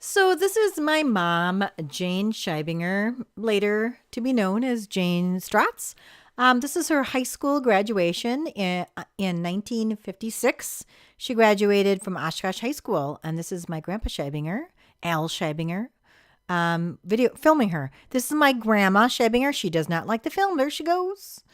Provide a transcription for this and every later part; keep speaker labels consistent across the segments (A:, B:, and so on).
A: So this is my mom, Jane Scheibinger, later to be known as Jane Stratz. This is her high school graduation in 1956. She graduated from Oshkosh High School, and this is my grandpa Scheibinger, Al Scheibinger, video filming her. This is my grandma Scheibinger. She does not like the film. There she goes.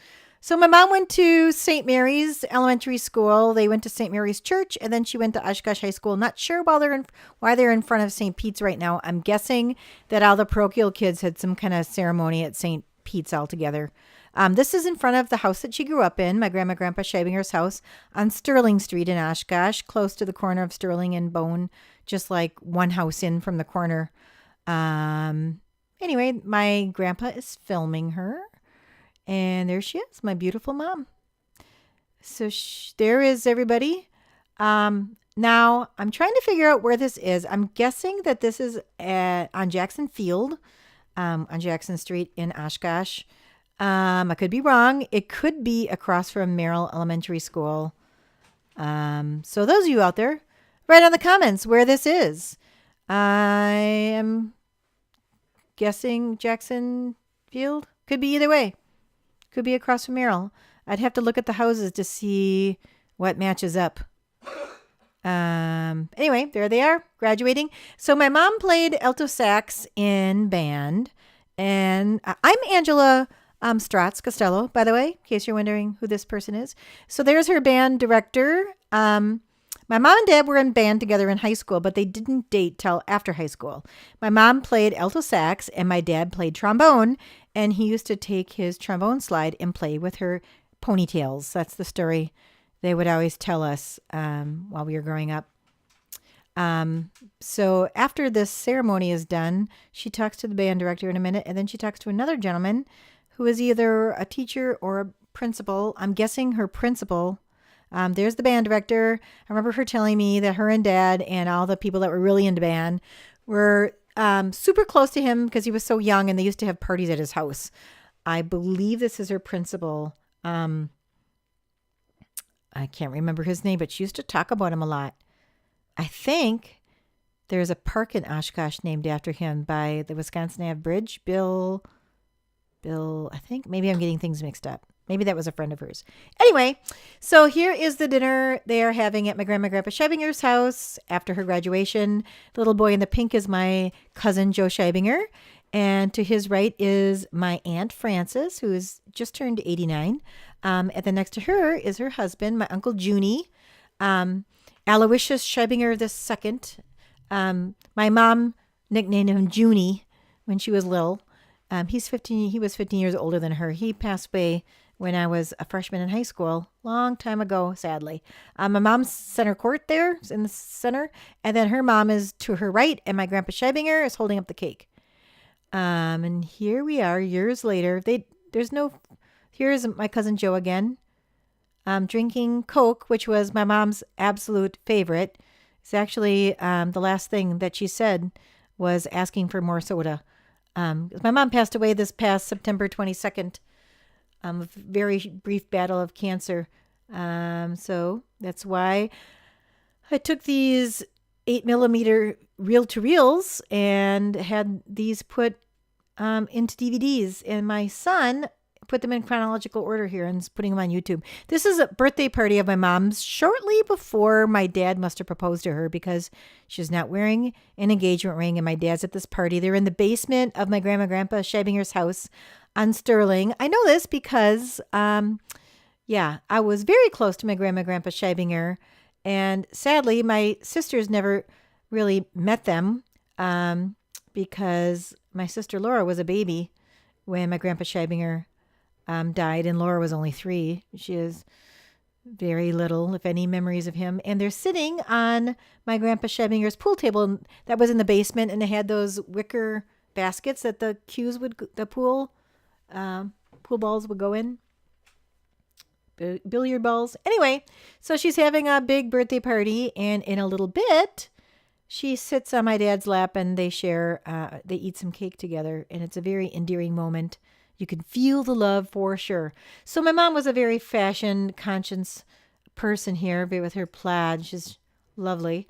A: So my mom went to St. Mary's Elementary School. They went to St. Mary's Church, and then she went to Oshkosh High School. Not sure why they're in front of St. Pete's right now. I'm guessing that all the parochial kids had some kind of ceremony at St. Pete's all together. This is in front of the house that she grew up in, my grandpa Scheibinger's house on Sterling Street in Oshkosh, close to the corner of Sterling and Bone, just like one house in from the corner. Anyway, my grandpa is filming her. And there she is, my beautiful mom. So there is everybody. Now, I'm trying to figure out where this is. I'm guessing that this is on Jackson Field, on Jackson Street in Oshkosh. I could be wrong. It could be across from Merrill Elementary School. So those of you out there, write on the comments where this is. I am guessing Jackson Field. Could be either way. Could be across from Merrill. I'd have to look at the houses to see what matches up. Anyway, there they are, graduating. So my mom played alto sax in band. And I'm Angela Stratz Costello, by the way, in case you're wondering who this person is. So there's her band director. My mom and dad were in band together in high school, but they didn't date till after high school. My mom played alto sax and my dad played trombone, and he used to take his trombone slide and play with her ponytails. That's the story they would always tell us while we were growing up. So after this ceremony is done, she talks to the band director in a minute, and then she talks to another gentleman who is either a teacher or a principal. I'm guessing her principal. There's the band director. I remember her telling me that her and dad and all the people that were really into band were super close to him because he was so young, and they used to have parties at his house. I believe this is her principal. I can't remember his name, but she used to talk about him a lot. I think there's a park in Oshkosh named after him by the Wisconsin Ave Bridge. Bill, I think. Maybe I'm getting things mixed up. Maybe that was a friend of hers. Anyway, so here is the dinner they are having at my grandpa Scheibinger's house after her graduation. The little boy in the pink is my cousin Joe Scheibinger. And to his right is my Aunt Frances, who is just turned 89. And then next to her is her husband, my Uncle Junie, Aloysius Scheibinger II. My mom nicknamed him Junie when she was little. He was 15 years older than her. He passed away when I was a freshman in high school, long time ago, sadly. My mom's center court there in the center, and then her mom is to her right, and my grandpa Scheibinger is holding up the cake. And here we are, years later. Here's my cousin Joe again, drinking Coke, which was my mom's absolute favorite. It's actually the last thing that she said was asking for more soda. My mom passed away this past September 22nd. A very brief battle of cancer. So that's why I took these 8mm reel-to-reels and had these put into DVDs. And my son put them in chronological order here and is putting them on YouTube. This is a birthday party of my mom's shortly before my dad must have proposed to her because she's not wearing an engagement ring. And my dad's at this party. They're in the basement of my grandpa Scheibinger's house on Sterling. I know this because, I was very close to my grandpa Scheibinger. And sadly, my sisters never really met them because my sister Laura was a baby when my grandpa Scheibinger died, and Laura was only 3. She has very little, if any, memories of him. And they're sitting on my grandpa Scheibinger's pool table that was in the basement, and they had those wicker baskets that the pool balls would go in. Billiard balls. Anyway, so she's having a big birthday party, and in a little bit, she sits on my dad's lap and they eat some cake together, and it's a very endearing moment. You can feel the love for sure. So my mom was a very fashion conscious person here with her plaid. She's lovely.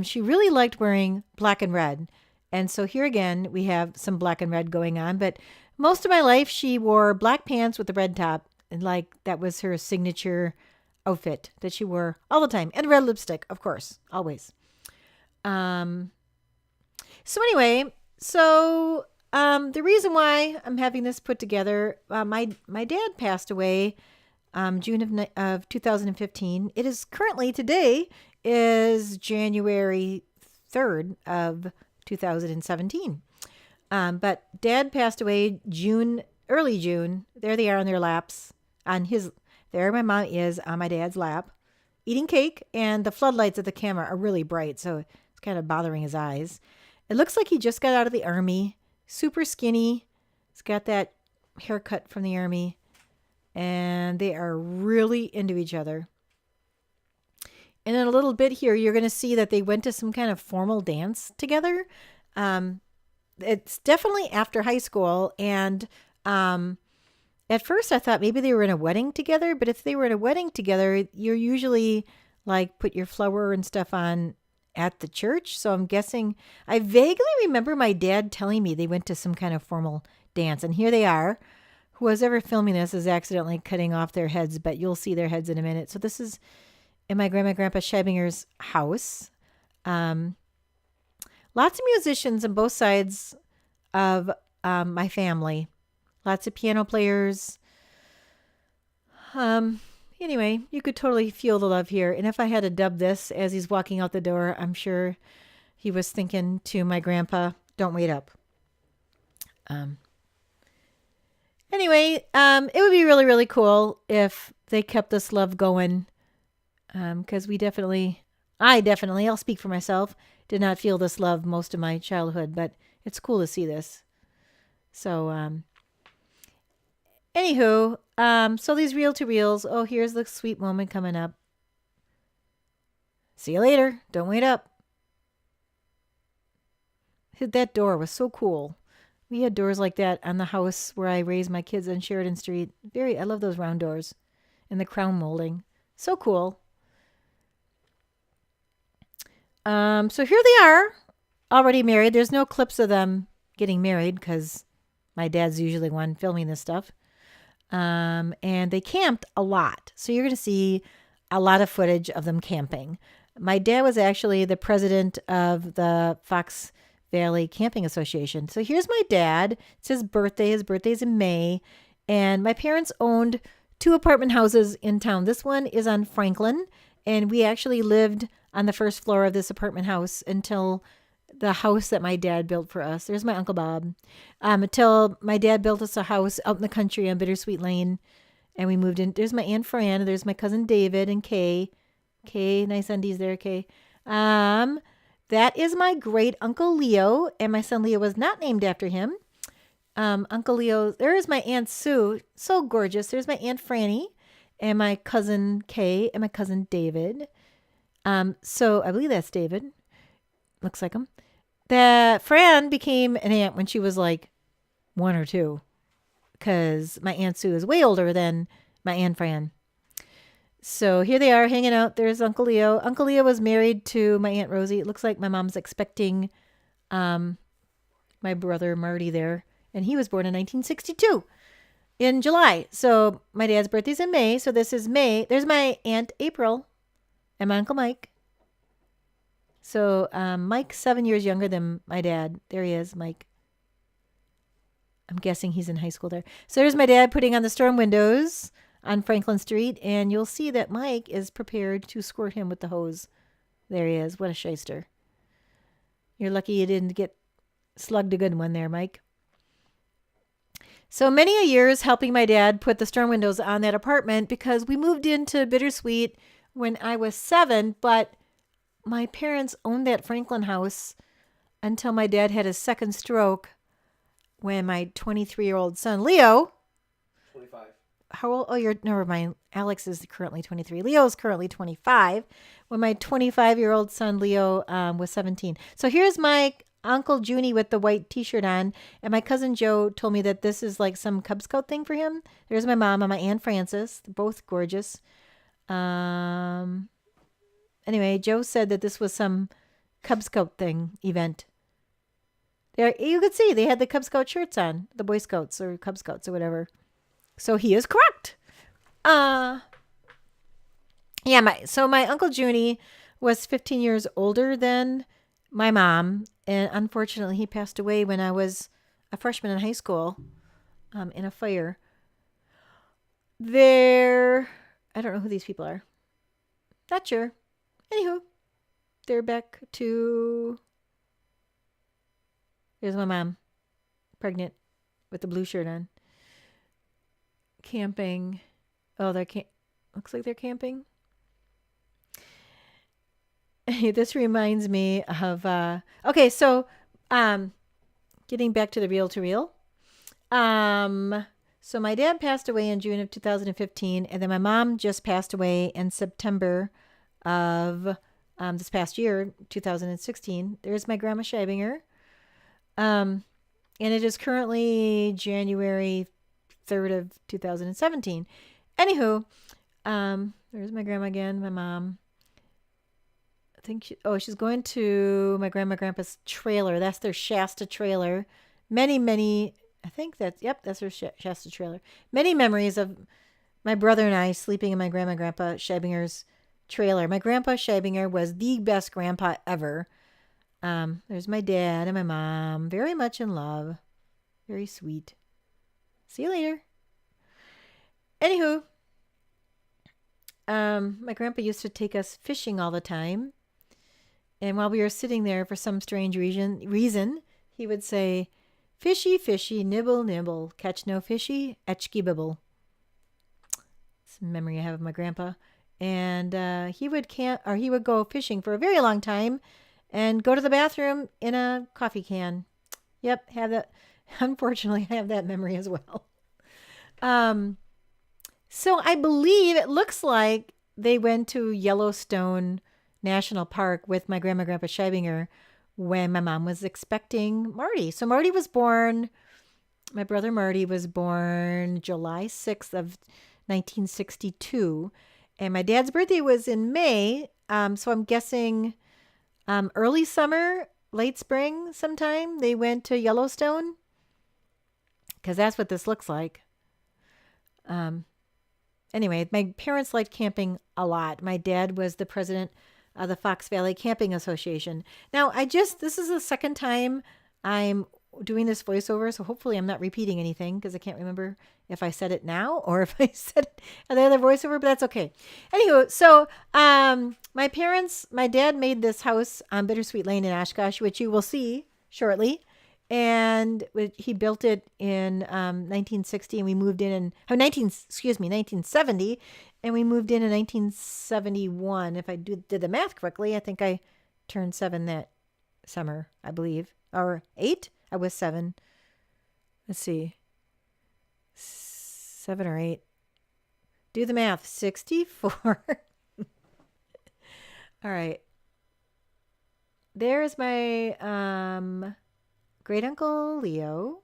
A: She really liked wearing black and red. And so here again, we have some black and red going on. But most of my life, she wore black pants with a red top. And like that was her signature outfit that she wore all the time. And red lipstick, of course, always. Um, so anyway, the reason why I'm having this put together, my dad passed away June of 2015. It is currently today is January 3rd of 2017. But Dad passed away early June. There they are on their laps. There my mom is on my dad's lap, eating cake, and the floodlights of the camera are really bright, so it's kind of bothering his eyes. It looks like he just got out of the army, super skinny. He's got that haircut from the army, and they are really into each other. And in a little bit here, you're going to see that they went to some kind of formal dance together. It's definitely after high school. And at first I thought maybe they were in a wedding together. But if they were in a wedding together, you're usually like put your flower and stuff on at the church. So I'm guessing, I vaguely remember my dad telling me they went to some kind of formal dance. And here they are. Who was ever filming this is accidentally cutting off their heads, but you'll see their heads in a minute. So this is in my grandpa Scheibinger's house. Lots of musicians on both sides of my family. Lots of piano players. Anyway, you could totally feel the love here. And if I had to dub this as he's walking out the door, I'm sure he was thinking to my grandpa, don't wait up. Anyway, it would be really, really cool if they kept this love going. Because I'll speak for myself, did not feel this love most of my childhood, but it's cool to see this. So, anywho, so these reel to reels, here's the sweet moment coming up. See you later. Don't wait up. That door was so cool. We had doors like that on the house where I raised my kids on Sheridan Street. I love those round doors and the crown molding. So cool. So here they are, already married. There's no clips of them getting married because my dad's usually one filming this stuff. And they camped a lot. So you're going to see a lot of footage of them camping. My dad was actually the president of the Fox Valley Camping Association. So here's my dad. It's his birthday. His birthday's in May. And my parents owned 2 apartment houses in town. This one is on Franklin. And we actually lived on the first floor of this apartment house until the house that my dad built for us. There's my Uncle Bob. Until my dad built us a house out in the country on Bittersweet Lane. And we moved in. There's my Aunt Fran. And there's my cousin David and Kay. Kay, nice undies there, Kay. That is my great Uncle Leo. And my son Leo was not named after him. Uncle Leo, there is my Aunt Sue. So gorgeous. There's my Aunt Franny. And my cousin Kay and my cousin David. So I believe that's David. Looks like him. That Fran became an aunt when she was like 1 or 2. Because my Aunt Sue is way older than my Aunt Fran. So here they are hanging out. There's Uncle Leo. Uncle Leo was married to my Aunt Rosie. It looks like my mom's expecting my brother Marty there. And he was born in 1962 in July. So my dad's birthday's in May. So this is May. There's my Aunt April and my Uncle Mike. So Mike's 7 years younger than my dad. There he is, Mike. I'm guessing he's in high school there. So there's my dad putting on the storm windows on Franklin Street. And you'll see that Mike is prepared to squirt him with the hose. There he is. What a shyster. You're lucky you didn't get slugged a good one there, Mike. So many a years helping my dad put the storm windows on that apartment because we moved into Bittersweet when I was 7, but my parents owned that Franklin house until my dad had his second stroke when my 23-year-old son, Leo.
B: 25.
A: How old? Oh, never mind. Alex is currently 23. Leo is currently 25. When my 25-year-old son, Leo, was 17. So here's my Uncle Junie with the white t-shirt on. And my cousin Joe told me that this is like some Cub Scout thing for him. There's my mom and my Aunt Frances. They're both gorgeous. Anyway, Joe said that this was some Cub Scout event. There, you could see they had the Cub Scout shirts on, the Boy Scouts or Cub Scouts or whatever. So he is correct. Yeah, my Uncle Junie was 15 years older than my mom, and unfortunately he passed away when I was a freshman in high school, in a fire. I don't know who these people are. Not sure. Anywho, they're back to. There's my mom, pregnant, with the blue shirt on. Camping. Oh, looks like they're camping. This reminds me of. Okay, so, getting back to the reel to reel. So my dad passed away in June of 2015, and then my mom just passed away in September of this past year, 2016. There's my grandma Scheibinger. And it is currently January 3rd of 2017. Anywho, there's my grandma again, my mom. I think she's going to my grandpa's trailer. That's their Shasta trailer. Many, I think that's her Shasta trailer. Many memories of my brother and I sleeping in my grandpa Scheibinger's trailer. My grandpa Scheibinger was the best grandpa ever. There's my dad and my mom, very much in love, very sweet. See you later. Anywho, my grandpa used to take us fishing all the time. And while we were sitting there, for some strange reason, he would say, "Fishy, fishy, nibble, nibble, catch no fishy, etchky bibble." It's a memory I have of my grandpa. And he would go fishing for a very long time and go to the bathroom in a coffee can. Yep, have that. Unfortunately, I have that memory as well. So I believe it looks like they went to Yellowstone National Park with my grandpa Scheibinger when my mom was expecting Marty. So Marty was born, my brother Marty was born July 6th of 1962. And my dad's birthday was in May. So I'm guessing early summer, late spring sometime, they went to Yellowstone. Because that's what this looks like. Anyway, my parents liked camping a lot. My dad was the president of the Fox Valley Camping Association. Now, this is the second time I'm doing this voiceover, so hopefully I'm not repeating anything because I can't remember if I said it now or if I said it in the other voiceover, but that's okay. Anywho, so my dad made this house on Bittersweet Lane in Oshkosh, which you will see shortly. And he built it in 1960, and we moved in 1970, and we moved in 1971. If I did the math correctly, I think I turned 7 that summer, I believe, or 8. I was 7. Let's see, 7 or 8. Do the math. 64. All right. There's my great uncle Leo.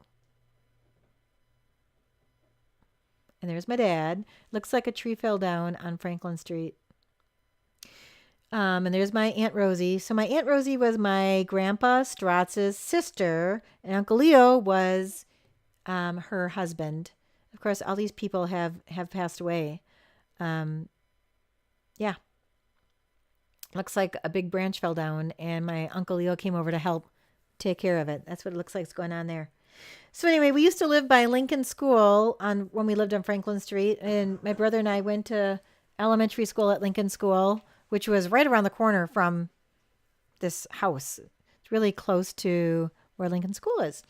A: And there's my dad. Looks like a tree fell down on Franklin Street. And there's my Aunt Rosie. So my Aunt Rosie was my grandpa Stratz's sister, and Uncle Leo was her husband. Of course, all these people have passed away. Yeah. Looks like a big branch fell down, and my Uncle Leo came over to help take care of it. That's what it looks like is going on there. So anyway, we used to live by Lincoln School when we lived on Franklin Street, and my brother and I went to elementary school at Lincoln School, which was right around the corner from this house. It's really close to where Lincoln School is.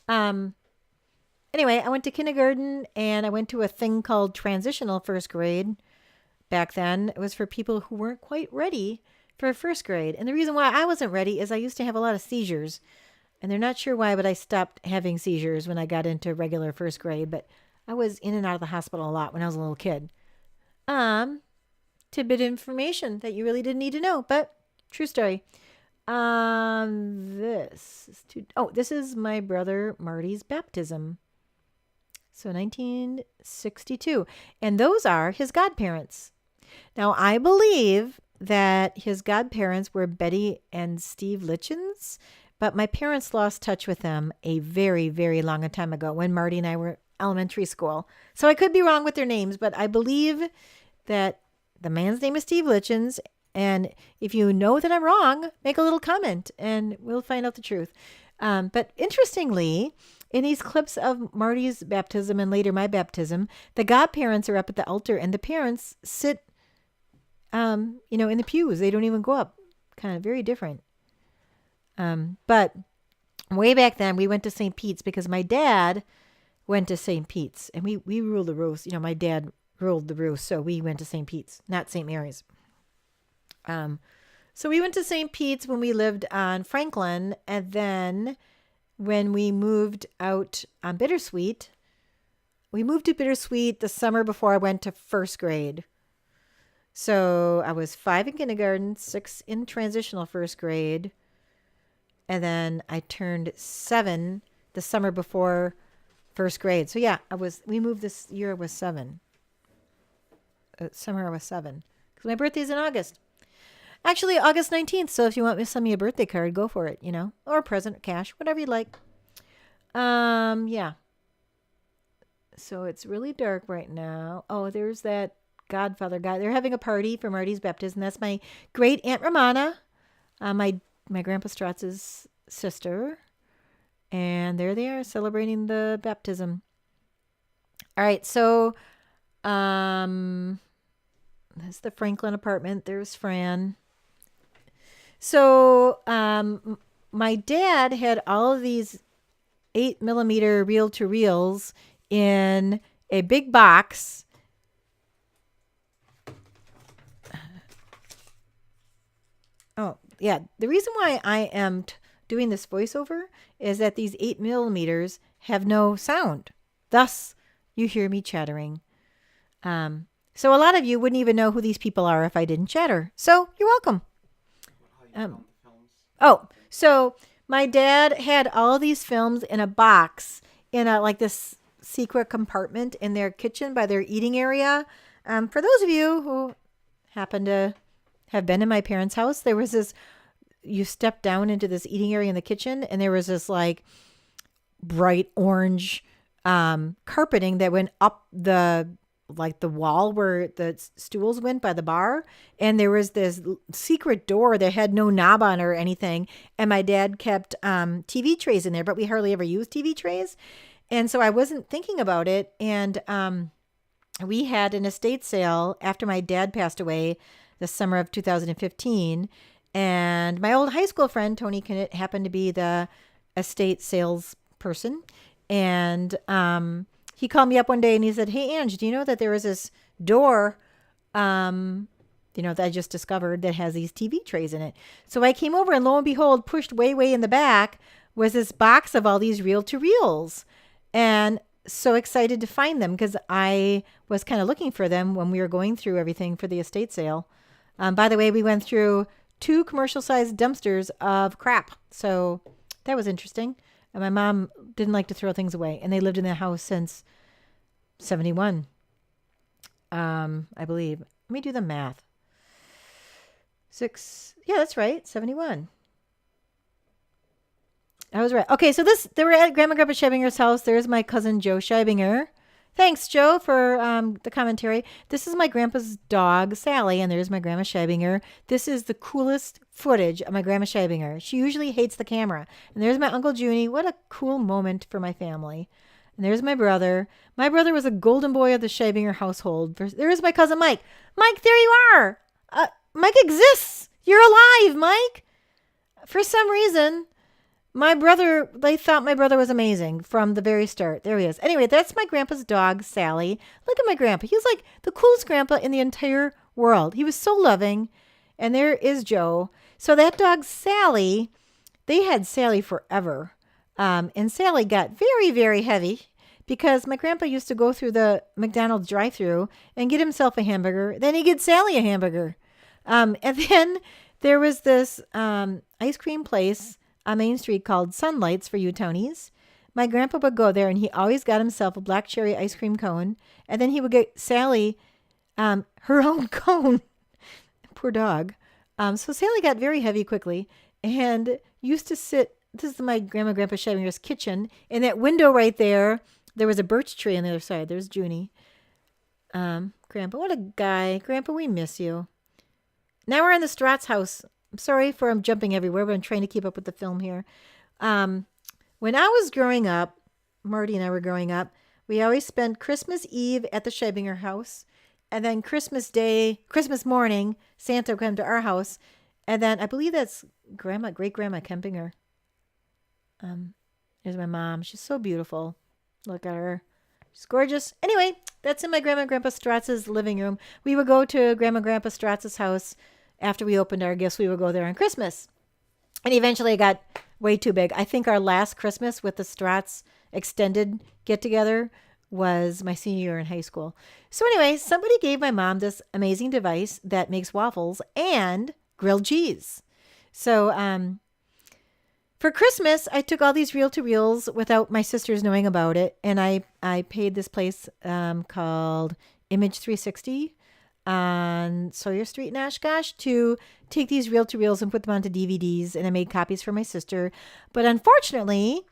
A: Anyway, I went to kindergarten, and I went to a thing called transitional first grade. Back then, it was for people who weren't quite ready for first grade. And the reason why I wasn't ready is I used to have a lot of seizures. And they're not sure why, but I stopped having seizures when I got into regular first grade. But I was in and out of the hospital a lot when I was a little kid. Tidbit information that you really didn't need to know, but true story. This is my brother Marty's baptism. So 1962. And those are his godparents. Now, I believe that his godparents were Betty and Steve Litchens, but my parents lost touch with them a very, very long time ago when Marty and I were elementary school. So I could be wrong with their names, but I believe that the man's name is Steve Litchens. And if you know that I'm wrong, make a little comment and we'll find out the truth. But interestingly, in these clips of Marty's baptism and later my baptism, the godparents are up at the altar and the parents sit, in the pews. They don't even go up. Kind of very different. But way back then, we went to St. Pete's because my dad went to St. Pete's and we ruled the roost. My dad ruled the roost, so we went to St. Pete's, not St. Mary's. So we went to St. Pete's when we lived on Franklin, and then when we moved out on Bittersweet, we moved to Bittersweet the summer before I went to first grade. So I was 5 in kindergarten, 6 in transitional first grade, and then I turned 7 the summer before first grade. So yeah, we moved this year. I was 7. Summer I was 7 because my birthday's in August. Actually, August 19th. So if you want me to send me a birthday card, go for it, or a present, cash, whatever you like. Yeah. So it's really dark right now. Oh, there's that Godfather guy. They're having a party for Marty's baptism. That's my great Aunt Romana, my Grandpa Stratz's sister. And there they are celebrating the baptism. All right. So, that's the Franklin apartment. There's Fran. So, my dad had all of these 8mm reel-to-reels in a big box. Oh, yeah. The reason why I am doing this voiceover is that these 8mm have no sound. Thus, you hear me chattering. So a lot of you wouldn't even know who these people are if I didn't chatter. So you're welcome. So my dad had all these films in a box in this secret compartment in their kitchen by their eating area. For those of you who happen to have been in my parents' house, there was this, you step down into this eating area in the kitchen and there was this bright orange carpeting that went up the wall where the stools went by the bar. And there was this secret door that had no knob on or anything. And my dad kept TV trays in there, but we hardly ever used TV trays. And so I wasn't thinking about it. And we had an estate sale after my dad passed away the summer of 2015. And my old high school friend, Tony Kinnett, happened to be the estate sales person. And he called me up one day and he said, "Hey, Ange, do you know that there is this door, that I just discovered that has these TV trays in it?" So I came over and lo and behold, pushed way, way in the back was this box of all these reel-to-reels. And so excited to find them because I was kind of looking for them when we were going through everything for the estate sale. By the way, we went through 2 commercial-sized dumpsters of crap. So that was interesting. And my mom didn't like to throw things away. And they lived in the house since 71, I believe. Let me do the math. 6. Yeah, that's right. 71. I was right. Okay, so they were at Grandma and Grandpa Scheibinger's house. There's my cousin Joe Scheibinger. Thanks, Joe, for the commentary. This is my grandpa's dog, Sally, and there's my Grandma Scheibinger. This is the coolest footage of my Grandma Scheibinger. She usually hates the camera. And there's my Uncle Junie. What a cool moment for my family. And there's my brother. My brother was a golden boy of the Scheibinger household. There's my cousin Mike. Mike, there you are. Mike exists. You're alive, Mike. For some reason, they thought my brother was amazing from the very start. There he is. Anyway, that's my grandpa's dog, Sally. Look at my grandpa. He was like the coolest grandpa in the entire world. He was so loving. And there is Joe. So that dog, Sally, they had Sally forever. And Sally got very, very heavy because my grandpa used to go through the McDonald's drive-thru and get himself a hamburger. Then he'd get Sally a hamburger. And then there was this ice cream place on Main Street called Sunlights for you Townies. My grandpa would go there and he always got himself a black cherry ice cream cone. And then he would get Sally her own cone. poor dog. So Sally got very heavy quickly and used to sit. This is my grandma and grandpa Scheibinger's kitchen. In that window right there, there was a birch tree on the other side. There's Junie. Grandpa, what a guy. Grandpa, we miss you. Now we're in the Stratz house. I'm sorry for I'm jumping everywhere, but I'm trying to keep up with the film here. When I was growing up, Marty and I were growing up, we always spent Christmas Eve at the Scheibinger house. And then Christmas morning, Santa would come to our house. And then I believe that's great-grandma Kempinger. There's my mom. She's so beautiful. Look at her. She's gorgeous. Anyway, that's in my Grandma and Grandpa Stratz's living room. We would go to Grandma and Grandpa Stratz's house after we opened our gifts. We would go there on Christmas. And eventually it got way too big. I think our last Christmas with the Stratz extended get-together was my senior year in high school. So anyway, somebody gave my mom this amazing device that makes waffles and grilled cheese. So for Christmas, I took all these reel-to-reels without my sisters knowing about it. And I paid this place called Image 360 on Sawyer Street in Oshkosh to take these reel-to-reels and put them onto DVDs. And I made copies for my sister. But unfortunately,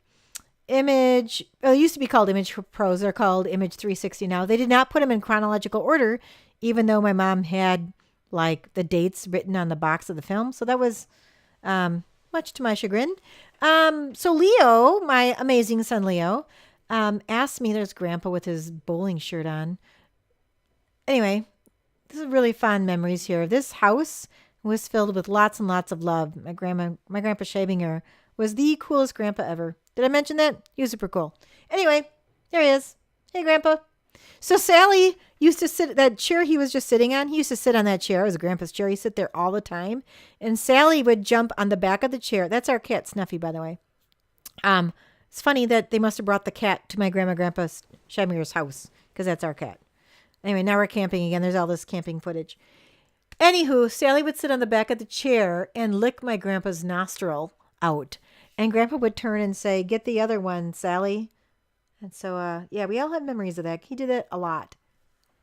A: it used to be called Image Pros. They're called Image 360 now. They did not put them in chronological order, even though my mom had like the dates written on the box of the film. So that was much to my chagrin. So Leo, my amazing son Leo, asked me, there's Grandpa with his bowling shirt on. Anyway, this is really fond memories here. This house was filled with lots and lots of love. My Grandpa Scheibinger was the coolest grandpa ever. Did I mention that? He was super cool. Anyway, there he is. Hey, Grandpa. So Sally used to sit, that chair he was just sitting on, he used to sit on that chair. It was Grandpa's chair. He sit there all the time. And Sally would jump on the back of the chair. That's our cat, Snuffy, by the way. It's funny that they must have brought the cat to my Grandma and Grandpa Scheibinger's house, because that's our cat. Anyway, now we're camping again. There's all this camping footage. Anywho, Sally would sit on the back of the chair and lick my grandpa's nostril out. And Grandpa would turn and say, "Get the other one, Sally." And so, yeah, we all have memories of that. He did it a lot.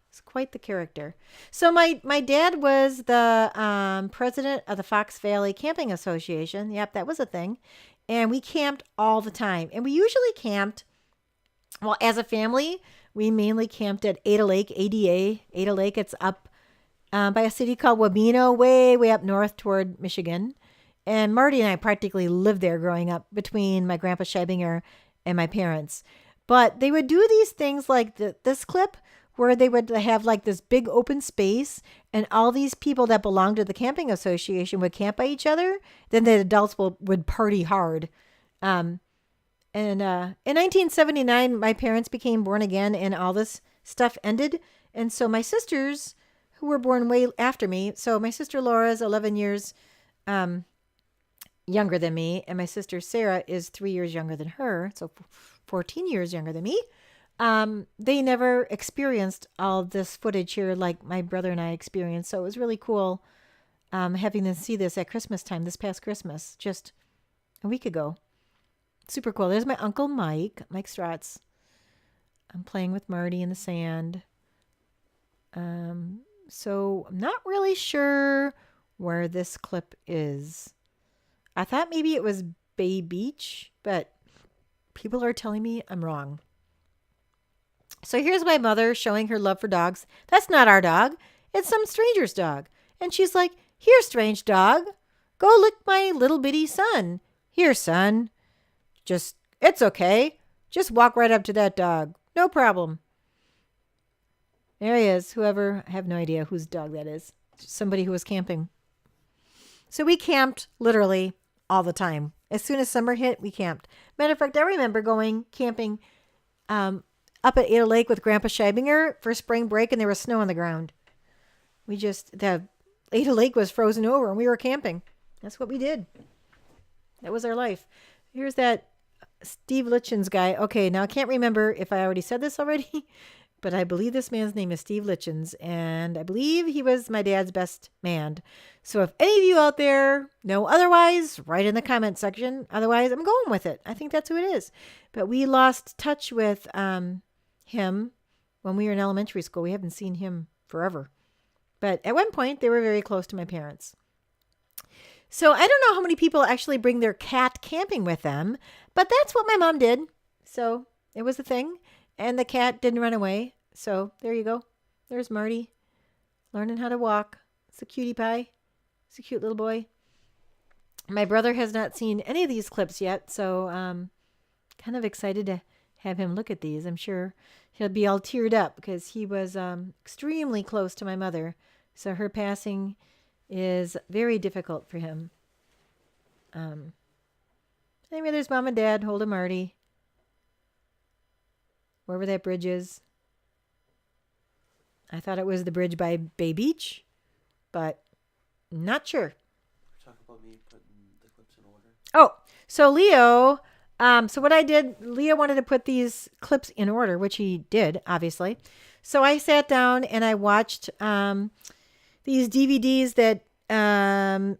A: He's quite the character. So my dad was the president of the Fox Valley Camping Association. Yep, that was a thing. And we camped all the time. And we usually camped, well, as a family, we mainly camped at Ada Lake, ADA. Ada Lake, it's up by a city called Wabeno, way up north toward Michigan. And Marty and I practically lived there growing up between my Grandpa Scheibinger and my parents. But they would do these things like this clip where they would have like this big open space and all these people that belonged to the camping association would camp by each other. Then the adults would party hard. And in 1979, my parents became born again and all this stuff ended. And so my sisters, who were born way after me, so my sister Laura is 11 years younger than me, and my sister Sarah is 3 years younger than her, so 14 years younger than me. They never experienced all this footage here like my brother and I experienced, so it was really cool having them see this at Christmas time, this past Christmas, just a week ago. Super cool. There's my Uncle Mike Stratz. I'm playing with Marty in the sand. So I'm not really sure where this clip is. I thought maybe it was Bay Beach, but people are telling me I'm wrong. So here's my mother showing her love for dogs. That's not our dog. It's some stranger's dog. And she's like, "Here, strange dog, go lick my little bitty son. Here, son. It's okay. Just walk right up to that dog. No problem." There he is. I have no idea whose dog that is. Somebody who was camping. So we camped literally all the time. As soon as summer hit, we camped. Matter of fact, I remember going camping up at Ada Lake with Grandpa Scheibinger for spring break, and there was snow on the ground. The Ada Lake was frozen over, and we were camping. That's what we did. That was our life. Here's that Steve Litchens guy. Okay, now I can't remember if I already said this already, but I believe this man's name is Steve Litchens, and I believe he was my dad's best man. So if any of you out there know otherwise, write in the comment section. Otherwise, I'm going with it. I think that's who it is. But we lost touch with him when we were in elementary school. We haven't seen him forever. But at one point, they were very close to my parents. So I don't know how many people actually bring their cat camping with them, but that's what my mom did. So it was a thing. And the cat didn't run away. So there you go. There's Marty learning how to walk. It's a cutie pie. It's a cute little boy. My brother has not seen any of these clips yet. So kind of excited to have him look at these. I'm sure he'll be all teared up because he was extremely close to my mother. So her passing is very difficult for him. Anyway, there's Mom and Dad holding Marty. Wherever that bridge is. I thought it was the bridge by Bay Beach, but not sure.
B: Talk about me putting the clips in order.
A: Oh, so Leo, so what I did, Leo wanted to put these clips in order, which he did, obviously. So I sat down and I watched these DVDs that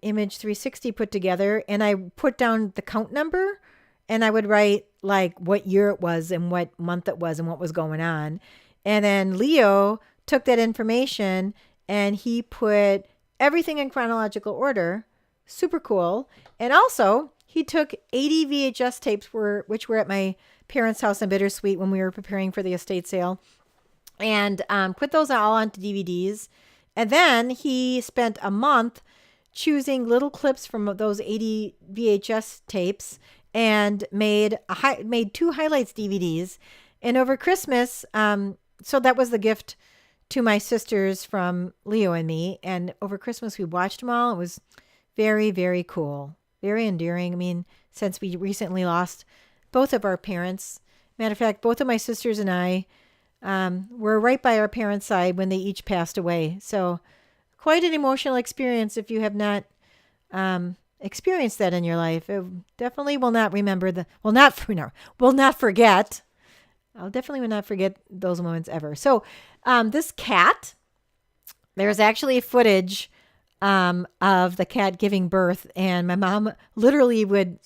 A: Image 360 put together, and I put down the count number, and I would write like what year it was and what month it was and what was going on. And then Leo took that information and he put everything in chronological order. Super cool. And also, he took 80 VHS tapes, which were at my parents' house in Bittersweet when we were preparing for the estate sale, and put those all onto DVDs. And then he spent a month choosing little clips from those 80 VHS tapes and made 2 highlights DVDs. And over Christmas, so that was the gift to my sisters from Leo and me. And over Christmas, we watched them all. It was very, very cool. Very endearing. I mean, since we recently lost both of our parents. Matter of fact, both of my sisters and I were right by our parents' side when they each passed away. So quite an emotional experience if you have not experienced that in your life. It definitely will not will not forget. I'll definitely will not forget those moments ever. So this cat, there's actually footage of the cat giving birth, and my mom literally would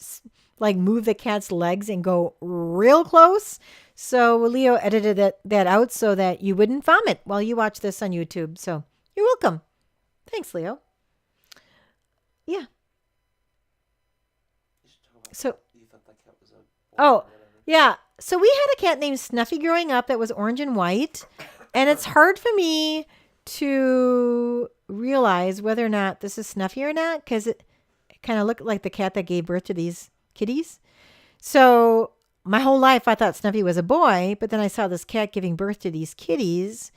A: like move the cat's legs and go real close. So Leo edited that out so that you wouldn't vomit while you watch this on YouTube. So you're welcome. Thanks, Leo. Yeah. So,
B: You thought that cat was
A: oh, yeah. So we had a cat named Snuffy growing up that was orange and white. And it's hard for me to realize whether or not this is Snuffy or not, because it kind of looked like the cat that gave birth to these kitties. So my whole life I thought Snuffy was a boy, but then I saw this cat giving birth to these kitties.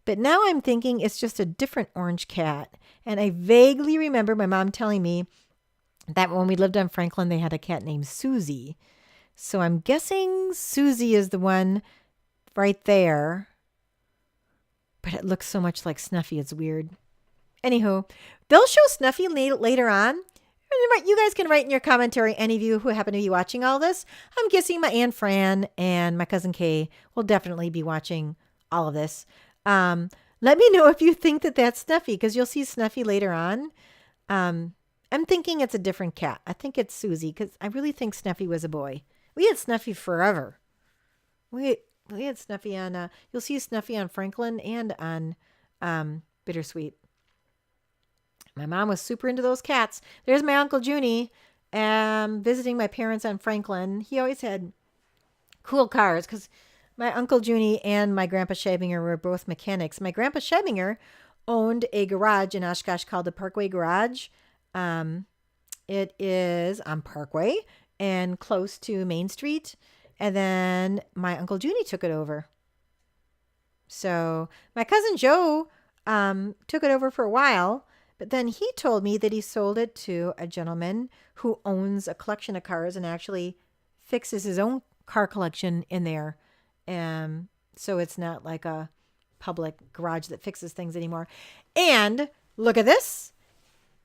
A: But now I'm thinking it's just a different orange cat. And I vaguely remember my mom telling me that when we lived on Franklin, they had a cat named Susie. So I'm guessing Susie is the one right there. But it looks so much like Snuffy. It's weird. Anywho, they'll show Snuffy later on. You guys can write in your commentary, any of you who happen to be watching all this. I'm guessing my Aunt Fran and my cousin Kay will definitely be watching all of this. Let me know if you think that that's Snuffy, because you'll see Snuffy later on. I'm thinking it's a different cat. I think it's Susie, because I really think Snuffy was a boy. We had Snuffy forever. We had Snuffy on, you'll see Snuffy on Franklin and on Bittersweet. My mom was super into those cats. There's my Uncle Junie visiting my parents on Franklin. He always had cool cars because my Uncle Junie and my Grandpa Shabinger were both mechanics. My Grandpa Shabinger owned a garage in Oshkosh called the Parkway Garage. It is on Parkway and close to Main Street. And then my Uncle Junie took it over. So my cousin Joe took it over for a while. But then he told me that he sold it to a gentleman who owns a collection of cars and actually fixes his own car collection in there. So it's not like a public garage that fixes things anymore. And look at this.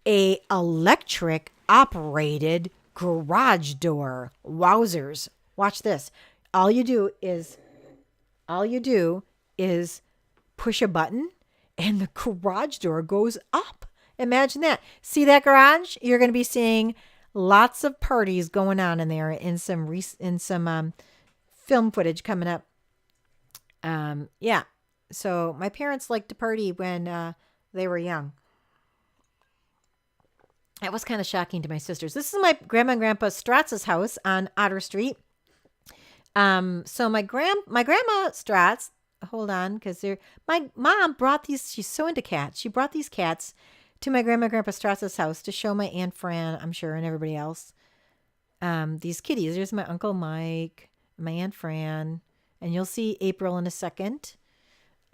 A: A electric operated garage door. Wowzers. Watch this. All you do is push a button and the garage door goes up. Imagine that. See that garage? You're going to be seeing lots of parties going on in there in some film footage coming up. Yeah. So my parents liked to party when they were young. That was kind of shocking to my sisters. This is my grandma and grandpa Stratz's house on Otter Street. So my grandma Stratz, hold on, because my mom brought these. She's so into cats. She brought these cats to my grandma and grandpa Stratz's house to show my Aunt Fran, I'm sure, and everybody else. These kitties. There's my Uncle Mike, my Aunt Fran, and you'll see April in a second.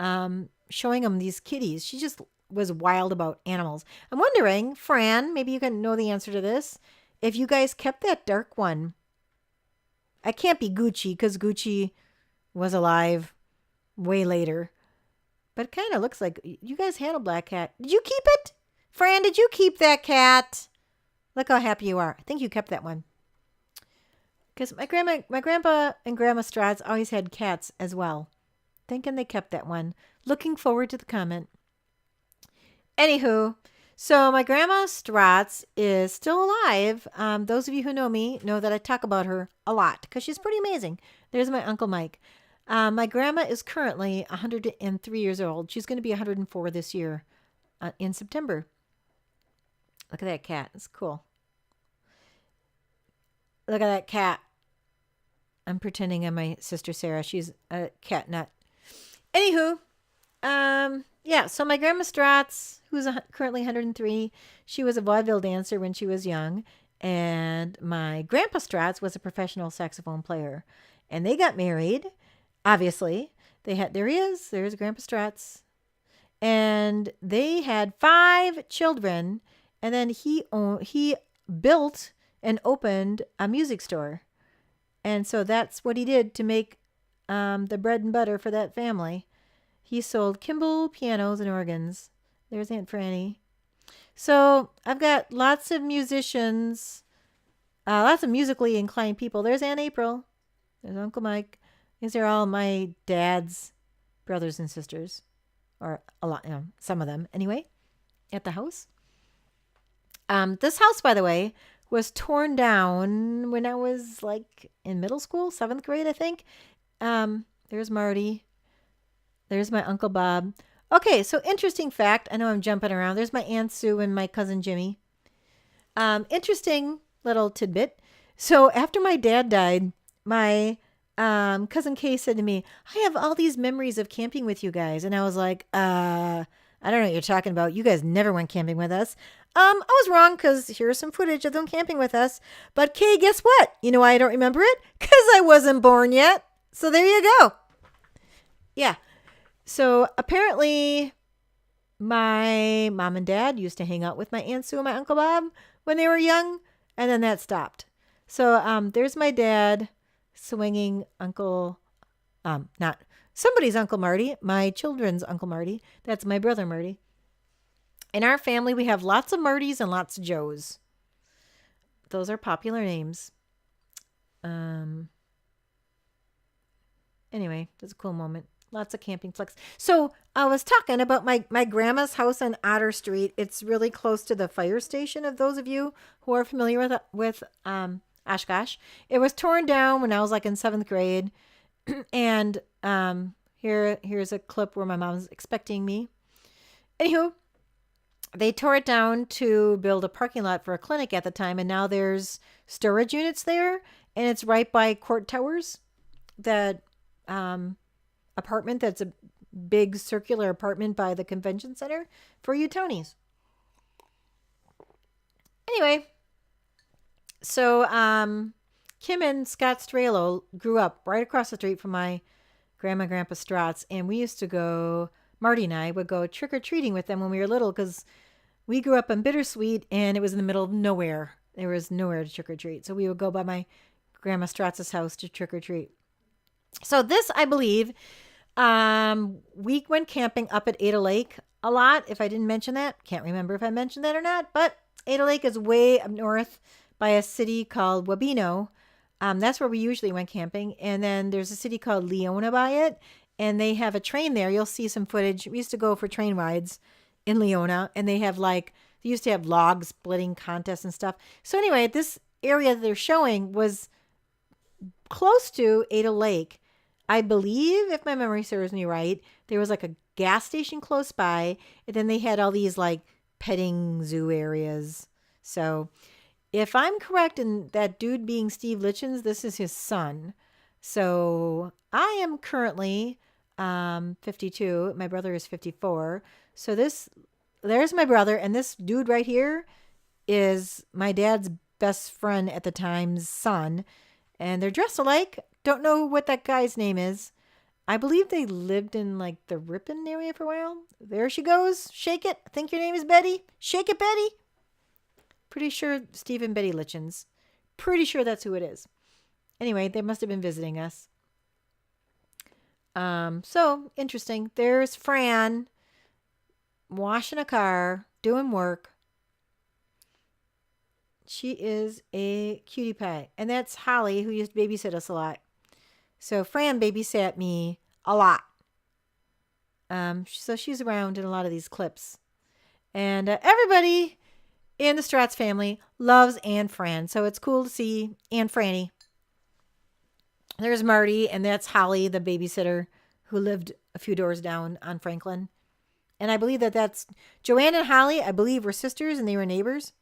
A: Showing them these kitties. She just was wild about animals. I'm wondering, Fran, maybe you can know the answer to this. If you guys kept that dark one, I can't be Gucci because Gucci was alive way later. But it kind of looks like you guys had a black cat. Did you keep it? Fran, did you keep that cat? Look how happy you are. I think you kept that one. Because my grandpa and grandma Stratz always had cats as well. Thinking they kept that one. Looking forward to the comment. Anywho, so my grandma Stratz is still alive. Those of you who know me know that I talk about her a lot because she's pretty amazing. There's my Uncle Mike. My grandma is currently 103 years old. She's going to be 104 this year in September. Look at that cat. It's cool. Look at that cat. I'm pretending I'm my sister Sarah. She's a cat nut. Anywho, yeah, so my grandma Stratz, who's currently 103, she was a vaudeville dancer when she was young. And my grandpa Stratz was a professional saxophone player. And they got married, obviously. There he is. There's Grandpa Stratz. And they had 5 children. And then he built and opened a music store. And so that's what he did to make the bread and butter for that family. He sold Kimball pianos and organs. There's Aunt Franny. So I've got lots of musicians, lots of musically inclined people. There's Aunt April. There's Uncle Mike. These are all my dad's brothers and sisters, or a lot, some of them anyway, at the house. This house, by the way, was torn down when I was like in middle school, 7th grade, I think. There's Marty. There's my Uncle Bob. Okay, so interesting fact. I know I'm jumping around. There's my Aunt Sue and my cousin Jimmy. Interesting little tidbit. So after my dad died, my cousin Kay said to me, I have all these memories of camping with you guys. And I was like, I don't know what you're talking about. You guys never went camping with us. I was wrong because here's some footage of them camping with us. But Kay, guess what? You know why I don't remember it? Because I wasn't born yet. So there you go. Yeah. So apparently my mom and dad used to hang out with my Aunt Sue and my Uncle Bob when they were young. And then that stopped. So there's my dad swinging not somebody's Uncle Marty, my children's Uncle Marty. That's my brother Marty. In our family, we have lots of Martys and lots of Joes. Those are popular names. Anyway, that's a cool moment. Lots of camping flicks. So I was talking about my grandma's house on Otter Street. It's really close to the fire station, of those of you who are familiar with Oshkosh. It was torn down when I was like in 7th grade. And here's a clip where my mom's expecting me. Anywho, they tore it down to build a parking lot for a clinic at the time. And now there's storage units there. And it's right by Court Towers. That apartment that's a big circular apartment by the convention center for you Tonys. Anyway, so Kim and Scott Strelo grew up right across the street from my grandma and grandpa Stratz, and we used to go, Marty and I would go trick-or-treating with them when we were little because we grew up in Bittersweet and it was in the middle of nowhere. There was nowhere to trick-or-treat. So we would go by my grandma Stratz's house to trick-or-treat. So this, I believe, we went camping up at Ada Lake a lot. If I didn't mention that, can't remember if I mentioned that or not, but Ada Lake is way up north by a city called Wabeno. That's where we usually went camping. And then there's a city called Leona by it, and they have a train there. You'll see some footage. We used to go for train rides in Leona, and they used to have log splitting contests and stuff. So anyway, this area that they're showing was close to Ada Lake. I believe, if my memory serves me right, there was like a gas station close by, and then they had all these like petting zoo areas. So if I'm correct in that dude being Steve Litchens, this is his son. So I am currently 52. My brother is 54. So there's my brother, and this dude right here is my dad's best friend at the time's son, and they're dressed alike. Don't know what that guy's name is. I believe they lived in like the Ripon area for a while. There she goes. Shake it. I think your name is Betty. Shake it, Betty. Pretty sure Steve and Betty Litchens. Pretty sure that's who it is. Anyway, they must have been visiting us. So interesting. There's Fran washing a car, doing work. She is a cutie pie. And that's Holly, who used to babysit us a lot. So Fran babysat me a lot. So she's around in a lot of these clips. And everybody in the Stratz family loves Anne Fran. So it's cool to see Anne Franny. There's Marty, and that's Holly, the babysitter who lived a few doors down on Franklin. And I believe that's Joanne and Holly, I believe, were sisters and they were neighbors.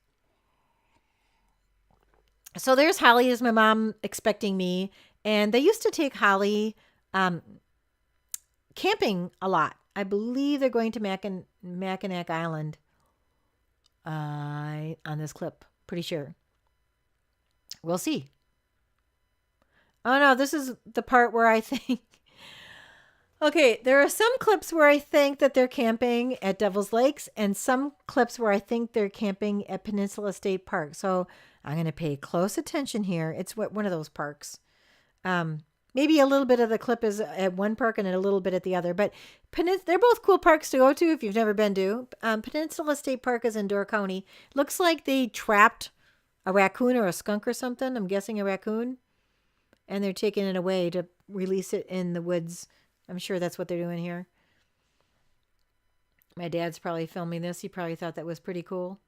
A: So there's Holly as my mom expecting me. And they used to take Holly camping a lot. I believe they're going to Mackinac Island on this clip. Pretty sure. We'll see. Oh, no, this is the part where I think... Okay, there are some clips where I think that they're camping at Devil's Lakes and some clips where I think they're camping at Peninsula State Park. So I'm going to pay close attention here. It's one of those parks. Maybe a little bit of the clip is at one park and a little bit at the other. But they're both cool parks to go to if you've never been to. Peninsula State Park is in Door County. Looks like they trapped a raccoon or a skunk or something. I'm guessing a raccoon. And they're taking it away to release it in the woods. I'm sure that's what they're doing here. My dad's probably filming this. He probably thought that was pretty cool.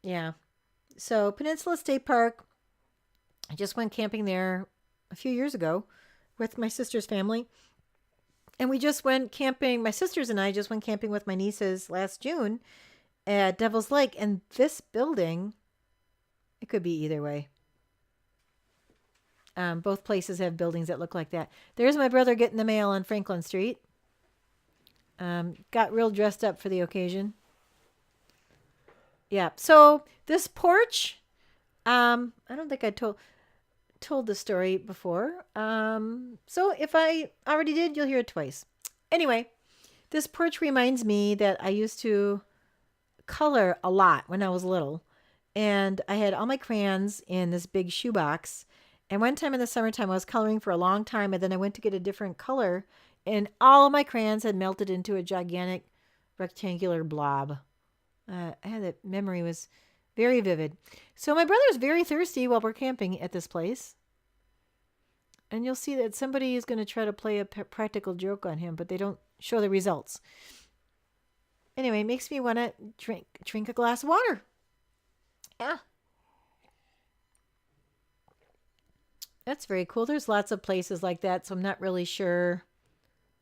A: Yeah. So Peninsula State Park. I just went camping there a few years ago with my sister's family. And we just went camping. My sisters and I just went camping with my nieces last June at Devil's Lake. And this building, it could be either way. Both places have buildings that look like that. There's my brother getting the mail on Franklin Street. Got real dressed up for the occasion. Yeah. So this porch, I don't think I told the story before. So if I already did, you'll hear it twice. Anyway, this porch reminds me that I used to color a lot when I was little. And I had all my crayons in this big shoebox. And one time in the summertime, I was coloring for a long time, and then I went to get a different color, and all of my crayons had melted into a gigantic rectangular blob. I had that memory was very vivid. So my brother's very thirsty while we're camping at this place. And you'll see that somebody is going to try to play a practical joke on him, but they don't show the results. Anyway, it makes me want to drink a glass of water. Yeah. That's very cool. There's lots of places like that, so I'm not really sure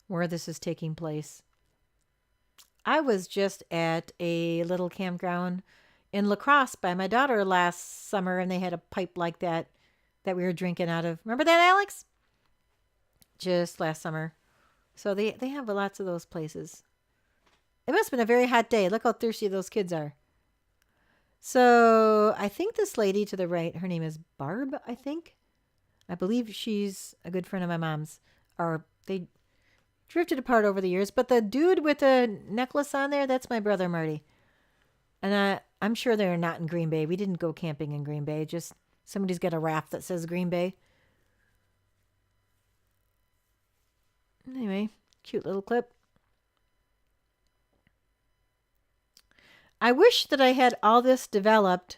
A: where this is taking place. I was just at a little campground in La Crosse by my daughter last summer, and they had a pipe like that we were drinking out of. Remember that, Alex? Just last summer. So they have lots of those places. It must have been a very hot day. Look how thirsty those kids are. So I think this lady to the right, her name is Barb, I think. I believe she's a good friend of my mom's. Or they drifted apart over the years. But the dude with the necklace on there, that's my brother Marty. And I'm sure they're not in Green Bay. We didn't go camping in Green Bay. Just somebody's got a raft that says Green Bay. Anyway, cute little clip. I wish that I had all this developed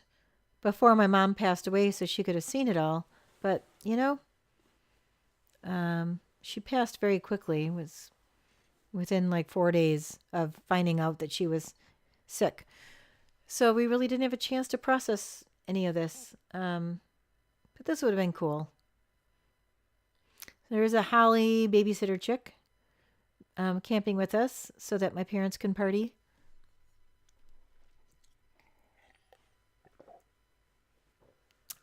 A: before my mom passed away so she could have seen it all. But, she passed very quickly. It was within like 4 days of finding out that she was sick. So we really didn't have a chance to process any of this. But this would have been cool. There's a Holly babysitter chick camping with us so that my parents can party.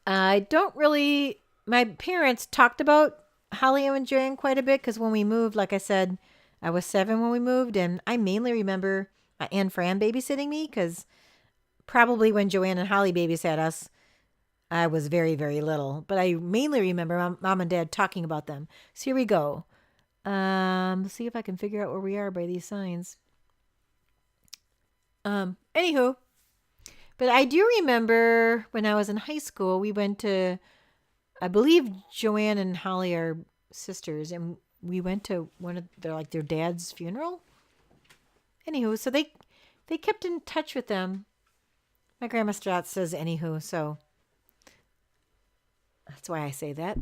A: I don't really. My parents talked about Holly and Joanne quite a bit because when we moved, like I said, I was 7 when we moved, and I mainly remember Anne Fran babysitting me because probably when Joanne and Holly babysat us, I was very, very little. But I mainly remember mom and dad talking about them. So here we go. Let's see if I can figure out where we are by these signs. Anywho, but I do remember when I was in high school, we went to, I believe Joanne and Holly are sisters, and we went to one of their dad's funeral. Anywho, so they kept in touch with them. My grandma Stratz says anywho, so that's why I say that.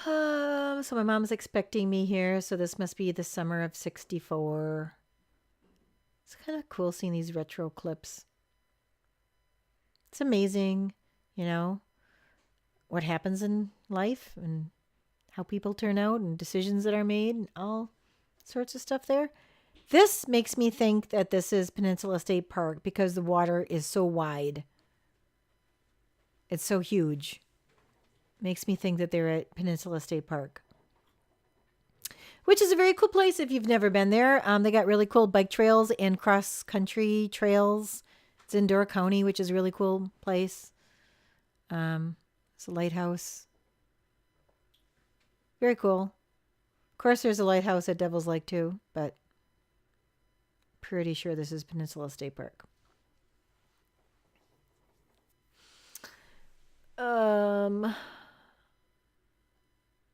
A: So my mom's expecting me here, so this must be the summer of '64. It's kind of cool seeing these retro clips. It's amazing, what happens in life and how people turn out and decisions that are made and all sorts of stuff there. This makes me think that this is Peninsula State Park because the water is so wide. It's so huge. Makes me think that they're at Peninsula State Park, which is a very cool place if you've never been there. They got really cool bike trails and cross-country trails. It's in Door County, which is a really cool place. It's a lighthouse. Very cool. Of course, there's a lighthouse at Devil's Lake, too, but pretty sure this is Peninsula State Park.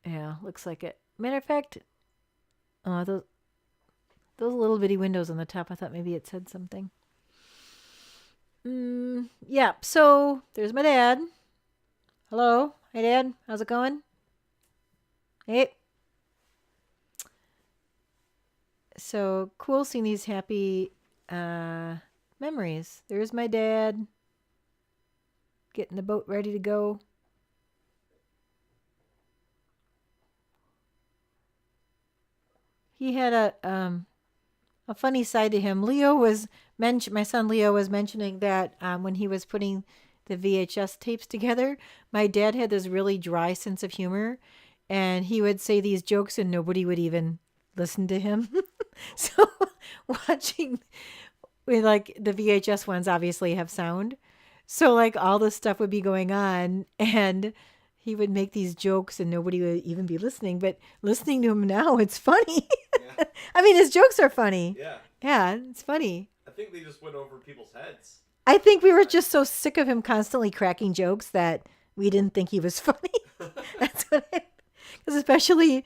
A: Yeah, looks like it. Matter of fact, those little bitty windows on the top, I thought maybe it said something. Yeah, so there's my dad. Hello. Hey, Dad. How's it going? Hey. So cool seeing these happy memories. There's my dad getting the boat ready to go. He had a funny side to him. My son Leo was mentioning that when he was putting the VHS tapes together, my dad had this really dry sense of humor, and he would say these jokes and nobody would even listen to him. So watching with the VHS ones obviously have sound. So all this stuff would be going on and he would make these jokes and nobody would even be listening. But listening to him now, it's funny.
B: Yeah.
A: I mean, his jokes are funny.
B: Yeah.
A: Yeah, it's funny.
B: I think they just went over people's heads.
A: I think we were just so sick of him constantly cracking jokes that we didn't think he was funny. That's what because especially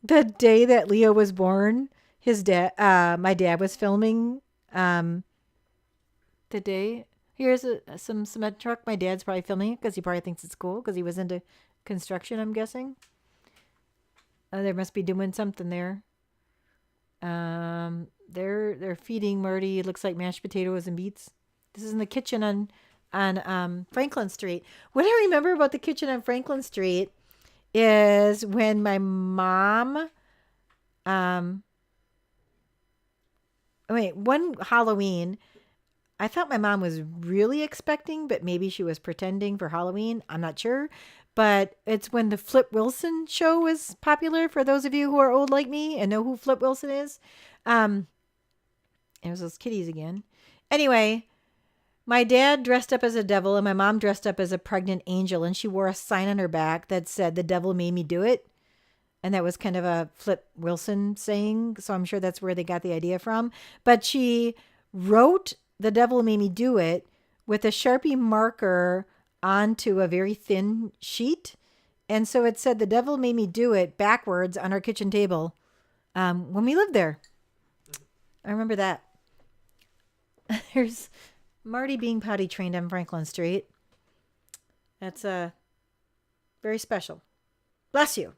A: the day that Leo was born, my dad was filming the day. Here's some cement truck. My dad's probably filming it because he probably thinks it's cool because he was into construction, I'm guessing. They must be doing something there. They're feeding Marty. It looks like mashed potatoes and beets. This is in the kitchen on Franklin Street. What I remember about the kitchen on Franklin Street is when my mom, one Halloween, I thought my mom was really expecting, but maybe she was pretending for Halloween. I'm not sure. But it's when the Flip Wilson show was popular for those of you who are old like me and know who Flip Wilson is. It was those kitties again. Anyway, my dad dressed up as a devil and my mom dressed up as a pregnant angel, and she wore a sign on her back that said, "The devil made me do it." And that was kind of a Flip Wilson saying. So I'm sure that's where they got the idea from. But she wrote "The devil made me do it" with a Sharpie marker onto a very thin sheet. And so it said "The devil made me do it" backwards on our kitchen table when we lived there. I remember that. There's Marty being potty trained on Franklin Street. That's very special. Bless you.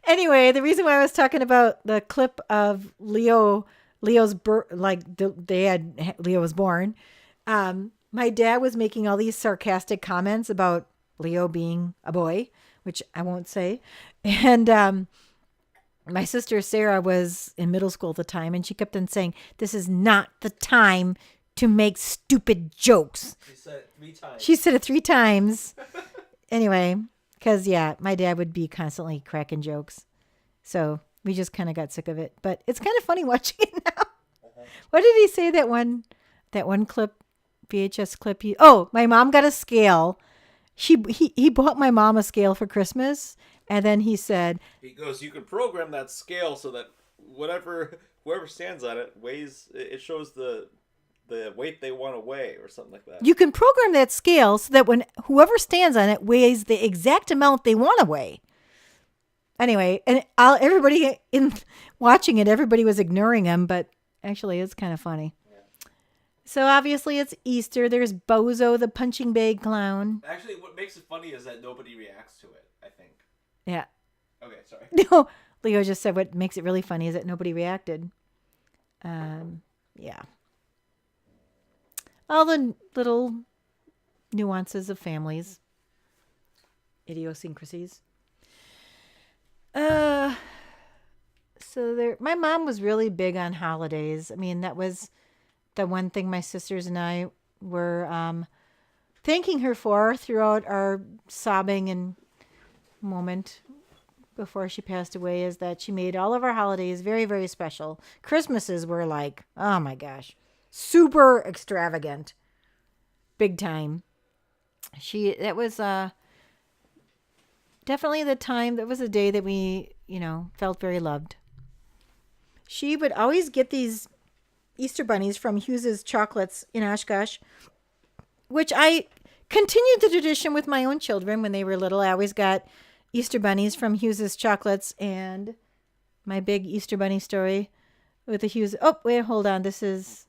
A: Anyway, the reason why I was talking about the clip of Leo was born. My my dad was making all these sarcastic comments about Leo being a boy, which I won't say. And my sister Sarah was in middle school at the time, and she kept on saying, "This is not the time to make stupid jokes."
B: She said it 3 times.
A: She said it 3 times. Anyway, because, yeah, my dad would be constantly cracking jokes. So we just kind of got sick of it. But it's kind of funny watching it now. What did he say that one clip, VHS clip? My mom got a scale. He bought my mom a scale for Christmas. And then he said,
B: He goes, you can program that scale so that whoever stands on it weighs, it shows the weight they want to weigh or something like that.
A: you can program that scale so that when whoever stands on it weighs the exact amount they want to weigh. Anyway, and everybody in watching it, everybody was ignoring him, but actually it's kind of funny. Yeah. So obviously it's Easter. There's Bozo, the punching bag clown.
B: Actually, what makes it funny is that nobody reacts to it, I think.
A: Yeah.
B: Okay, sorry.
A: No, Leo just said what makes it really funny is that nobody reacted. Yeah. All the little nuances of families, idiosyncrasies. So my mom was really big on holidays. I mean, that was the one thing my sisters and I were thanking her for throughout our sobbing and moment before she passed away, is that she made all of our holidays very, very special. Christmases were like, oh my gosh, super extravagant, big time. That was definitely the time. That was a day that we, felt very loved. She would always get these Easter bunnies from Hughes's Chocolates in Oshkosh, which I continued the tradition with my own children when they were little. I always got Easter bunnies from Hughes's Chocolates, and my big Easter bunny story with the Hughes. Oh, wait, hold on. This is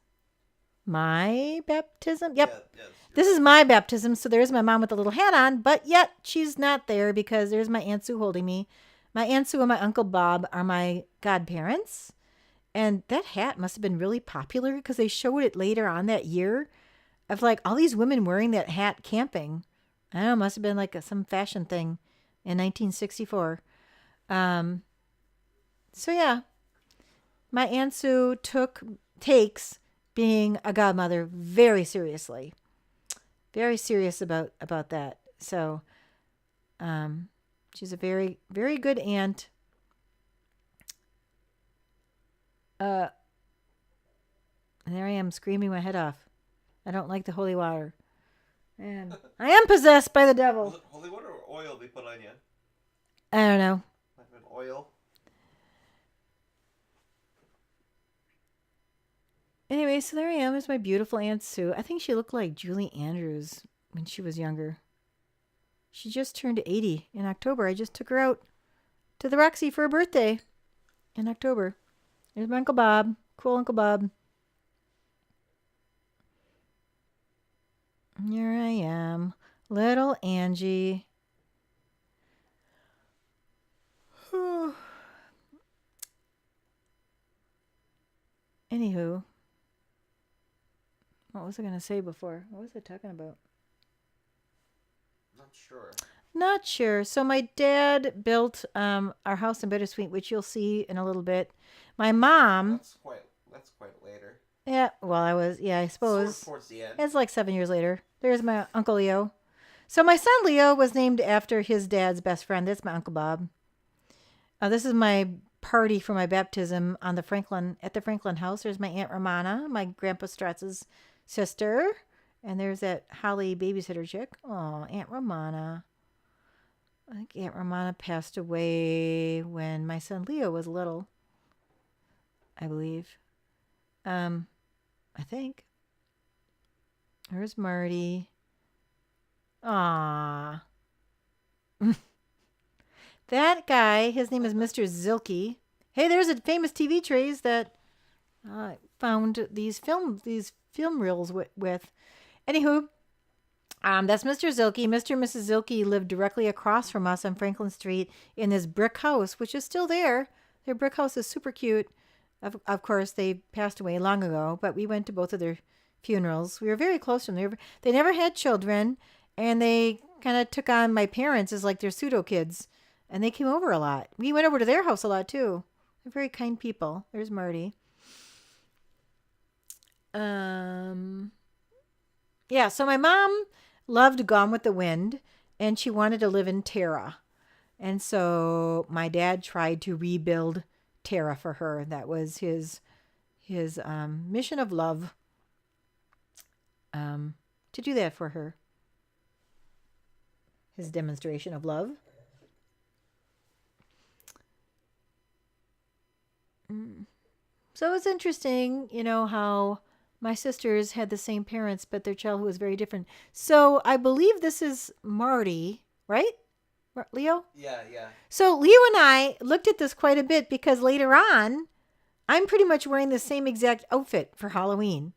A: my baptism. Yep.
B: Yes.
A: This is my baptism. So there's my mom with the little hat on, but yet she's not there because there's my Aunt Sue holding me. My Aunt Sue and my Uncle Bob are my godparents. And that hat must have been really popular because they showed it later on that year of like all these women wearing that hat camping. I don't know, it must have been like some fashion thing in 1964. So yeah, my Aunt Sue takes being a godmother very seriously. Very serious about that. So she's a very, very good aunt. And there I am screaming my head off. I don't like the holy water. And I am possessed by the devil.
B: Was it holy water or oil they put on you?
A: I don't know.
B: Might have been oil.
A: Anyway, so there I am. There's my beautiful Aunt Sue. I think she looked like Julie Andrews when she was younger. She just turned 80 in October. I just took her out to the Roxy for her birthday in October. There's my Uncle Bob. Cool Uncle Bob. Here I am. Little Angie. Anywho. What was I going to say before? What was I talking about? Not sure. So my dad built our house in Bittersweet, which you'll see in a little bit. My mom.
B: That's quite later.
A: Yeah. Well, I suppose.
B: Sort of towards the end.
A: It's like 7 years later. There's my Uncle Leo. So my son Leo was named after his dad's best friend. That's my Uncle Bob. This is my party for my baptism at the Franklin house. There's my Aunt Romana, my Grandpa Stratz's sister. And there's that Holly babysitter chick. Oh, Aunt Romana. I think Aunt Romana passed away when my son Leo was little. I believe. I think. There's Marty. Aww. That guy, his name is Mr. Zilke. Hey, there's a famous TV trays that I found these film reels with. Anywho, that's Mr. Zilke. Mr. and Mrs. Zilke lived directly across from us on Franklin Street in this brick house, which is still there. Their brick house is super cute. Of course, they passed away long ago, but we went to both of their funerals. We were very close to them. They never had children, and they kind of took on my parents as like their pseudo kids, and they came over a lot. We went over to their house a lot too. They're very kind people. There's Marty. Yeah, so my mom loved Gone with the Wind, and she wanted to live in Tara. And so my dad tried to rebuild Tara for her. That was his mission of love, to do that for her. His demonstration of love. So it's interesting, how my sisters had the same parents, but their childhood was very different. So I believe this is Marty, right? Leo?
B: Yeah.
A: So Leo and I looked at this quite a bit because later on, I'm pretty much wearing the same exact outfit for Halloween.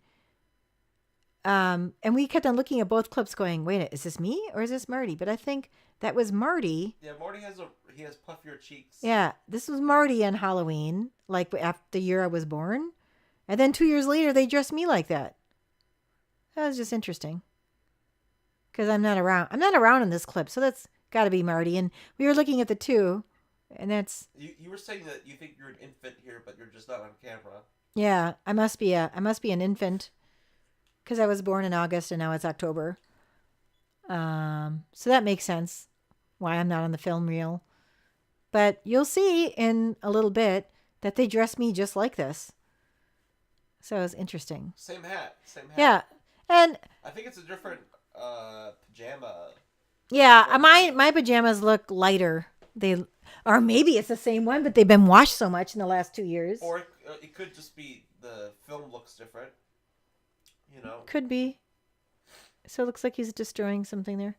A: And we kept on looking at both clips going, wait, is this me or is this Marty? But I think that was Marty.
B: Yeah, Marty has puffier cheeks.
A: Yeah, this was Marty on Halloween, like after the year I was born. And then 2 years later, they dressed me like that. That was just interesting. Because I'm not around. I'm not around in this clip, so that's got to be Marty. And we were looking at the two, and that's...
B: You were saying that you think you're an infant here, but you're just not on camera.
A: Yeah, I must be an infant. Because I was born in August, and now it's October. So that makes sense why I'm not on the film reel. But you'll see in a little bit that they dress me just like this. So it was interesting.
B: Same hat.
A: Yeah. And
B: I think it's a different pajama.
A: Yeah, my pajamas look lighter. Or maybe it's the same one, but they've been washed so much in the last 2 years.
B: Or it could just be the film looks different.
A: Could be. So it looks like he's destroying something there.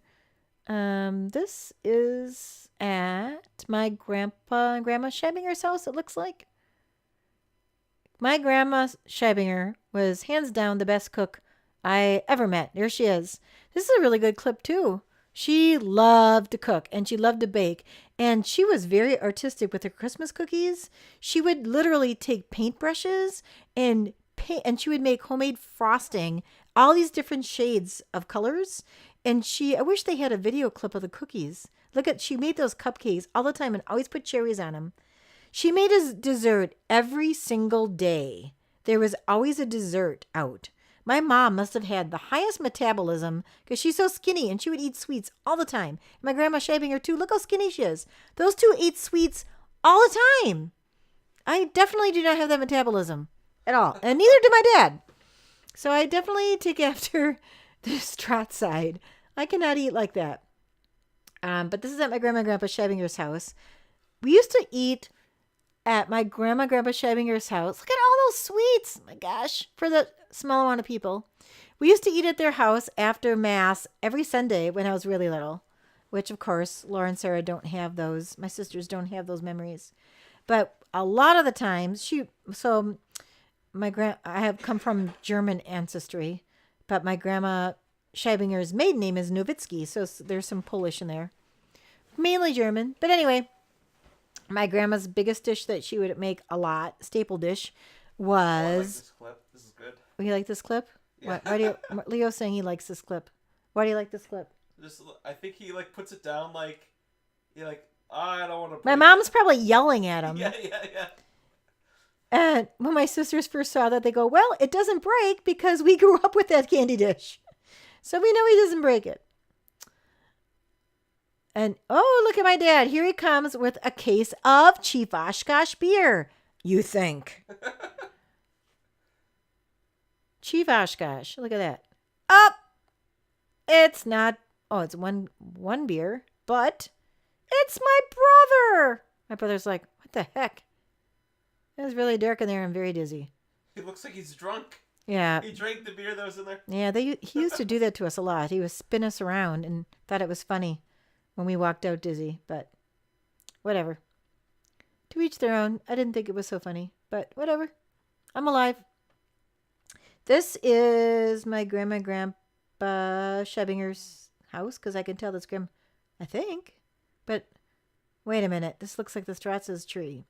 A: This is at my grandpa and grandma Scheibinger's house, it looks like. My grandma Scheibinger was hands down the best cook I ever met. There she is. This is a really good clip too. She loved to cook and she loved to bake. And she was very artistic with her Christmas cookies. She would literally take paintbrushes and paint, and she would make homemade frosting, all these different shades of colors. And I wish they had a video clip of the cookies. She made those cupcakes all the time and always put cherries on them. She made a dessert every single day. There was always a dessert out. My mom must have had the highest metabolism because she's so skinny and she would eat sweets all the time. My grandma Scheibinger too. Look how skinny she is. Those two ate sweets all the time. I definitely do not have that metabolism at all. And neither did my dad. So I definitely take after the Stratz side. I cannot eat like that. But this is at my grandma and grandpa Scheibinger's house. We used to eat at my grandma and grandpa Scheibinger's house. Look at all those sweets. My gosh. For the small amount of people. We used to eat at their house after Mass every Sunday when I was really little. Which, of course, Laura and Sarah don't have those. My sisters don't have those memories. But a lot of the times, I have come from German ancestry. But my grandma Scheibinger's maiden name is Nowitzki. So there's some Polish in there. Mainly German. But anyway, my grandma's biggest dish that she would make a lot, staple dish, was...
B: I like this clip. This is good.
A: Oh, you like this clip?
B: Yeah.
A: Leo's saying he likes this clip. Why do you like this clip?
B: I think he puts it down I don't want to...
A: My mom's probably yelling at him.
B: Yeah.
A: And when my sisters first saw that, they go, well, it doesn't break because we grew up with that candy dish. So we know he doesn't break it. And, oh, look at my dad. Here he comes with a case of Chief Oshkosh beer. You think. Chief Oshkosh. Look at that. Up. It's not. Oh, it's one beer. But it's my brother. My brother's like, what the heck? It was really dark in there and very dizzy.
B: He looks like he's drunk.
A: Yeah.
B: He drank the beer that was in there.
A: Yeah, he used to do that to us a lot. He would spin us around and thought it was funny when we walked out dizzy. But whatever. To each their own. I didn't think it was so funny. But whatever. I'm alive. This is my grandma and grandpa Scheibinger's house. Because I can tell that's Grandma. I think. But wait a minute. This looks like the Stratz's tree.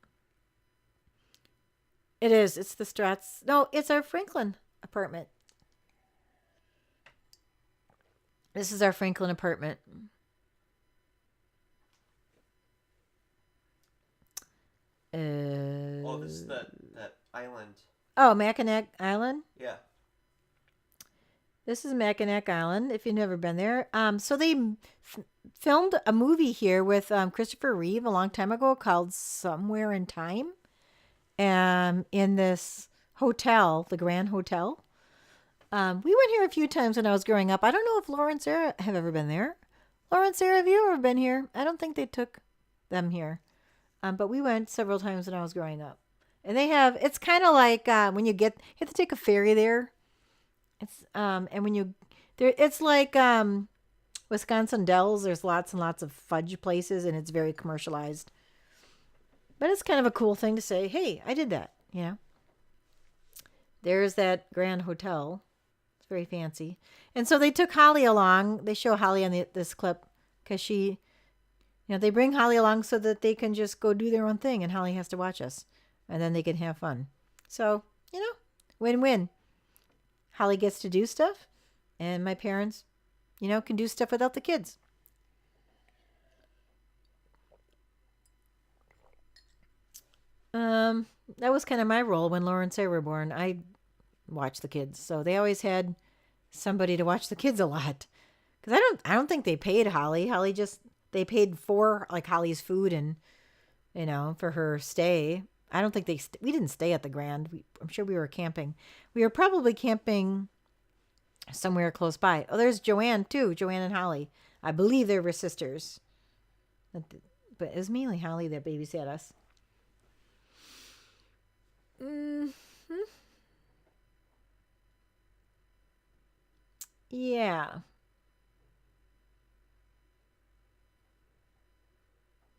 A: It is. It's the Stratz. No, it's our Franklin apartment. This is our Franklin apartment.
B: Oh, this is
A: Uh,
B: that island.
A: oh, Mackinac Island.
B: Yeah.
A: This is Mackinac Island. If you've never been there, so they filmed a movie here with Christopher Reeve a long time ago called Somewhere in Time, in this hotel, the Grand Hotel. We went here a few times when I was growing up. I don't know if Laura and Sarah have ever been there. Laura and Sarah, have you ever been here? I don't think they took them here. But we went several times when I was growing up. And they have, it's kind of like when you have to take a ferry there. And when you, there, it's like Wisconsin Dells. There's lots and lots of fudge places, and it's very commercialized. But it's kind of a cool thing to say, hey, I did that, you know. There's that Grand Hotel. It's very fancy. And so they took Holly along. They show Holly on this clip because they bring Holly along so that they can just go do their own thing, and Holly has to watch us, and then they can have fun. So, win-win. Holly gets to do stuff, and my parents, can do stuff without the kids. That was kind of my role when Laura and Sarah were born. I watched the kids, so they always had somebody to watch the kids a lot. Because I don't think they paid Holly. They paid for like Holly's food and for her stay. I don't think we didn't stay at the Grand. I'm sure we were camping. We were probably camping somewhere close by. Oh, there's Joanne too. Joanne and Holly. I believe they were sisters. But it was mainly Holly that babysat us. Hmm. Yeah.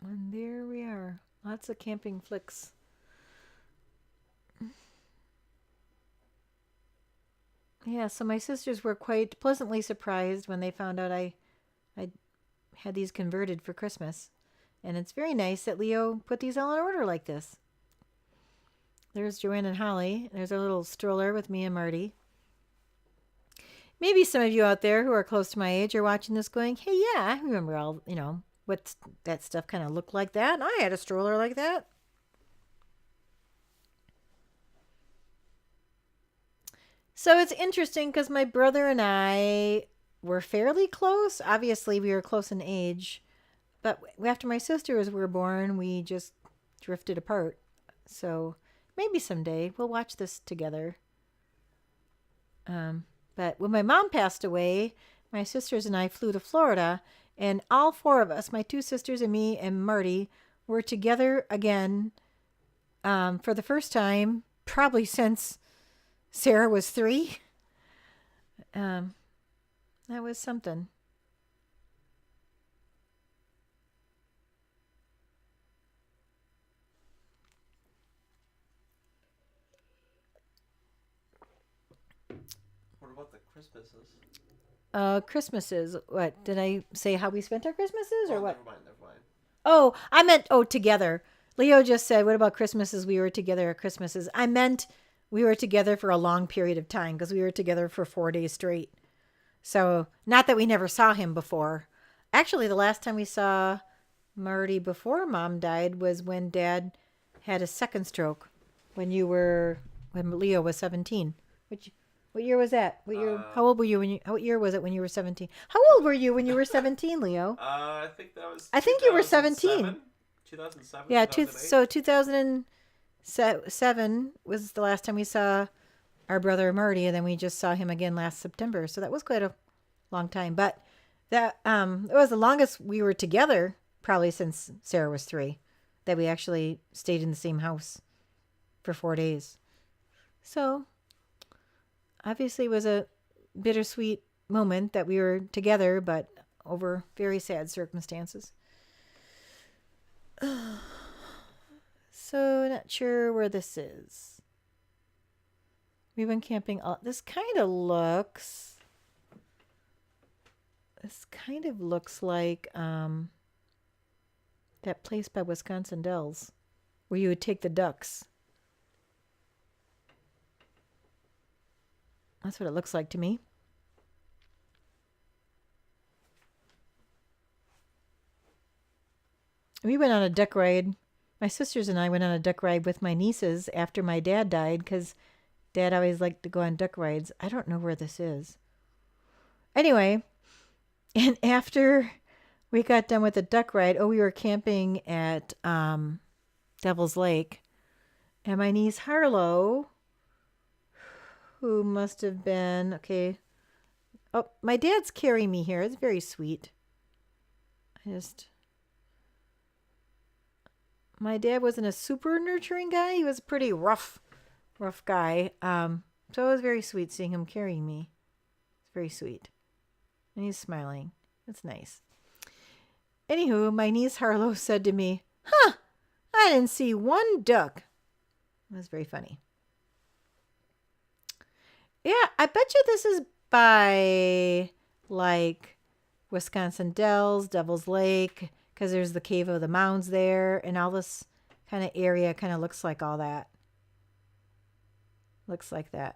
A: And there we are. Lots of camping flicks. Yeah, so my sisters were quite pleasantly surprised when they found out I had these converted for Christmas. And it's very nice that Leo put these all in order like this. There's Joanne and Holly. There's our little stroller with me and Marty. Maybe some of you out there who are close to my age are watching this going, hey, yeah, I remember all, what that stuff kind of looked like that. I had a stroller like that. So it's interesting because my brother and I were fairly close. Obviously, we were close in age. But after my sisters were born, we just drifted apart. So maybe someday we'll watch this together. But when my mom passed away, my sisters and I flew to Florida. And all four of us, my two sisters and me and Marty, were together again for the first time, probably since Sarah was 3. That was something.
B: What about the Christmases?
A: Christmases. What did I say? How we spent our Christmases, or what?
B: Never mind.
A: Oh, I meant together. Leo just said, "What about Christmases? We were together at Christmases." I meant we were together for a long period of time because we were together for 4 days straight. So not that we never saw him before. Actually, the last time we saw Marty before Mom died was when Dad had a second stroke when Leo was 17. What year was that? What year? How old were you what year was it when you were 17? How old were you when you were 17, Leo?
B: I think that was.
A: I think you were 17.
B: 2007.
A: Yeah,
B: 2008.
A: 2007 was the last time we saw our brother Marty, and then we just saw him again last September. So that was quite a long time. But that it was the longest we were together, probably since Sarah was 3, that we actually stayed in the same house for 4 days. So obviously, it was a bittersweet moment that we were together, but over very sad circumstances. So, not sure where this is. We've been camping. This kind of looks like that place by Wisconsin Dells where you would take the ducks. That's what it looks like to me. We went on a duck ride. My sisters and I went on a duck ride with my nieces after my dad died because Dad always liked to go on duck rides. I don't know where this is. Anyway, and after we got done with the duck ride, we were camping at Devil's Lake. And my niece Harlow, who must have been, okay. Oh, my dad's carrying me here. It's very sweet. My dad wasn't a super nurturing guy. He was a pretty rough guy. So it was very sweet seeing him carrying me. It's very sweet. And he's smiling. That's nice. Anywho, my niece Harlow said to me, "Huh, I didn't see one duck." It was very funny. Yeah, I bet you this is by like Wisconsin Dells, Devil's Lake, because there's the Cave of the Mounds there, and all this kind of area kind of looks like all that. Looks like that.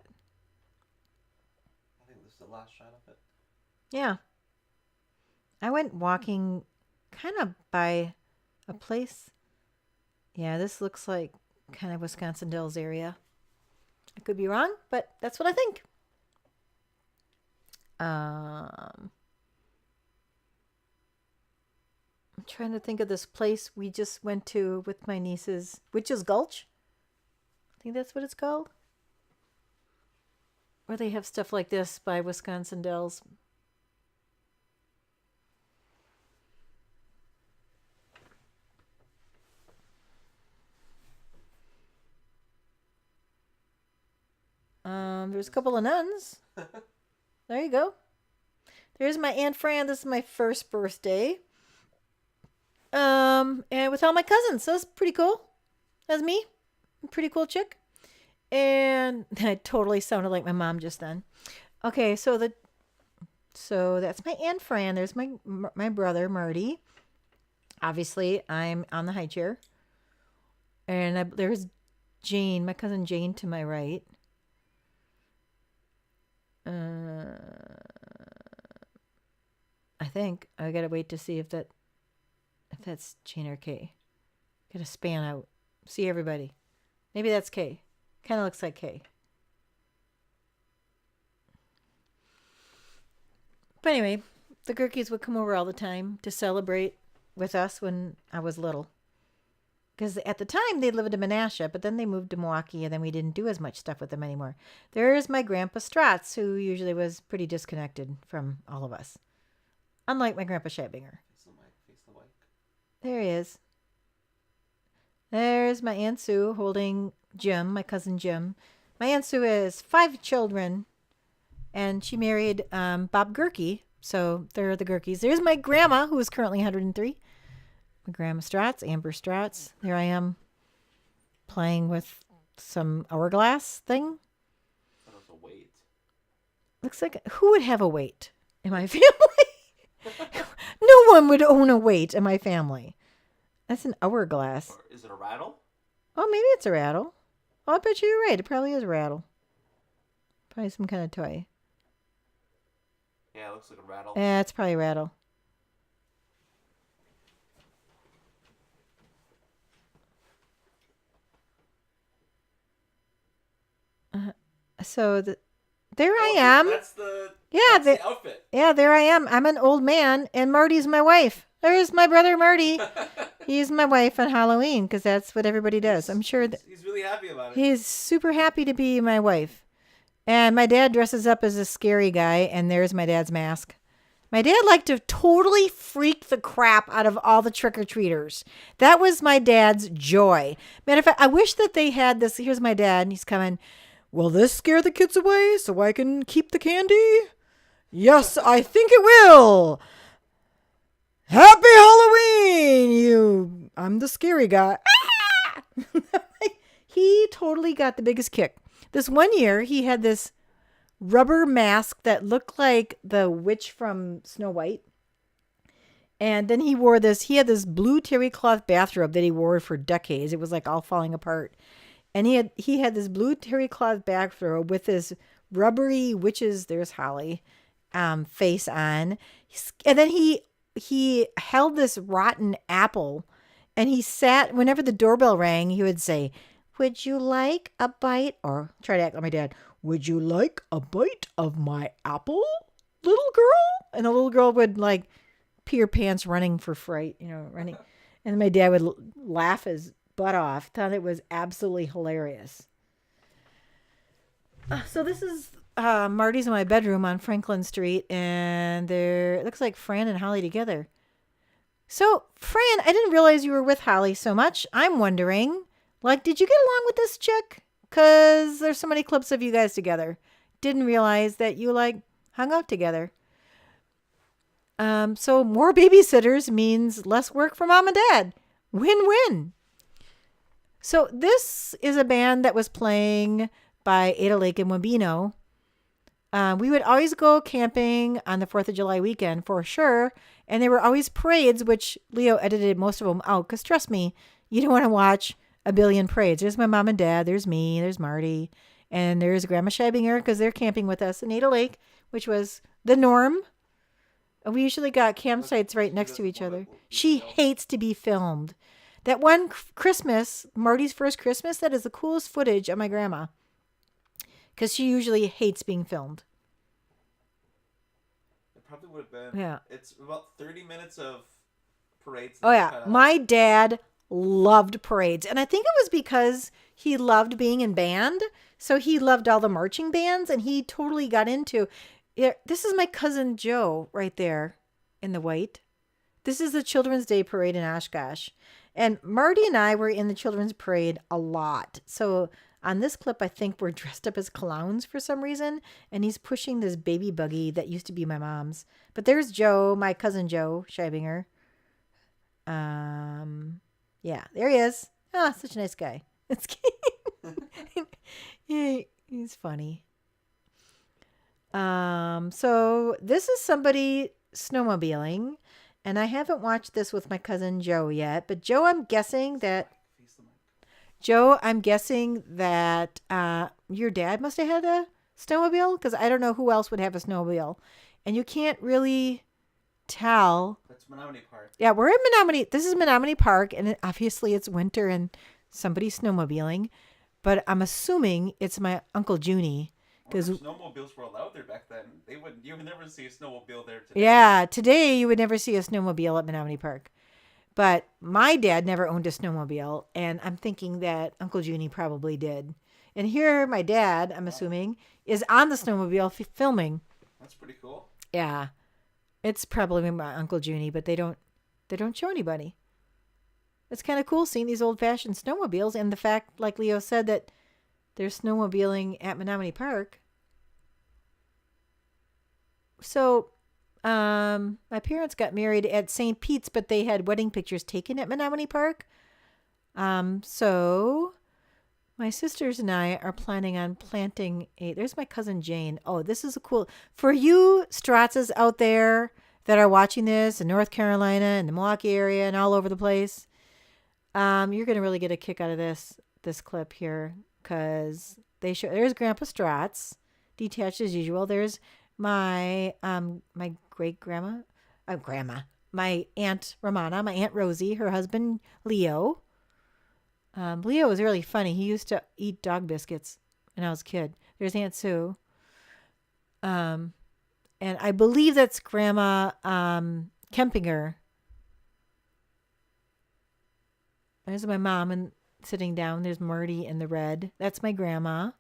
B: I think this is the last shot of it.
A: Yeah. I went walking kind of by a place. Yeah, this looks like kind of Wisconsin Dells area. I could be wrong, but that's what I think. I'm trying to think of this place we just went to with my nieces, Witch's Gulch. I think that's what it's called. Where they have stuff like this by Wisconsin Dells. There's a couple of nuns. There you go. There's my Aunt Fran. This is my first birthday. And with all my cousins. So that's pretty cool. That's me. I'm a pretty cool chick. And I totally sounded like my mom just then. Okay, so that's my Aunt Fran. There's my brother Marty. Obviously, I'm on the high chair. And there's Jane, my cousin Jane to my right. I think I gotta wait to see if that's Jane or Kay. Gotta span out, see everybody. Maybe that's Kay. Kind of looks like Kay. But anyway, the Gerkes would come over all the time to celebrate with us when I was little. Because at the time, they lived in Menasha, but then they moved to Milwaukee, and then we didn't do as much stuff with them anymore. There's my Grandpa Stratz, who usually was pretty disconnected from all of us. Unlike my Grandpa Shabinger. There he is. There's my Aunt Sue holding Jim, my cousin Jim. My Aunt Sue has 5 children, and she married Bob Gerke, so they're the Gerkes. There's my grandma, who is currently 103. My Grandma Stratz, Amber Stratz. There I am playing with some hourglass thing.
B: That was a weight.
A: Looks like, who would have a weight in my family? No one would own a weight in my family. That's an hourglass.
B: Or is it a rattle?
A: Oh, maybe it's a rattle. Oh, I bet you're right. It probably is a rattle. Probably some kind of toy.
B: Yeah, it looks like a rattle.
A: Yeah, it's probably a rattle. There I am.
B: That's the outfit.
A: Yeah, there I am. I'm an old man, and Marty's my wife. There's my brother Marty. He's my wife on Halloween because that's what everybody does. I'm sure
B: he's really happy about it.
A: He's super happy to be my wife. And my dad dresses up as a scary guy, and there's my dad's mask. My dad liked to totally freak the crap out of all the trick-or-treaters. That was my dad's joy. Matter of fact, I wish that they had this. Here's my dad, and he's coming. Will this scare the kids away so I can keep the candy? Yes, I think it will. Happy Halloween! I'm the scary guy. He totally got the biggest kick. This one year, he had this rubber mask that looked like the witch from Snow White. And then he had this blue terry cloth bathrobe that he wore for decades. It was like all falling apart. And he had this blue terry cloth bathrobe with this rubbery witch's, there's Holly, face on. And then he held this rotten apple And he sat, whenever the doorbell rang, he would say, "Would you like a bite?" Or try to act like my dad. "Would you like a bite of my apple, little girl?" And the little girl would like pee her pants running for fright, running. And my dad would laugh his butt off. Thought it was absolutely hilarious. So this is Marty's in my bedroom on Franklin Street, and it looks like Fran and Holly together. So, Fran, I didn't realize you were with Holly so much. I'm wondering, did you get along with this chick? Because there's so many clips of you guys together. Didn't realize that you, hung out together. So more babysitters means less work for mom and dad. Win-win. So this is a band that was playing by Ada Lake and Wabino. We would always go camping on the 4th of July weekend for sure. And there were always parades, which Leo edited most of them out. Because trust me, you don't want to watch a billion parades. There's my mom and dad. There's me. There's Marty. And there's Grandma Scheibinger because they're camping with us in Ada Lake, which was the norm. We usually got campsites right next to each other. She hates to be filmed. That one Christmas, Marty's first Christmas, that is the coolest footage of my grandma. Because she usually hates being filmed.
B: It probably would have been.
A: Yeah.
B: It's about 30 minutes of parades.
A: Oh, yeah. My dad loved parades. And I think it was because he loved being in band. So he loved all the marching bands. And he totally got into... This is my cousin Joe right there in the white. This is the Children's Day Parade in Oshkosh. And Marty and I were in the Children's Parade a lot. So on this clip, I think we're dressed up as clowns for some reason. And he's pushing this baby buggy that used to be my mom's. But there's Joe, my cousin Joe Scheibinger. Yeah, there he is. Ah, such a nice guy. It's yeah, he's funny. So this is somebody snowmobiling, and I haven't watched this with my cousin Joe yet, but Joe, I'm guessing that your dad must have had a snowmobile, because I don't know who else would have a snowmobile, and you can't really tell.
B: That's Menominee Park.
A: Yeah, we're in Menominee. This is Menominee Park, and obviously it's winter and somebody's snowmobiling, but I'm assuming it's my Uncle Junie.
B: Because snowmobiles were allowed there back then. You would never see a snowmobile there today.
A: Yeah, today you would never see a snowmobile at Menominee Park. But my dad never owned a snowmobile, and I'm thinking that Uncle Junie probably did. And here my dad, I'm assuming, is on the snowmobile filming.
B: That's pretty cool.
A: Yeah. It's probably my Uncle Junie, but they don't show anybody. It's kind of cool seeing these old-fashioned snowmobiles, and the fact, like Leo said, that they're snowmobiling at Menominee Park. So, my parents got married at St. Pete's, but they had wedding pictures taken at Menominee Park. So my sisters and I are planning on planting there's my cousin Jane. Oh, this is a cool, for you Stratzes out there that are watching this in North Carolina and the Milwaukee area and all over the place. You're going to really get a kick out of this clip here. Because there's Grandpa Stratz, detached as usual. There's my great grandma, my Aunt Romana, my Aunt Rosie, her husband Leo. Leo was really funny. He used to eat dog biscuits when I was a kid. There's Aunt Sue. And I believe that's Grandma Kempinger. There's my mom and sitting down. There's Marty in the red. That's my grandma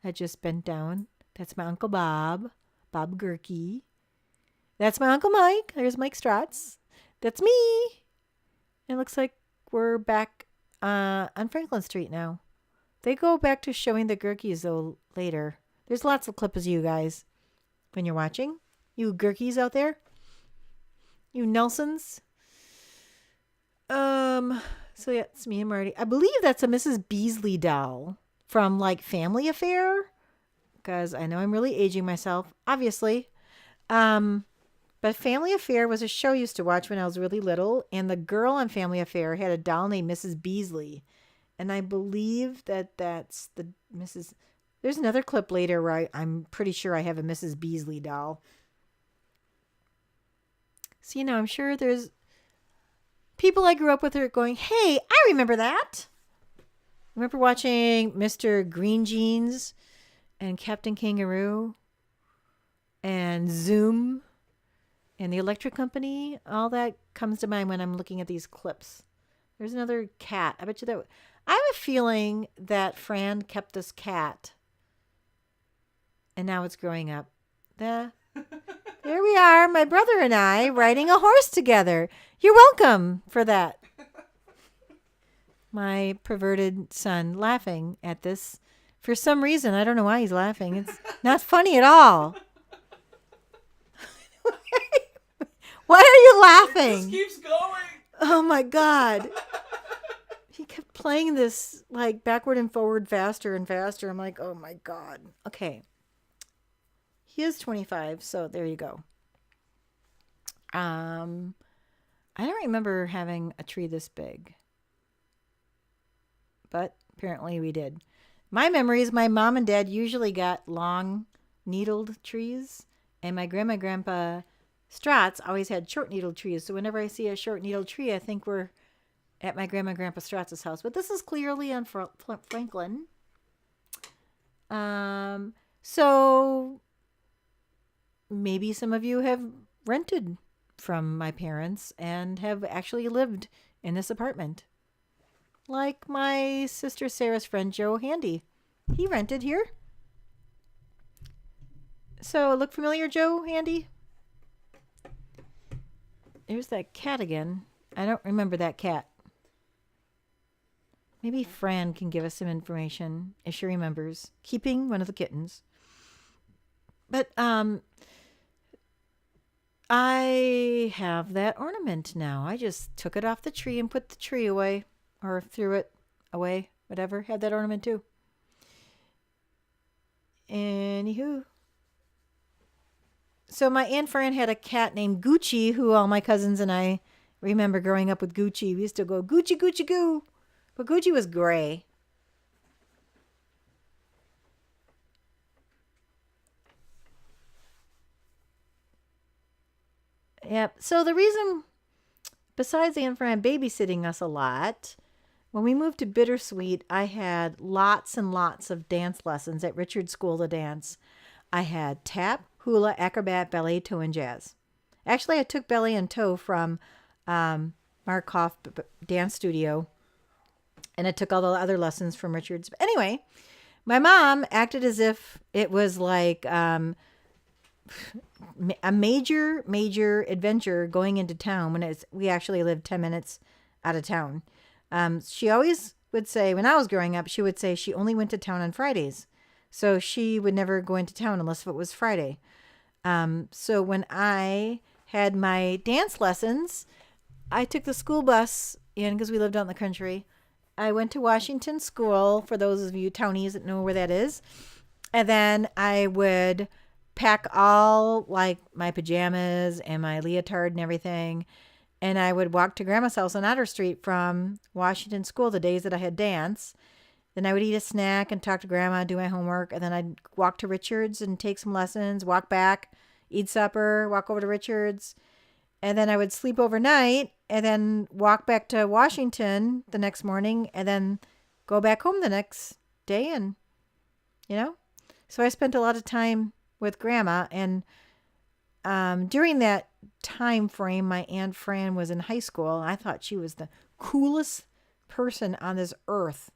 A: that just bent down. That's my Uncle Bob Gerke. That's my Uncle Mike. There's Mike Stratz. That's me. It looks like we're back on Franklin Street now. They go back to showing the Gerkes though later. There's lots of clips of you guys when you're watching. You Gerkes out there. You Nelsons. So yeah, it's me and Marty. I believe that's a Mrs. Beasley doll from Family Affair. Because I know I'm really aging myself, obviously. But Family Affair was a show I used to watch when I was really little. And the girl on Family Affair had a doll named Mrs. Beasley. And I believe that's the Mrs. There's another clip later where I'm pretty sure I have a Mrs. Beasley doll. So, I'm sure there's people I grew up with are going, hey, I remember that. Remember watching Mr. Green Jeans and Captain Kangaroo and Zoom and the Electric Company? All that comes to mind when I'm looking at these clips. There's another cat. I bet you that. I have a feeling that Fran kept this cat and now it's growing up. There we are, my brother and I riding a horse together. You're welcome for that. My perverted son laughing at this for some reason. I don't know why he's laughing. It's not funny at all. Why are you laughing?
B: It just keeps going.
A: Oh my God. He kept playing this like backward and forward faster and faster. I'm like, oh my God. Okay. He is 25, so there you go. I don't remember having a tree this big. But apparently we did. My memory is my mom and dad usually got long needled trees, and my grandpa Stratz always had short needled trees. So whenever I see a short needled tree, I think we're at my grandpa Stratz's house. But this is clearly on Franklin. So maybe some of you have rented from my parents and have actually lived in this apartment. Like my sister Sarah's friend Joe Handy. He rented here. So look familiar, Joe Handy? There's that cat again. I don't remember that cat. Maybe Fran can give us some information if she remembers. Keeping one of the kittens. But I have that ornament now. I just took it off the tree and put the tree away. Or threw it away. Whatever. Had that ornament too. Anywho. So my Aunt Fran had a cat named Gucci, who all my cousins and I remember growing up with Gucci. We used to go, Gucci, Gucci, goo. But Gucci was gray. Yep. So the reason, besides Aunt Fran babysitting us a lot, when we moved to Bittersweet, I had lots and lots of dance lessons at Richard's School of Dance. I had tap, hula, acrobat, ballet, toe, and jazz. Actually, I took ballet and toe from Mark Hoff Dance Studio, and I took all the other lessons from Richard's. But anyway, my mom acted as if it was like a major adventure going into town when we actually lived 10 minutes out of town. She always would say, when I was growing up, she would say she only went to town on Fridays. So she would never go into town unless it was Friday. So when I had my dance lessons, I took the school bus in because we lived out in the country. I went to Washington School, for those of you townies that know where that is. And then I would pack all like my pajamas and my leotard and everything. And I would walk to Grandma's house on Otter Street from Washington School the days that I had dance. Then I would eat a snack and talk to Grandma, do my homework. And then I'd walk to Richard's and take some lessons, walk back, eat supper, walk over to Richard's. And then I would sleep overnight and then walk back to Washington the next morning and then go back home the next day. And, so I spent a lot of time with Grandma. And during that time frame, my Aunt Fran was in high school. I thought she was the coolest person on this earth.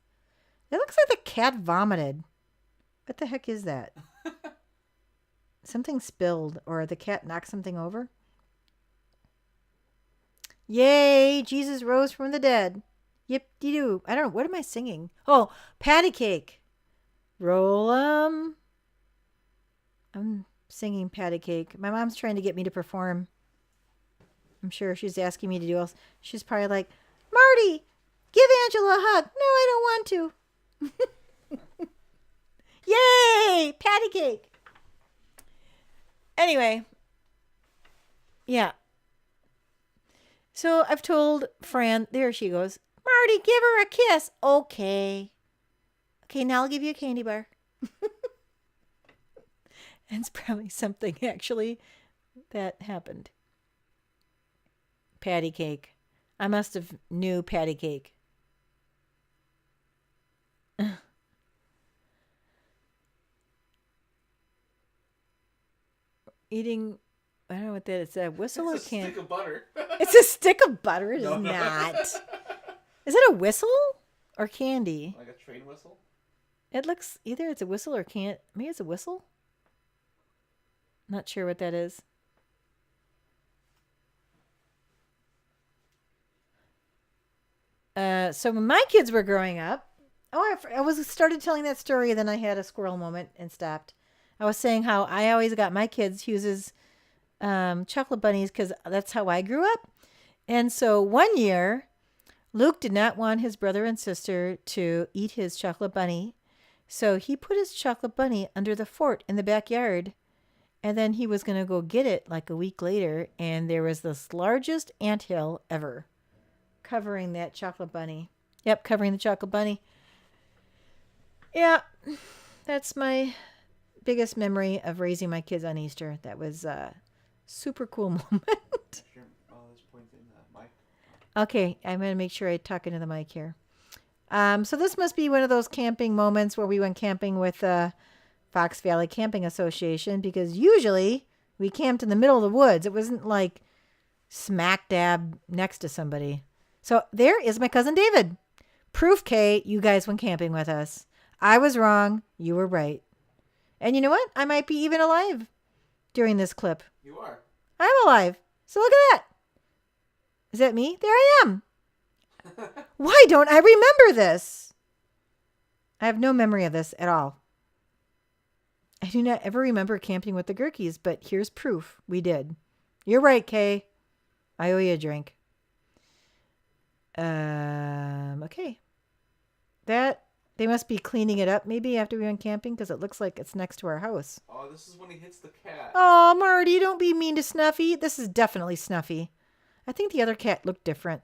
A: It looks like the cat vomited. What the heck is that? Something spilled or the cat knocked something over. Yay, Jesus rose from the dead. Yip-de-doo. I don't know. What am I singing? Oh, patty cake. Roll 'em. I'm singing patty cake. My mom's trying to get me to perform. I'm sure she's asking me to do else. She's probably like, Marty, give Angela a hug. No, I don't want to. Yay, patty cake. Anyway, yeah. So I've told Fran, there she goes, Marty, give her a kiss. Okay. Okay, now I'll give you a candy bar. And it's probably something actually that happened. Patty cake. I must have knew patty cake. Eating, I don't know what that is. A whistle
B: It's
A: or
B: a
A: can?
B: stick of butter.
A: It's a stick of butter. It is
B: No, no.
A: not. Is it a whistle or candy?
B: Like a train whistle?
A: It looks either it's a whistle or can't. Maybe it's a whistle. Not sure what that is. So when my kids were growing up, I was started telling that story, then I had a squirrel moment and stopped. I was saying how I always got my kids Hughes's chocolate bunnies because that's how I grew up. And so one year, Luke did not want his brother and sister to eat his chocolate bunny. So he put his chocolate bunny under the fort in the backyard. And then he was going to go get it like a week later. And there was this largest anthill ever covering that chocolate bunny. Yep, covering the chocolate bunny. Yeah, that's my biggest memory of raising my kids on Easter. That was a super cool moment.
B: Sure. Oh, there's pointing the mic.
A: Okay, I'm going to make sure I talk into the mic here. So this must be one of those camping moments where we went camping with Fox Valley Camping Association, because usually we camped in the middle of the woods. It wasn't like smack dab next to somebody. So there is my cousin David. Proof, Kay, you guys went camping with us. I was wrong. You were right. And you know what? I might be even alive during this clip.
B: You are.
A: I'm alive. So look at that. Is that me? There I am. Why don't I remember this? I have no memory of this at all. I do not ever remember camping with the Gurkies, but here's proof. We did. You're right, Kay. I owe you a drink. Okay. That, they must be cleaning it up maybe after we went camping, because it looks like it's next to our house.
B: Oh, this is when he hits the cat.
A: Oh, Marty, don't be mean to Snuffy. This is definitely Snuffy. I think the other cat looked different.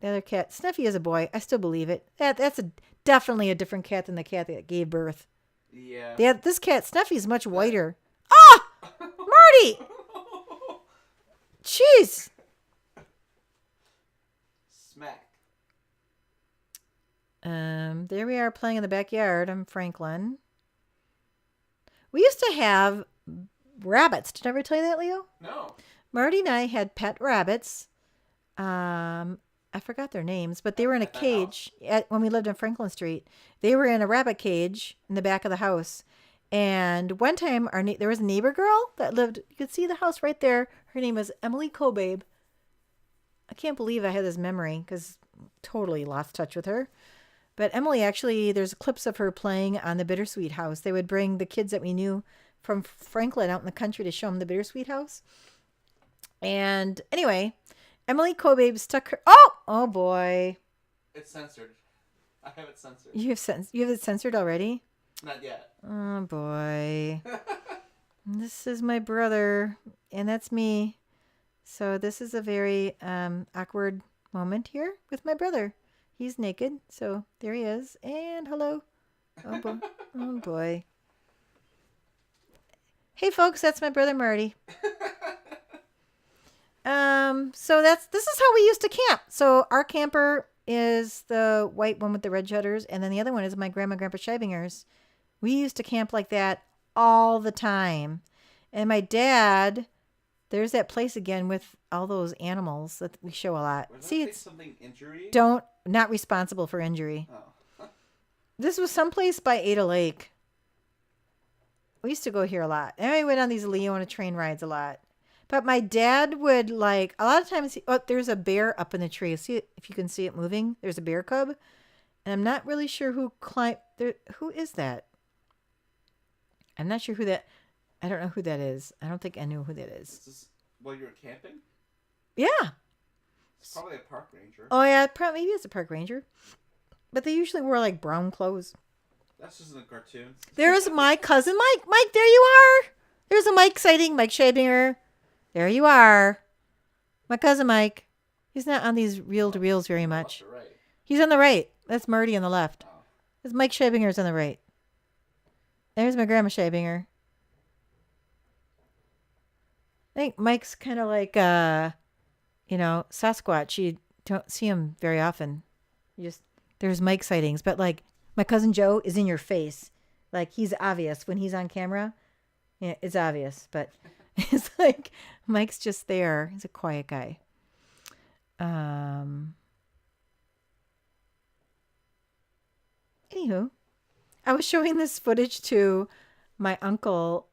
A: The other cat, Snuffy is a boy. I still believe it. That's definitely a different cat than the cat that gave birth.
B: Yeah.
A: This cat, Snuffy, is much whiter. Ah! Marty! Jeez!
B: Smack.
A: There we are playing in the backyard. I'm Franklin. We used to have rabbits. Did I ever tell you that, Leo?
B: No.
A: Marty and I had pet rabbits. I forgot their names, but they were in a cage when we lived on Franklin Street. They were in a rabbit cage in the back of the house. And one time there was a neighbor girl that lived, you could see the house right there. Her name was Emily Cobabe. I can't believe I had this memory because totally lost touch with her. But Emily, actually, there's clips of her playing on the Bittersweet House. They would bring the kids that we knew from Franklin out in the country to show them the Bittersweet House. And anyway, Emily Cobabe stuck her... Oh boy.
B: It's censored. I have it censored.
A: You have it censored already?
B: Not yet.
A: Oh boy. This is my brother, and that's me. So this is a very awkward moment here with my brother. He's naked, so there he is. And hello. Oh boy. Oh boy. Hey folks, that's my brother Marty. So this is how we used to camp. So our camper is the white one with the red shutters, and then the other one is my grandma and grandpa Scheibinger's. We used to camp like that all the time. And my dad, there's that place again with all those animals that we show a lot. See, it's
B: something injury.
A: Not responsible for injury.
B: Oh.
A: This was someplace by Ada Lake. We used to go here a lot. And I went on these Leona train rides a lot. But my dad would a lot of times, there's a bear up in the tree. See it, if you can see it moving. There's a bear cub. And I'm not really sure who climbed there. Who is that? I'm not sure who that, I don't know who that is. I don't think I knew who that is.
B: Is this while you were camping?
A: Yeah.
B: It's probably a park ranger.
A: Oh yeah, maybe it's a park ranger. But they usually wear like brown clothes.
B: That's just in the cartoons.
A: There's my cousin Mike. Mike, there you are. There's a Mike sighting, Mike Scheibinger. There you are. My cousin Mike. He's not on these reel-to-reels very much.
B: Right.
A: He's on the right. That's Marty on the left.
B: Oh.
A: That's Mike Scheibinger's on the right. There's my grandma Scheibinger. I think Mike's kind of like, Sasquatch. You don't see him very often. You just there's Mike sightings, but like my cousin Joe is in your face. Like he's obvious when he's on camera. Yeah, it's obvious, but it's like Mike's just there. He's a quiet guy. Um. Anywho, I was showing this footage to my uncle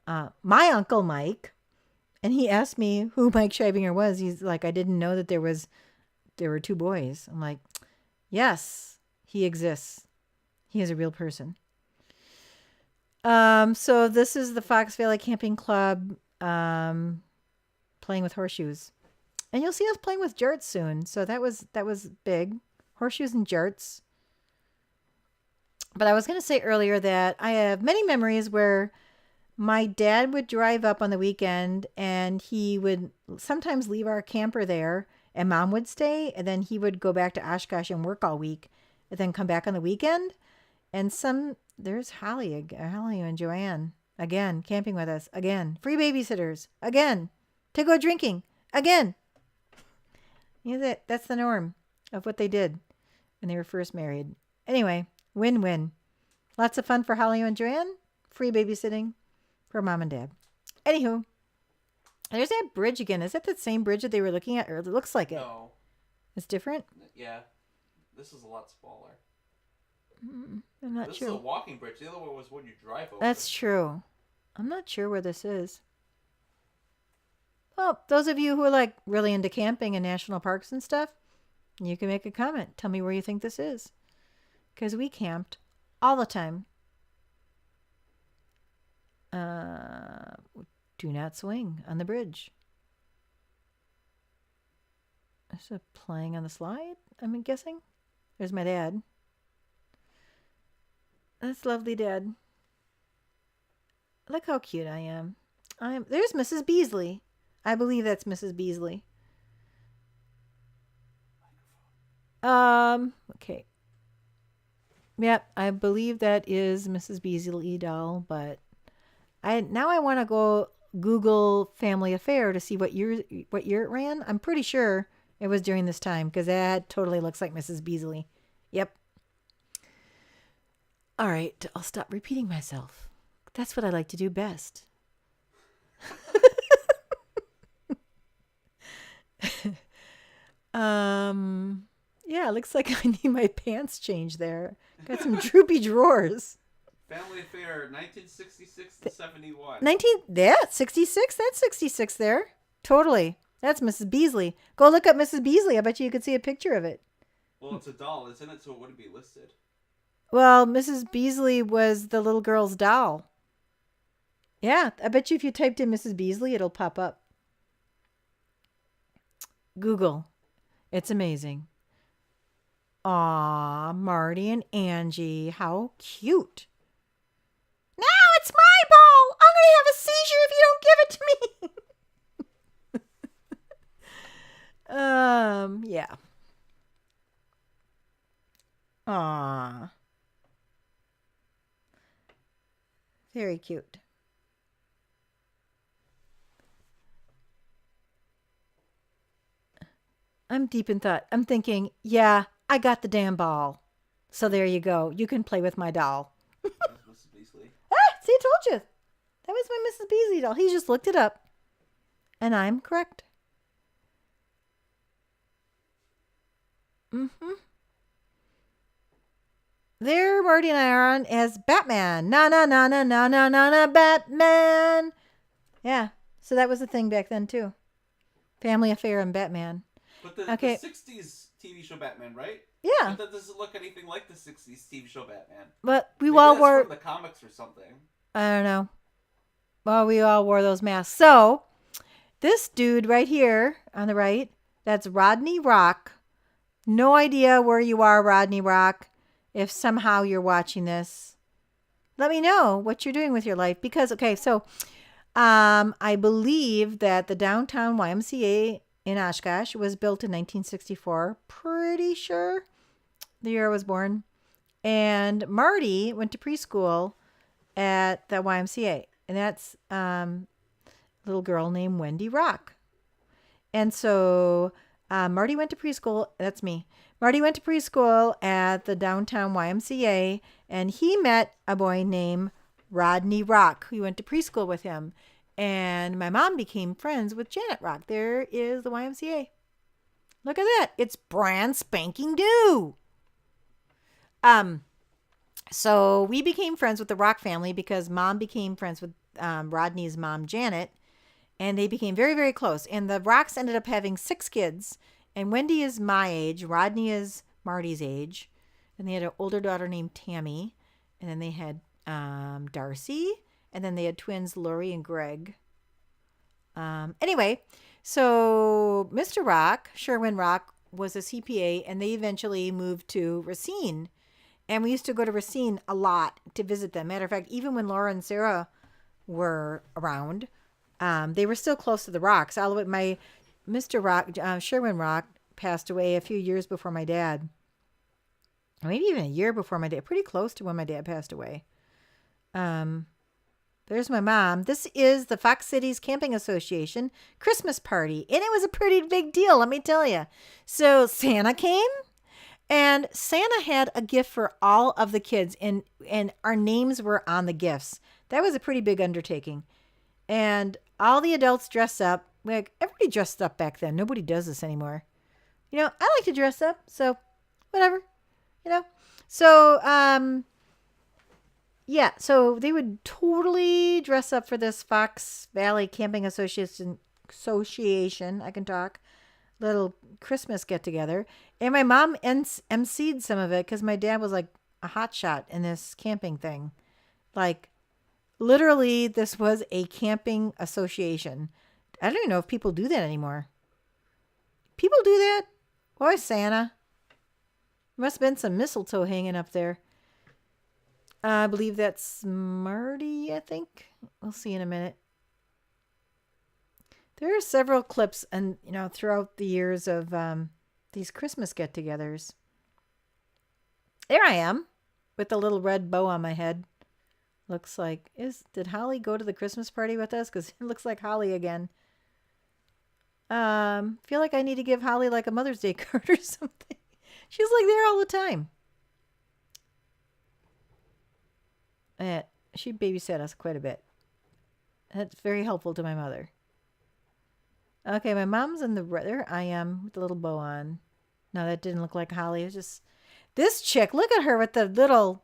A: Mike, and he asked me who Mike Scheibinger was. He's like, I didn't know that there were two boys. I'm like, yes, he exists. He is a real person. So this is the Fox Valley Camping Club playing with horseshoes. And you'll see us playing with jarts soon. So that was big. Horseshoes and jarts. But I was going to say earlier that I have many memories where my dad would drive up on the weekend and he would sometimes leave our camper there and mom would stay. And then he would go back to Oshkosh and work all week and then come back on the weekend. And there's Holly and Joanne again, camping with us again, free babysitters again, to go drinking again. That's the norm of what they did when they were first married. Anyway, win-win. Lots of fun for Holly and Joanne. Free babysitting for mom and dad. Anywho, there's that bridge again. Is that the same bridge that they were looking at? Or it looks like it.
B: No.
A: It's different?
B: Yeah. This is a lot smaller.
A: I'm not
B: This
A: sure.
B: is a walking bridge. The other one was when you drive over.
A: That's true. I'm not sure where this is. Well, those of you who are like really into camping and national parks and stuff, you can make a comment. Tell me where you think this is. Because we camped all the time. Do not swing on the bridge. Is it playing on the slide? I'm guessing. There's my dad. That's lovely, Dad. Look how cute I am. There's Mrs. Beasley. I believe that's Mrs. Beasley. Okay. Yep, I believe that is Mrs. Beasley doll, but I want to go Google Family Affair to see what year it ran. I'm pretty sure it was during this time because that totally looks like Mrs. Beasley. Yep. All right, I'll stop repeating myself. That's what I like to do best. Yeah, it looks like I need my pants changed there. Got some droopy drawers.
B: Family Affair, 1966 to 71.
A: 66? That's 66 there. Totally. That's Mrs. Beasley. Go look up Mrs. Beasley. I bet you could see a picture of it.
B: Well, it's a doll, isn't it? So it wouldn't be listed.
A: Well, Mrs. Beasley was the little girl's doll. Yeah, I bet you if you typed in Mrs. Beasley, it'll pop up. Google. It's amazing. Aw, Marty and Angie. How cute. Now it's my ball. I'm going to have a seizure if you don't give it to me. Yeah. Aw. Very cute. I'm deep in thought. I'm thinking, yeah, I got the damn ball. So there you go. You can play with my doll.
B: That's Mrs. Beasley.
A: See, I told you. That was my Mrs. Beasley doll. He just looked it up. And I'm correct. There, Marty and I are on as Batman. Na na na na na na na na Batman. Yeah. So that was the thing back then too. Family Affair and Batman.
B: But the 60s TV show Batman, right?
A: Yeah.
B: But that doesn't look anything like the 60s TV show Batman.
A: But we
B: Maybe
A: all
B: that's
A: wore
B: from the comics or something.
A: I don't know. Well, we all wore those masks. So this dude right here on the right, that's Rodney Rock. No idea where you are, Rodney Rock. If somehow you're watching this, let me know what you're doing with your life. Because, okay, so I believe that the downtown YMCA in Oshkosh was built in 1964. Pretty sure the year I was born. And Marty went to preschool at the YMCA. And that's a little girl named Wendy Rock. And so Marty went to preschool. That's me. Marty went to preschool at the downtown YMCA, and he met a boy named Rodney Rock who went to preschool with him. And my mom became friends with Janet Rock. There is the YMCA. Look at that. It's brand spanking new. So we became friends with the Rock family because mom became friends with Rodney's mom, Janet, and they became very, very close. And the Rocks ended up having 6 kids. And Wendy is my age. Rodney is Marty's age. And they had an older daughter named Tammy. And then they had Darcy. And then they had twins, Lori and Greg. Anyway, so Mr. Rock, Sherwin Rock, was a CPA. And they eventually moved to Racine. And we used to go to Racine a lot to visit them. Matter of fact, even when Laura and Sarah were around, they were still close to the Rocks. All the way, my Mr. Rock, Sherwin Rock, passed away a few years before my dad. Maybe even a year before my dad. Pretty close to when my dad passed away. There's my mom. This is the Fox Cities Camping Association Christmas party. And it was a pretty big deal, let me tell you. So Santa came. And Santa had a gift for all of the kids, and our names were on the gifts. That was a pretty big undertaking. And all the adults dressed up. Like, everybody dressed up back then. Nobody does this anymore. I like to dress up, so whatever. So, yeah, so they would totally dress up for this Fox Valley Camping Association, I can talk, little Christmas get together. And my mom emceed some of it because my dad was like a hotshot in this camping thing. Like, literally, this was a camping association. I don't even know if people do that anymore. People do that? Why, Santa? Must have been some mistletoe hanging up there. I believe that's Marty, I think. We'll see in a minute. There are several clips and throughout the years of these Christmas get-togethers. There I am with the little red bow on my head. Looks like did Holly go to the Christmas party with us? Because it looks like Holly again. Feel like I need to give Holly like a Mother's Day card or something. She's like there all the time. She babysat us quite a bit. That's very helpful to my mother. Okay, my mom's in there I am with the little bow on. No, that didn't look like Holly. It was just this chick. Look at her with the little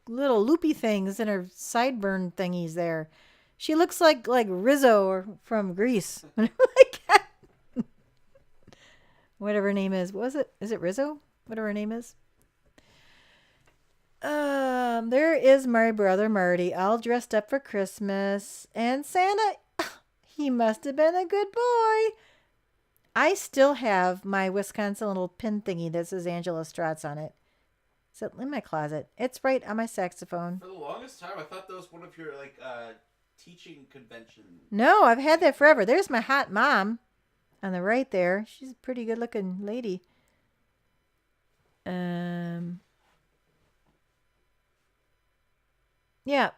A: loopy things in her sideburn thingies there. She looks like Rizzo from Grease. Whatever her name is. What was it? Is it Rizzo? Whatever her name is. There is my brother Marty, all dressed up for Christmas. And Santa, he must have been a good boy. I still have my Wisconsin little pin thingy that says Angela Stratz on it. It's in my closet. It's right on my saxophone.
B: For the longest time, I thought that was one of your teaching convention.
A: No, I've had that forever. There's my hot mom on the right there. She's a pretty good looking lady. Yeah,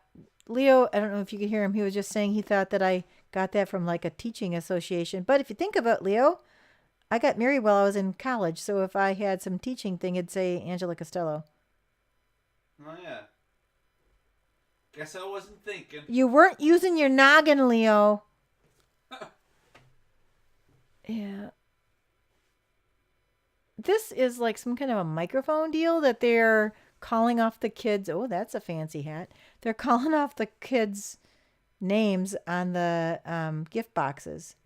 A: Leo, I don't know if you could hear him. He was just saying he thought that I got that from like a teaching association. But if you think about it, Leo, I got married while I was in college. So if I had some teaching thing, it'd say Angela Costello.
B: Oh, yeah. Guess I wasn't thinking.
A: You weren't using your noggin, Leo. Yeah. This is like some kind of a microphone deal that they're calling off the kids. Oh, that's a fancy hat. They're calling off the kids' names on the gift boxes.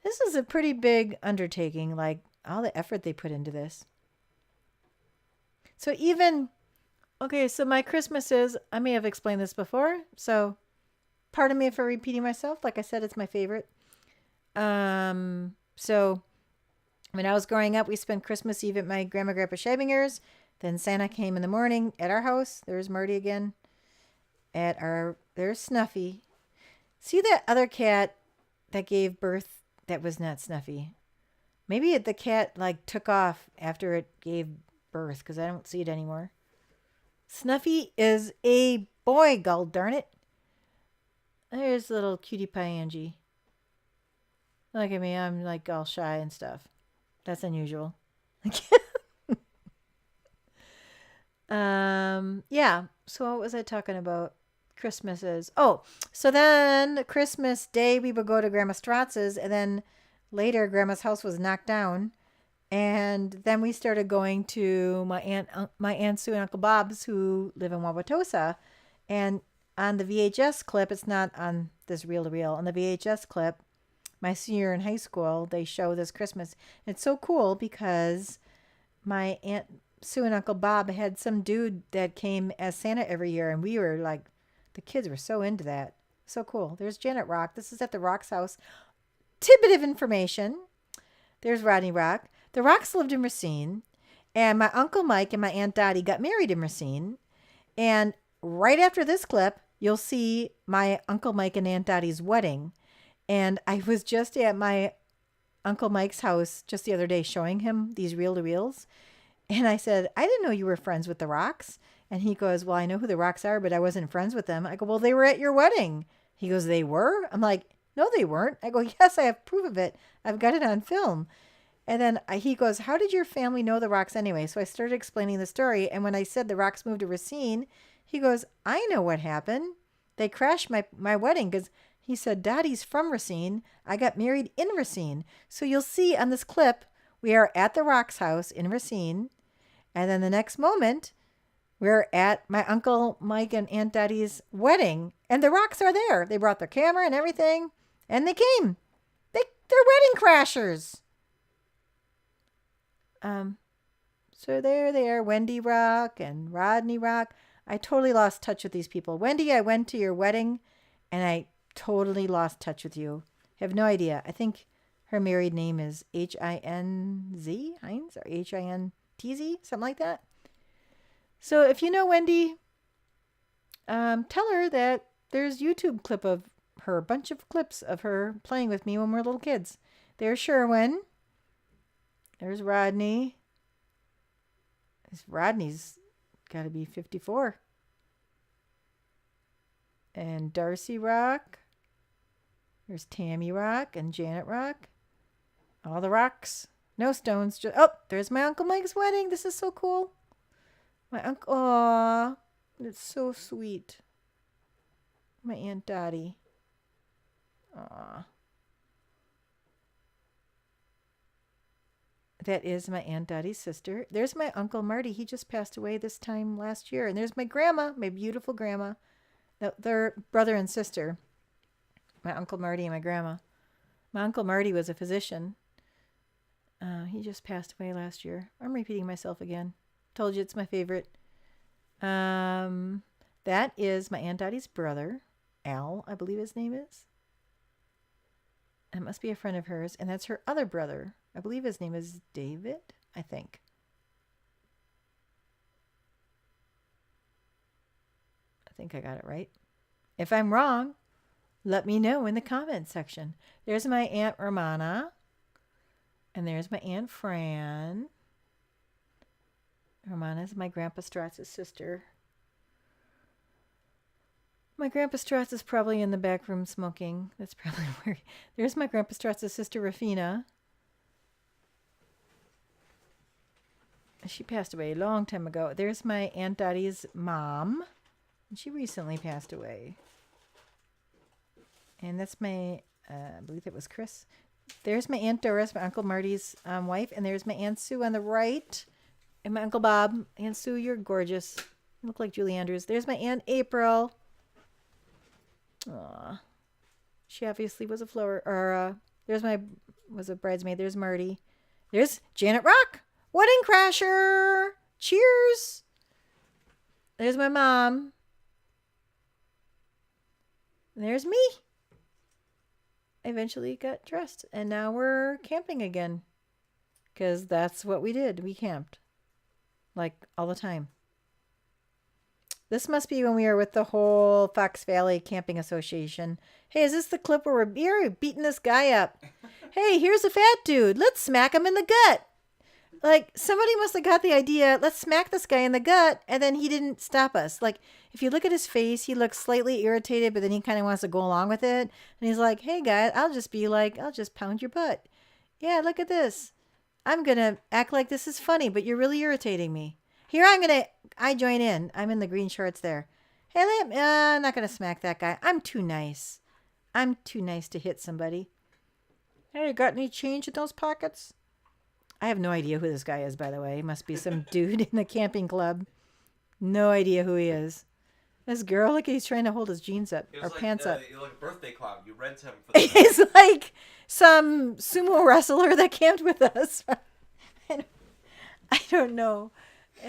A: This is a pretty big undertaking, like all the effort they put into this. So so my Christmas is, I may have explained this before, so pardon me for repeating myself. Like I said, it's my favorite. So when I was growing up, we spent Christmas Eve at my Grandma Grandpa Scheibinger's. Then Santa came in the morning at our house. There's Marty again. There's Snuffy. See that other cat that gave birth that was not Snuffy? Maybe the cat took off after it gave birth because I don't see it anymore. Snuffy is a boy, gol darn it. There's little cutie pie Angie. Look at me. I'm like all shy and stuff. That's unusual. Yeah. So what was I talking about? Christmases. Oh, so then Christmas Day we would go to Grandma Stratz's, and then later Grandma's house was knocked down, and then we started going to my aunt Sue and Uncle Bob's who live in Wauwatosa, and on the VHS clip, it's not on this reel to reel. On the VHS clip, my senior year in high school, they show this Christmas. It's so cool because my aunt Sue and Uncle Bob had some dude that came as Santa every year, and we were like, the kids were so into that. So cool. There's Janet Rock. This is at the Rock's house. Tidbit of information. There's Rodney Rock. The Rocks lived in Racine, and my Uncle Mike and my Aunt Dottie got married in Racine. And right after this clip, you'll see my Uncle Mike and Aunt Dottie's wedding. And I was just at my Uncle Mike's house just the other day showing him these reel-to-reels. And I said, I didn't know you were friends with the Rocks. And he goes, well, I know who the Rocks are, but I wasn't friends with them. I go, well, they were at your wedding. He goes, they were? I'm like, no, they weren't. I go, yes, I have proof of it. I've got it on film. And then he goes, how did your family know the Rocks anyway? So I started explaining the story. And when I said the Rocks moved to Racine, he goes, I know what happened. They crashed my wedding because he said, Dottie's from Racine. I got married in Racine. So you'll see on this clip, we are at the Rocks house in Racine. And then the next moment, we're at my Uncle Mike and Aunt Dottie's wedding. And the Rocks are there. They brought their camera and everything. And they came. They're wedding crashers. So there they are, Wendy Rock and Rodney Rock. I totally lost touch with these people. Wendy, I went to your wedding, and I totally lost touch with you. I have no idea. I think her married name is Hinz, Heinz, or Hintz, something like that. So if you know Wendy, tell her that there's YouTube clip of her, a bunch of clips of her playing with me when we're little kids. There's Sherwin. There's Rodney. Rodney's got to be 54. And Darcy Rock. There's Tammy Rock and Janet Rock. All the Rocks. No stones. There's my Uncle Mike's wedding. This is so cool. My uncle. Aw. It's so sweet. My Aunt Dottie. Aw. That is my Aunt Dottie's sister. There's my Uncle Marty. He just passed away this time last year. And there's my grandma, my beautiful grandma. They're brother and sister. My Uncle Marty and my grandma. My Uncle Marty was a physician. He just passed away last year. I'm repeating myself again. Told you it's my favorite. That is my Aunt Dottie's brother, Al, I believe his name is. It must be a friend of hers. And that's her other brother. I believe his name is David, I think. I think I got it right. If I'm wrong, let me know in the comments section. There's my Aunt Romana. And there's my Aunt Fran. Romana is my Grandpa Stratz's sister. My Grandpa Stratz is probably in the back room smoking. That's probably where. There's my Grandpa Stratz's sister, Rafina. She passed away a long time ago. There's my Aunt Dottie's mom. And she recently passed away. And that's my, I believe it was Chris. There's my Aunt Doris, my Uncle Marty's wife. And there's my Aunt Sue on the right. And my Uncle Bob. Aunt Sue, you're gorgeous. You look like Julie Andrews. There's my Aunt April. Aw. She obviously was a flower. Or, was a bridesmaid. There's Marty. There's Janet Rock. Wedding crasher. Cheers. There's my mom. And there's me. I eventually got dressed. And now we're camping again. Because that's what we did. We camped. Like all the time. This must be when we were with the whole Fox Valley Camping Association. Hey, is this the clip where we're beating this guy up? Hey, here's a fat dude. Let's smack him in the gut. Like, somebody must have got the idea, let's smack this guy in the gut, and then he didn't stop us. Like, if you look at his face, he looks slightly irritated, but then he kind of wants to go along with it. And he's like, hey, guys, I'll just pound your butt. Yeah, look at this. I'm going to act like this is funny, but you're really irritating me. Here, I join in. I'm in the green shorts there. Hey, I'm not going to smack that guy. I'm too nice. I'm too nice to hit somebody. Hey, got any change in those pockets? I have no idea who this guy is, by the way. He must be some dude in the camping club. No idea who he is. This girl, look, he's trying to hold his jeans up or pants up.
B: You're like a birthday clown. You rent him for the
A: He's like some sumo wrestler that camped with us. I don't know.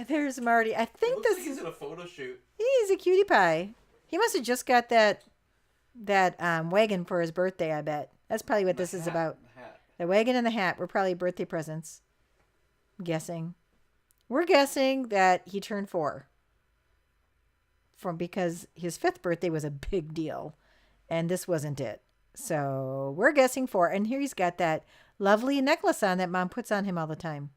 A: There's Marty. I think this
B: like he's in a photo shoot.
A: He's a cutie pie. He must have just got that wagon for his birthday, I bet. That's probably what this is about. The wagon and the hat were probably birthday presents. I'm guessing. We're guessing that he turned 4. Because his 5th birthday was a big deal. And this wasn't it. So we're guessing 4. And here he's got that lovely necklace on that Mom puts on him all the time.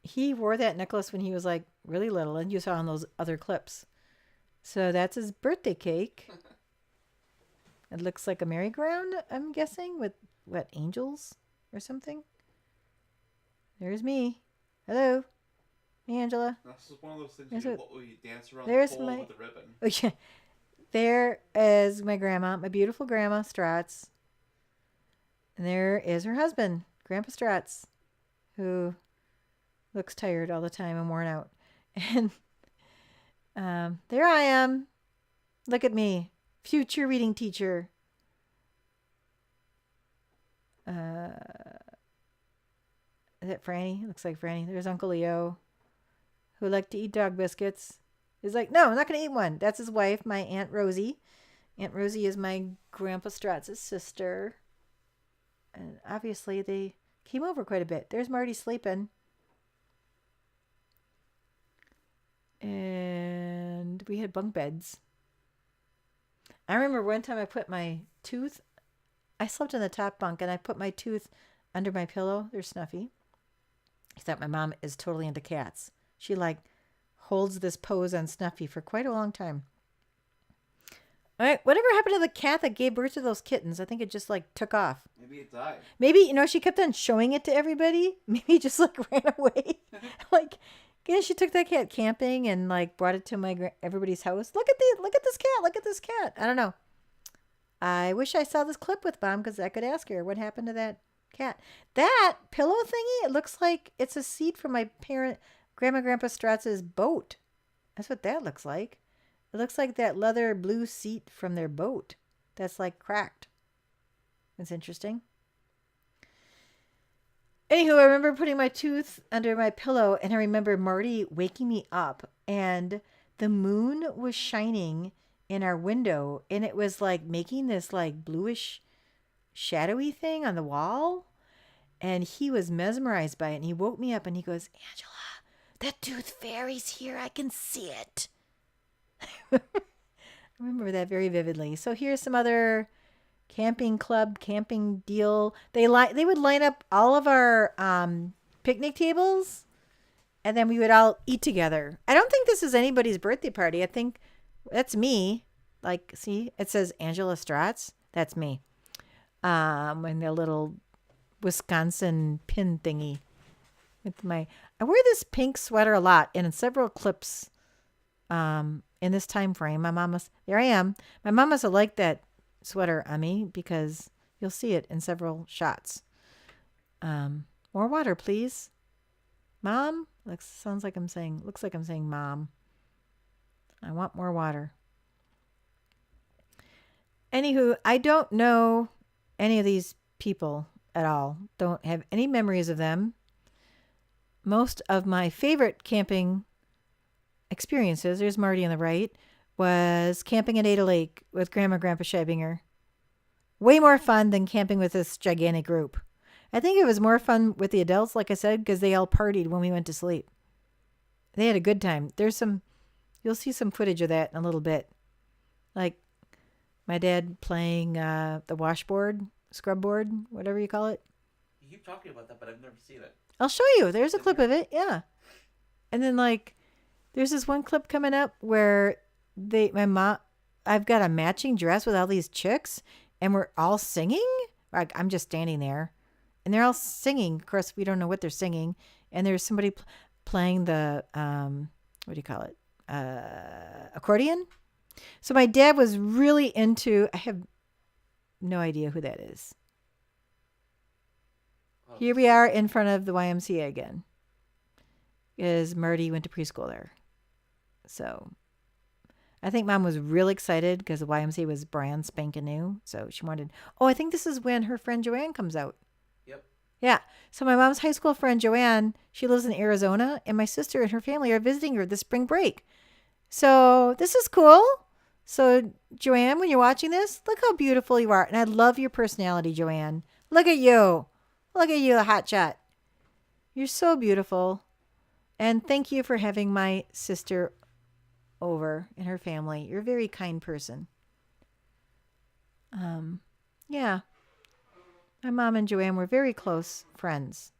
A: He wore that necklace when he was like really little. And you saw on those other clips. So that's his birthday cake. It looks like a merry-go-round, I'm guessing, with, angels or something? There's me. Hello. Me, Angela.
B: This is one of those things you dance around
A: the
B: pole with the ribbon.
A: Oh, yeah. There is my grandma, my beautiful grandma, Stratz. And there is her husband, Grandpa Stratz, who looks tired all the time and worn out. And there I am. Look at me. Future reading teacher. Is that Franny? Looks like Franny. There's Uncle Leo, who liked to eat dog biscuits. He's like, no, I'm not going to eat one. That's his wife, my Aunt Rosie. Aunt Rosie is my Grandpa Stratz's sister. And obviously they came over quite a bit. There's Marty sleeping. And we had bunk beds. I remember one time I put my tooth, I slept in the top bunk and I put my tooth under my pillow. They're snuffy. I thought my mom is totally into cats. She holds this pose on Snuffy for quite a long time. All right, whatever happened to the cat that gave birth to those kittens? I think it just took off.
B: Maybe it died.
A: Maybe, she kept on showing it to everybody. Maybe it just ran away. She took that cat camping and brought it to everybody's house. Look at this cat. Look at this cat. I don't know. I wish I saw this clip with Mom because I could ask her what happened to that cat. That pillow thingy, it looks like it's a seat from my Grandpa Stratz's boat. That's what that looks like. It looks like that leather blue seat from their boat that's cracked. That's interesting. Anywho, I remember putting my tooth under my pillow and I remember Marty waking me up and the moon was shining in our window and it was making this bluish shadowy thing on the wall. And he was mesmerized by it and he woke me up and he goes, Angela, that tooth fairy's here. I can see it. I remember that very vividly. So here's some other camping deal. They would line up all of our picnic tables and then we would all eat together. I don't think this is anybody's birthday party. I think that's me. See, it says Angela Stratz. That's me. And the little Wisconsin pin thingy with I wear this pink sweater a lot and in several clips in this time frame. There I am. My mom must have liked that sweater on me because you'll see it in several shots. More water, please. Mom? Looks like I'm saying Mom. I want more water. Anywho, I don't know any of these people at all. Don't have any memories of them. Most of my favorite camping experiences, there's Marty on the right, was camping at Ada Lake with Grandma and Grandpa Scheibinger. Way more fun than camping with this gigantic group. I think it was more fun with the adults, like I said, because they all partied when we went to sleep. They had a good time. You'll see some footage of that in a little bit. My dad playing the washboard, scrub board, whatever you call it.
B: keep talking about that, but I've never seen it.
A: I'll show you. There's a clip of it. Yeah. And then like, there's this one clip coming up where my mom, I've got a matching dress with all these chicks, and we're all singing. Like I'm just standing there, and they're all singing. Of course, we don't know what they're singing. And there's somebody playing the what do you call it? Accordion. So my dad was really into. I have no idea who that is. Here we are in front of the YMCA again. Because Marty went to preschool there. So I think Mom was really excited because the YMCA was brand spanking new. So she wanted, I think this is when her friend Joanne comes out.
B: Yep.
A: Yeah. So my mom's high school friend Joanne, she lives in Arizona, and my sister and her family are visiting her this spring break. So this is cool. So Joanne, when you're watching this, look how beautiful you are. And I love your personality, Joanne. Look at you. Look at you, hot shot. You're so beautiful. And thank you for having my sister over and her family. You're a very kind person. Yeah. My mom and Joanne were very close friends.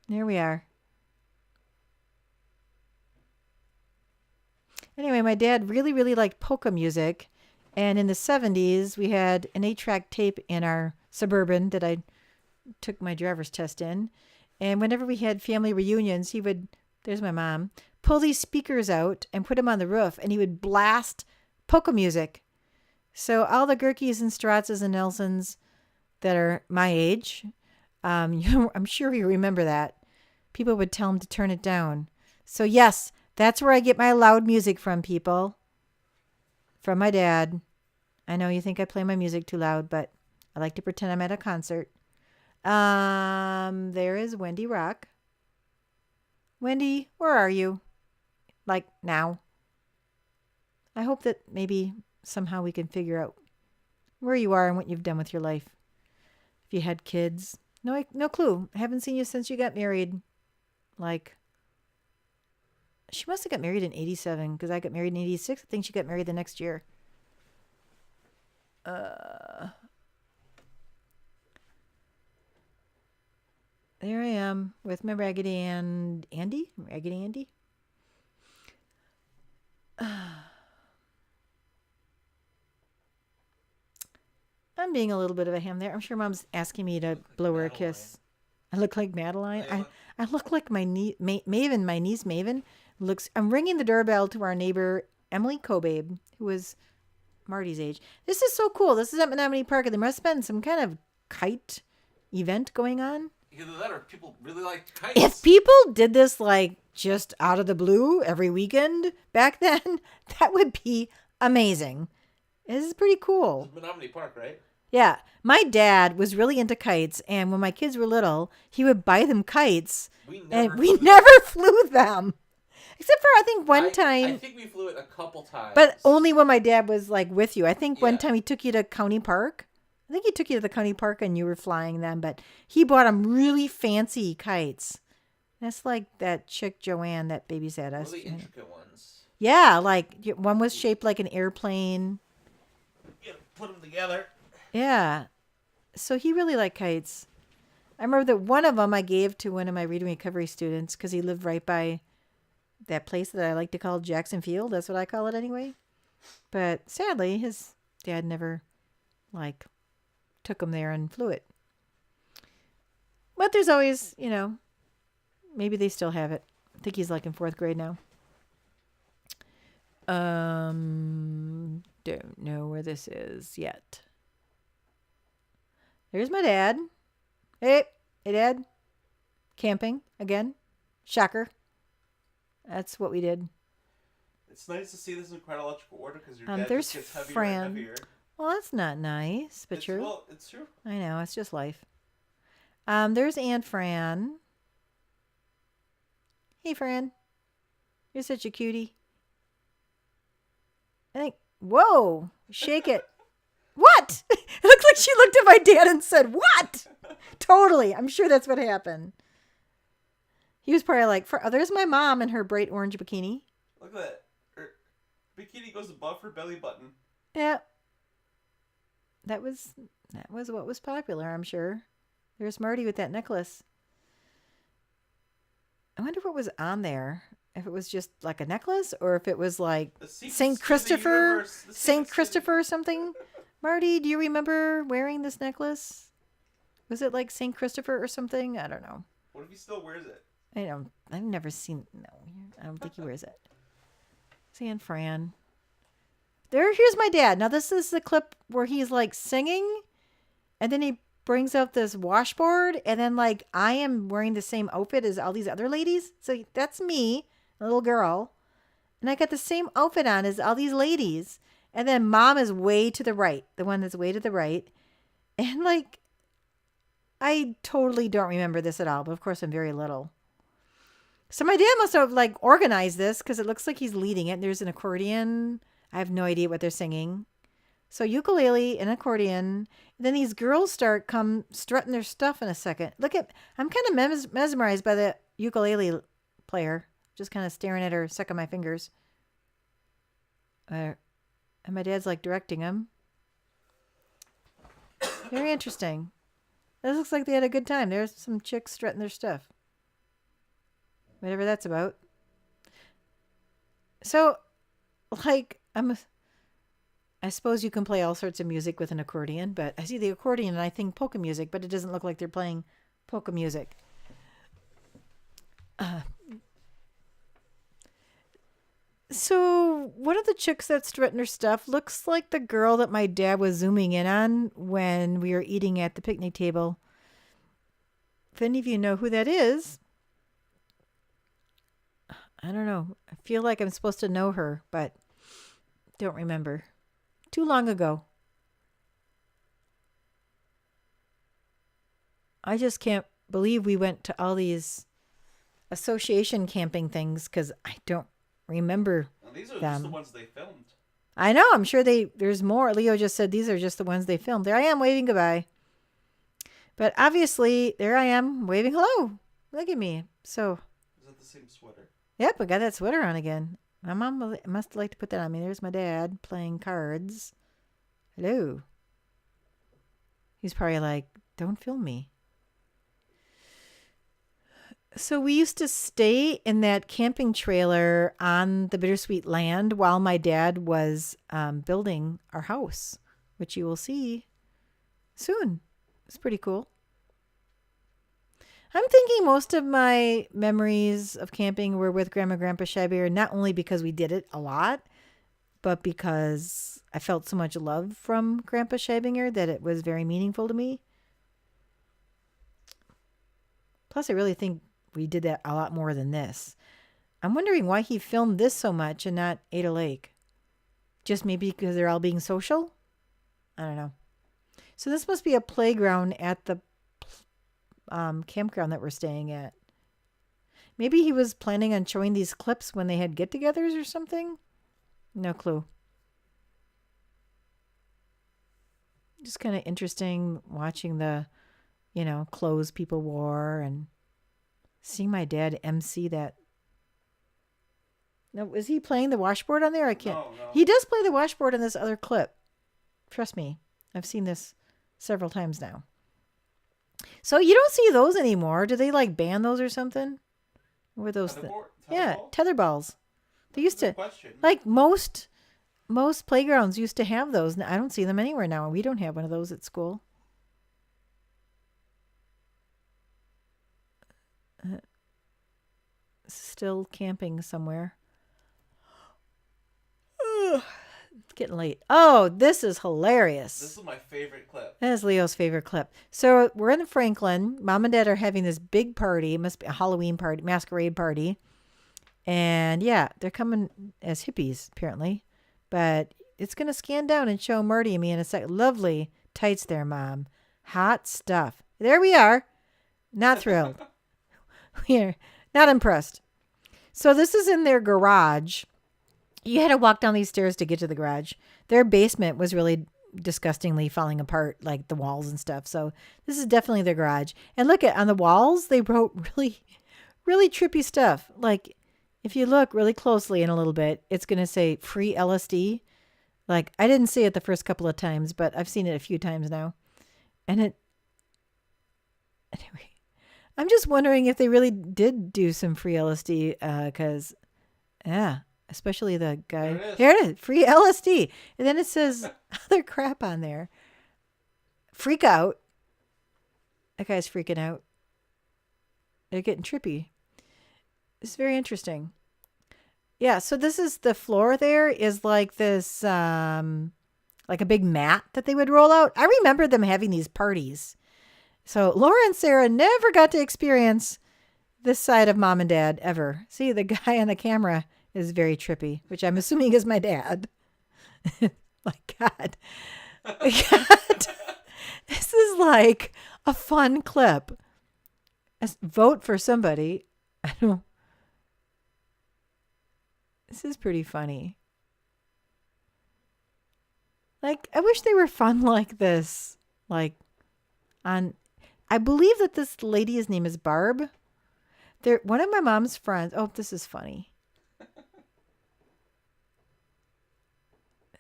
A: There we are. Anyway, my dad really, really liked polka music. And in the 70s, we had an 8-track tape in our Suburban that I took my driver's test in. And whenever we had family reunions, he would, there's my mom, pull these speakers out and put them on the roof, and he would blast polka music. So all the Gerkes and Stratzes and Nelsons that are my age, I'm sure you remember that. People would tell him to turn it down. So yes, that's where I get my loud music from, people. From my dad. I know you think I play my music too loud, but I like to pretend I'm at a concert. There is Wendy Rock. Wendy, where are you? Like now. I hope that maybe somehow we can figure out where you are and what you've done with your life. If you had kids. No clue. I haven't seen you since you got married. Like, she must have got married in 87 because I got married in 86. I think she got married the next year. There I am with my Raggedy and Andy. Raggedy Andy. I'm being a little bit of a ham there. I'm sure Mom's asking me to blow her a kiss. I look like Madeline. I look like my Maven, my niece Maven. I'm ringing the doorbell to our neighbor Emily Cobabe, who was Marty's age. This is so cool. This is at Menominee Park, and there must have been some kind of kite event going on.
B: Either that or people really like kites.
A: If people did this like just out of the blue every weekend back then, that would be amazing. This is pretty cool.
B: It's Menominee Park, right?
A: Yeah. My dad was really into kites, and when my kids were little, he would buy them kites, and we never flew them. Except for, I think, one time.
B: I think we flew it a couple times.
A: But only when my dad was, like, with you. I think one time he took you to County Park. I think he took you to the County Park and you were flying them. But he bought them really fancy kites. That's like that chick Joanne that babysat us.
B: Really intricate ones.
A: Yeah, like one was shaped like an airplane.
B: You put them together.
A: Yeah. So he really liked kites. I remember that one of them I gave to one of my reading recovery students because he lived right by that place that I like to call Jackson Field. That's what I call it anyway. But sadly, his dad never, like, took him there and flew it. But there's always, maybe they still have it. I think he's, like, in 4th grade now. Don't know where this is yet. There's my dad. Hey, Dad. Camping again. Shocker. That's what we did.
B: It's nice to see this in chronological order because your dad
A: there's
B: just gets heavier
A: Fran.
B: and heavier.
A: Well, that's not nice, but true.
B: Well, it's true.
A: I know, it's just life. There's Aunt Fran. Hey, Fran. You're such a cutie. I think, whoa, shake it. What? It looked like she looked at my dad and said, what? Totally. I'm sure that's what happened. He was probably like, there's my mom in her bright orange bikini.
B: Look at that. Her bikini goes above her belly button.
A: Yeah. That was what was popular, I'm sure. There's Marty with that necklace. I wonder what was on there. If it was just like a necklace or if it was like
B: The
A: Saint
B: secrets to the
A: Christopher,
B: universe. The
A: Saint
B: secrets to
A: Christopher or something. Marty, do you remember wearing this necklace? Was it like Saint Christopher or something? I don't know.
B: What if he still wears it?
A: I don't. I've never seen. No, I don't think he wears it. San Fran. Here's my dad. Now this is the clip where he's like singing, and then he brings out this washboard, and then like I am wearing the same outfit as all these other ladies. So that's me, a little girl, and I got the same outfit on as all these ladies. And then mom is way to the right, the one that's way to the right, and like I totally don't remember this at all. But of course I'm very little. So my dad must have like organized this because it looks like he's leading it. There's an accordion. I have no idea what they're singing. So ukulele and accordion. And then these girls come strutting their stuff in a second. I'm kind of mesmerized by the ukulele player. Just kind of staring at her, sucking my fingers. And my dad's like directing him. Very interesting. This looks like they had a good time. There's some chicks strutting their stuff. Whatever that's about. So, like, I suppose you can play all sorts of music with an accordion, but I see the accordion and I think polka music, but it doesn't look like they're playing polka music. So one of the chicks that's strutting her stuff looks like the girl that my dad was zooming in on when we were eating at the picnic table. If any of you know who that is, I don't know. I feel like I'm supposed to know her, but don't remember. Too long ago. I just can't believe we went to all these association camping things because I don't remember
B: These are
A: them.
B: just the ones they filmed.
A: I know. I'm sure there's more. Leo just said these are just the ones they filmed. There I am waving goodbye. But obviously, there I am waving hello. Look at me. So.
B: Is that the same sweater?
A: Yep, I got that sweater on again. My mom must like to put that on me. There's my dad playing cards. Hello. He's probably like, don't film me. So we used to stay in that camping trailer on the Bittersweet Land while my dad was building our house, which you will see soon. It's pretty cool. I'm thinking most of my memories of camping were with Grandma and Grandpa Scheiber, not only because we did it a lot, but because I felt so much love from Grandpa Scheibinger that it was very meaningful to me. Plus, I really think we did that a lot more than this. I'm wondering why he filmed this so much and not Ada Lake. Just maybe because they're all being social? I don't know. So this must be a playground at the campground that we're staying at. Maybe he was planning on showing these clips when they had get-togethers or something? No clue. Just kind of interesting watching the, clothes people wore and seeing my dad MC that. No, is he playing the washboard on there? I can't.
B: No.
A: He does play the washboard in this other clip. Trust me. I've seen this several times now. So you don't see those anymore. Do they like ban those or something? What were those? Yeah, tether balls. They used to, like most playgrounds used to have those. I don't see them anywhere now. We don't have one of those at school. Still camping somewhere. It's getting late. Oh, this is hilarious.
B: This is my favorite clip.
A: That is Leo's favorite clip. So we're in Franklin. Mom and Dad are having this big party. It must be a Halloween party, masquerade party. And yeah, they're coming as hippies, apparently. But it's going to scan down and show Marty and me in a second. Lovely tights there, Mom. Hot stuff. There we are. Not thrilled. We're not impressed. So this is in their garage. You had to walk down these stairs to get to the garage. Their basement was really disgustingly falling apart, like the walls and stuff. So this is definitely their garage. And look on the walls, they wrote really, really trippy stuff. Like if you look really closely in a little bit, it's going to say free LSD. Like, I didn't see it the first couple of times, but I've seen it a few times now. And anyway, I'm just wondering if they really did do some free LSD, because, yeah, especially the
B: There
A: guy.
B: it is.
A: Here it is, free LSD. And then it says other crap on there. Freak out. That guy's freaking out. They're getting trippy. It's very interesting. Yeah, so this is the floor there is like this, like a big mat that they would roll out. I remember them having these parties. So Laura and Sarah never got to experience this side of mom and dad ever. See, the guy on the camera is very trippy, which I'm assuming is my dad. My God. God. This is like a fun clip. Vote for somebody. I don't. This is pretty funny. Like, I wish they were fun like this. Like, on. I believe that this lady's name is Barb. They're one of my mom's friends. Oh, this is funny.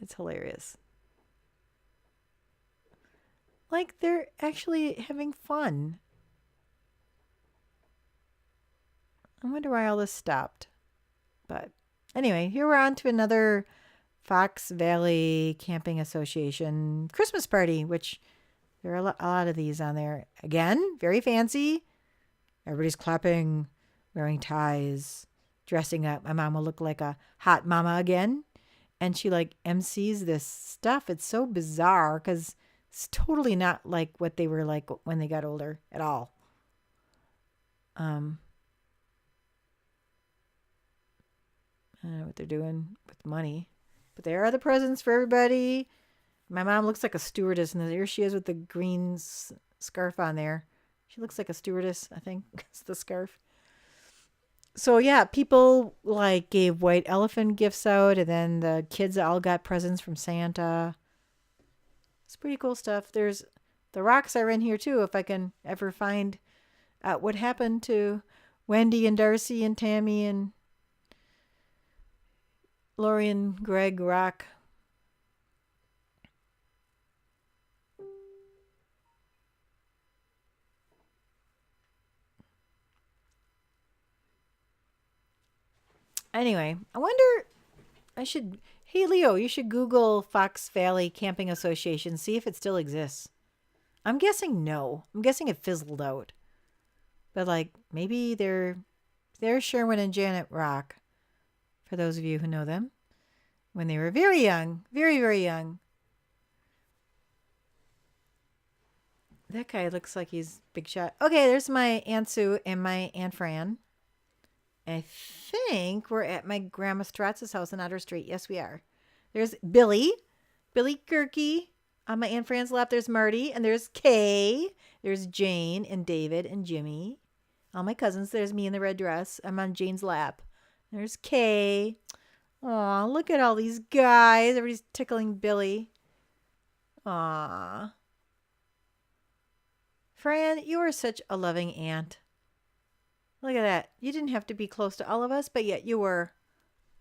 A: It's hilarious. Like, they're actually having fun. I wonder why all this stopped. But anyway, here we're on to another Fox Valley Camping Association Christmas party, which there are a lot of these on there. Again, very fancy. Everybody's clapping, wearing ties, dressing up. My mom will look like a hot mama again. And she like MCs this stuff. It's so bizarre because it's totally not like what they were like when they got older at all. I don't know what they're doing with money. But there are the presents for everybody. My mom looks like a stewardess, and there she is with the green scarf on there. She looks like a stewardess, I think. It's the scarf. So, yeah, people like gave white elephant gifts out, and then the kids all got presents from Santa. It's pretty cool stuff. There's the rocks are in here, too, if I can ever find out what happened to Wendy and Darcy and Tammy and Lori and Greg Rock. Anyway, I wonder, hey Leo, you should Google Fox Valley Camping Association, see if it still exists. I'm guessing no. I'm guessing it fizzled out. But like, maybe they're Sherwin and Janet Rock, for those of you who know them, when they were very young, very, very young. That guy looks like he's big shot. Okay, there's my Aunt Sue and my Aunt Fran. I think we're at my Grandma Stratz's house on Otter Street. Yes, we are. There's Billy Gerke. On my Aunt Fran's lap, there's Marty, and there's Kay. There's Jane and David and Jimmy. All my cousins. There's me in the red dress. I'm on Jane's lap. There's Kay. Aw, look at all these guys. Everybody's tickling Billy. Aw. Fran, you are such a loving aunt. Look at that. You didn't have to be close to all of us, but yet you were.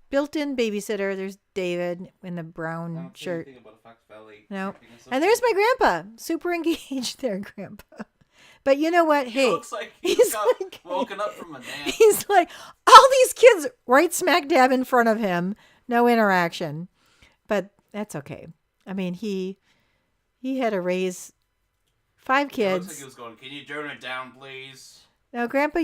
A: Built-in babysitter. There's David in the brown shirt.
B: About a Fox Valley
A: No. And there's my grandpa. Super engaged there, Grandpa. But you know what? Hey.
B: He looks like he's like, woken up from a nap.
A: He's like, all these kids right smack dab in front of him. No interaction. But that's okay. I mean, he had to raise 5 kids.
B: It looks like he was going, can you turn it down, please?
A: Now, Grandpa,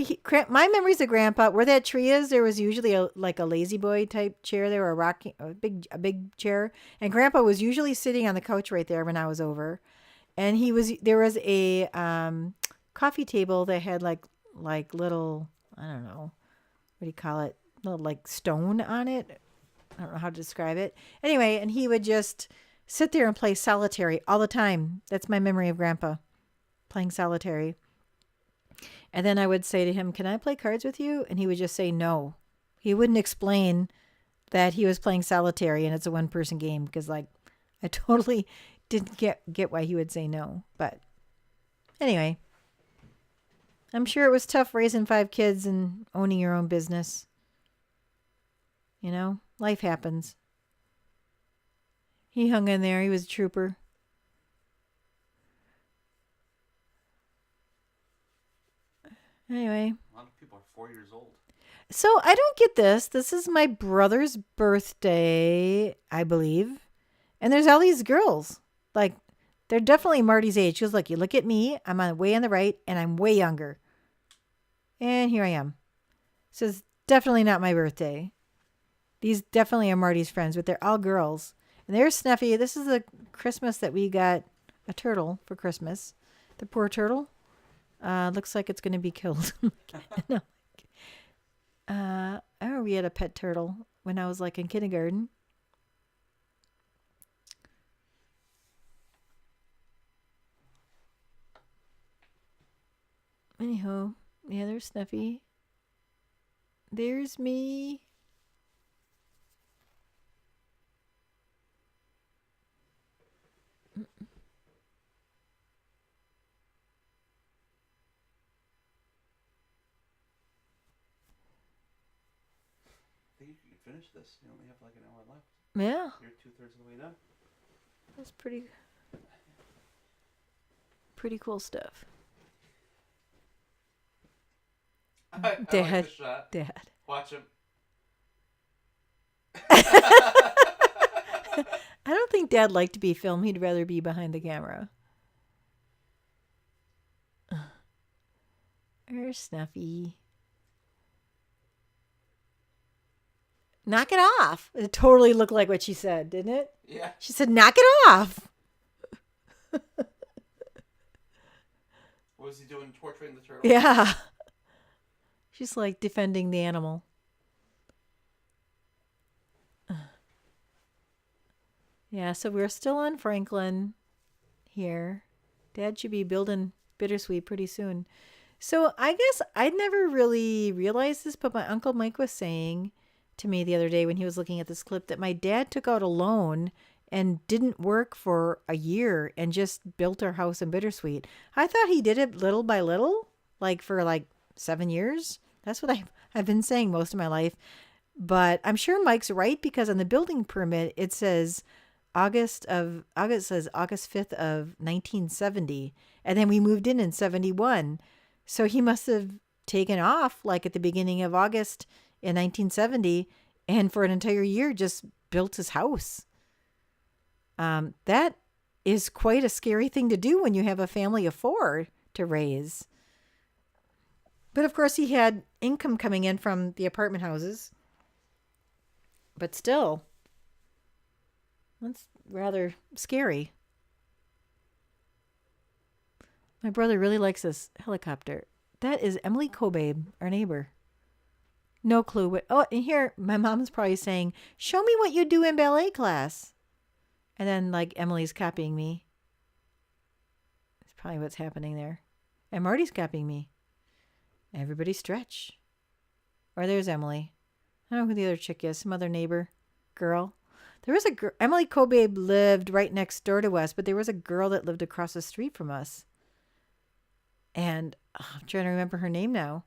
A: my memories of Grandpa, where that tree is, there was usually a lazy boy type chair there, or a big chair, and Grandpa was usually sitting on the couch right there when I was over, and there was a coffee table that had like little, I don't know, what do you call it, little like stone on it. I don't know how to describe it. Anyway, and he would just sit there and play solitary all the time. That's my memory of Grandpa, playing solitary. And then I would say to him, can I play cards with you? And he would just say no. He wouldn't explain that he was playing solitary and it's a one-person game because, like, I totally didn't get why he would say no. But anyway, I'm sure it was tough raising 5 kids and owning your own business. You know, life happens. He hung in there. He was a trooper. Anyway.
B: A lot of people are 4 years old.
A: So I don't get this. This is my brother's birthday, I believe. And there's all these girls. Like, they're definitely Marty's age. She was like, you look at me, I'm way on the right, and I'm way younger. And here I am. So it's definitely not my birthday. These definitely are Marty's friends, but they're all girls. And there's Snuffy. This is the Christmas that we got a turtle for Christmas. The poor turtle. Looks like it's going to be killed. No. I remember we had a pet turtle when I was like in kindergarten. Anyhow, yeah, there's Snuffy. There's me.
B: I think you can finish this. You only have like an hour left.
A: Yeah,
B: You're 2/3 of the way done.
A: that's pretty cool stuff.
B: I like
A: Dad,
B: the shot.
A: Dad.
B: Watch him.
A: I don't think Dad liked to be filmed. He'd rather be behind the camera. There's Snuffy. Knock it off. It totally looked like what she said, didn't it?
B: Yeah.
A: She said, knock it off.
B: What was he doing? Torturing the turtle?
A: Yeah. She's like defending the animal. Yeah, so we're still on Franklin here. Dad should be building Bittersweet pretty soon. So I guess I'd never really realized this, but my Uncle Mike was saying to me the other day when he was looking at this clip that my dad took out a loan and didn't work for a year and just built our house in Bittersweet. I thought he did it little by little, like for like 7 years. That's what I've been saying most of my life. But I'm sure Mike's right because on the building permit it says August 5th of 1970, and then we moved in 71. So he must have taken off like at the beginning of August in 1970 and for an entire year just built his house. That is quite a scary thing to do when you have a family of 4 to raise. But of course he had income coming in from the apartment houses. But still, that's rather scary. My brother really likes this helicopter. That is Emily Cobabe, our neighbor. No clue what. Oh, and here my mom's probably saying, "Show me what you do in ballet class," and then like Emily's copying me. That's probably what's happening there. And Marty's copying me. Everybody stretch. Or there's Emily. I don't know who the other chick is. Some other neighbor girl. There was a girl. Emily Cobabe lived right next door to us, but there was a girl that lived across the street from us. And I'm trying to remember her name now.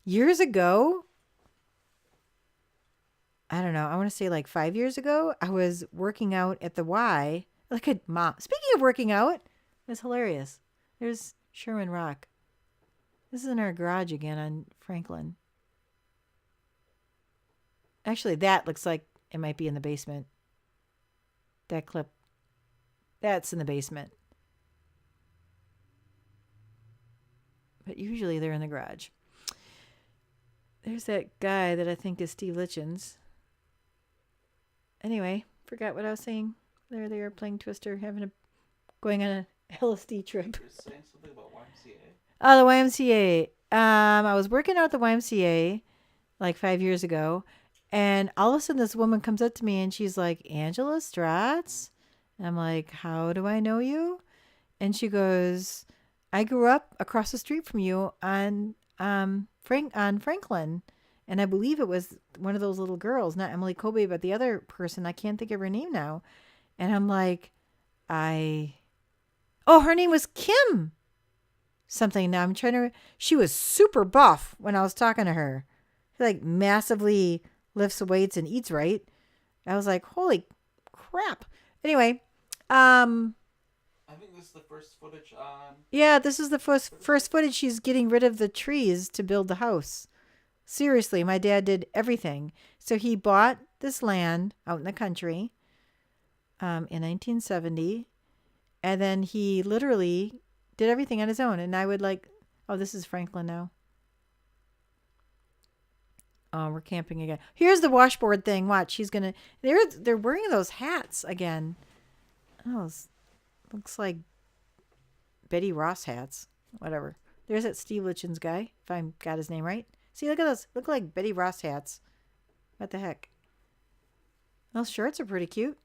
A: Years ago, I don't know, I want to say like 5 years ago, I was working out at the Y. Like a mom. Speaking of working out, it's hilarious. There's Sherman Rock. This is in our garage again on Franklin. Actually, that looks like it might be in the basement. That clip. That's in the basement. But usually they're in the garage. There's that guy that I think is Steve Litchens. Anyway, forgot what I was saying. There they are playing Twister, going on a LSD trip.
B: You're saying something about YMCA?
A: Oh, the YMCA. I was working out at the YMCA like 5 years ago, and all of a sudden this woman comes up to me and she's like, Angela Stratz? And I'm like, how do I know you? And she goes, I grew up across the street from you on Franklin. And I believe it was one of those little girls, not Emily Kobe, but the other person. I can't think of her name now. And I'm like, her name was Kim something. Now I'm trying to, she was super buff when I was talking to her. She like massively lifts weights and eats right. I was like, holy crap. Anyway,
B: I think this is the first footage on.
A: yeah, this is the first footage. She's getting rid of the trees to build the house. Seriously, my dad did everything. So he bought this land out in the country in 1970, and then he literally did everything on his own. And I would like, oh, this is Franklin now. Oh, we're camping again. Here's the washboard thing. Watch, she's gonna. They're wearing those hats again. Oh, looks like Betty Ross hats. Whatever. There's that Steve Litchin's guy. If I got his name right. See, look at those. Look like Betty Ross hats. What the heck? Those shirts are pretty cute.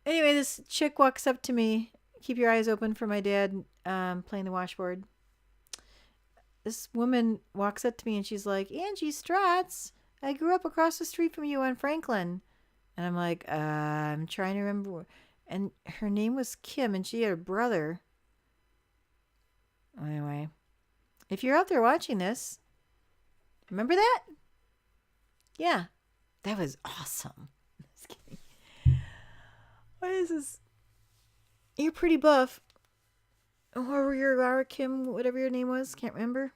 A: Anyway, this chick walks up to me. Keep your eyes open for my dad playing the washboard. This woman walks up to me and she's like, Angie Stratz, I grew up across the street from you on Franklin. And I'm like, I'm trying to remember. And her name was Kim and she had a brother. Anyway, if you're out there watching this, remember that? Yeah, that was awesome. Just kidding. What is this? You're pretty buff. Or your Kim, whatever your name was, can't remember.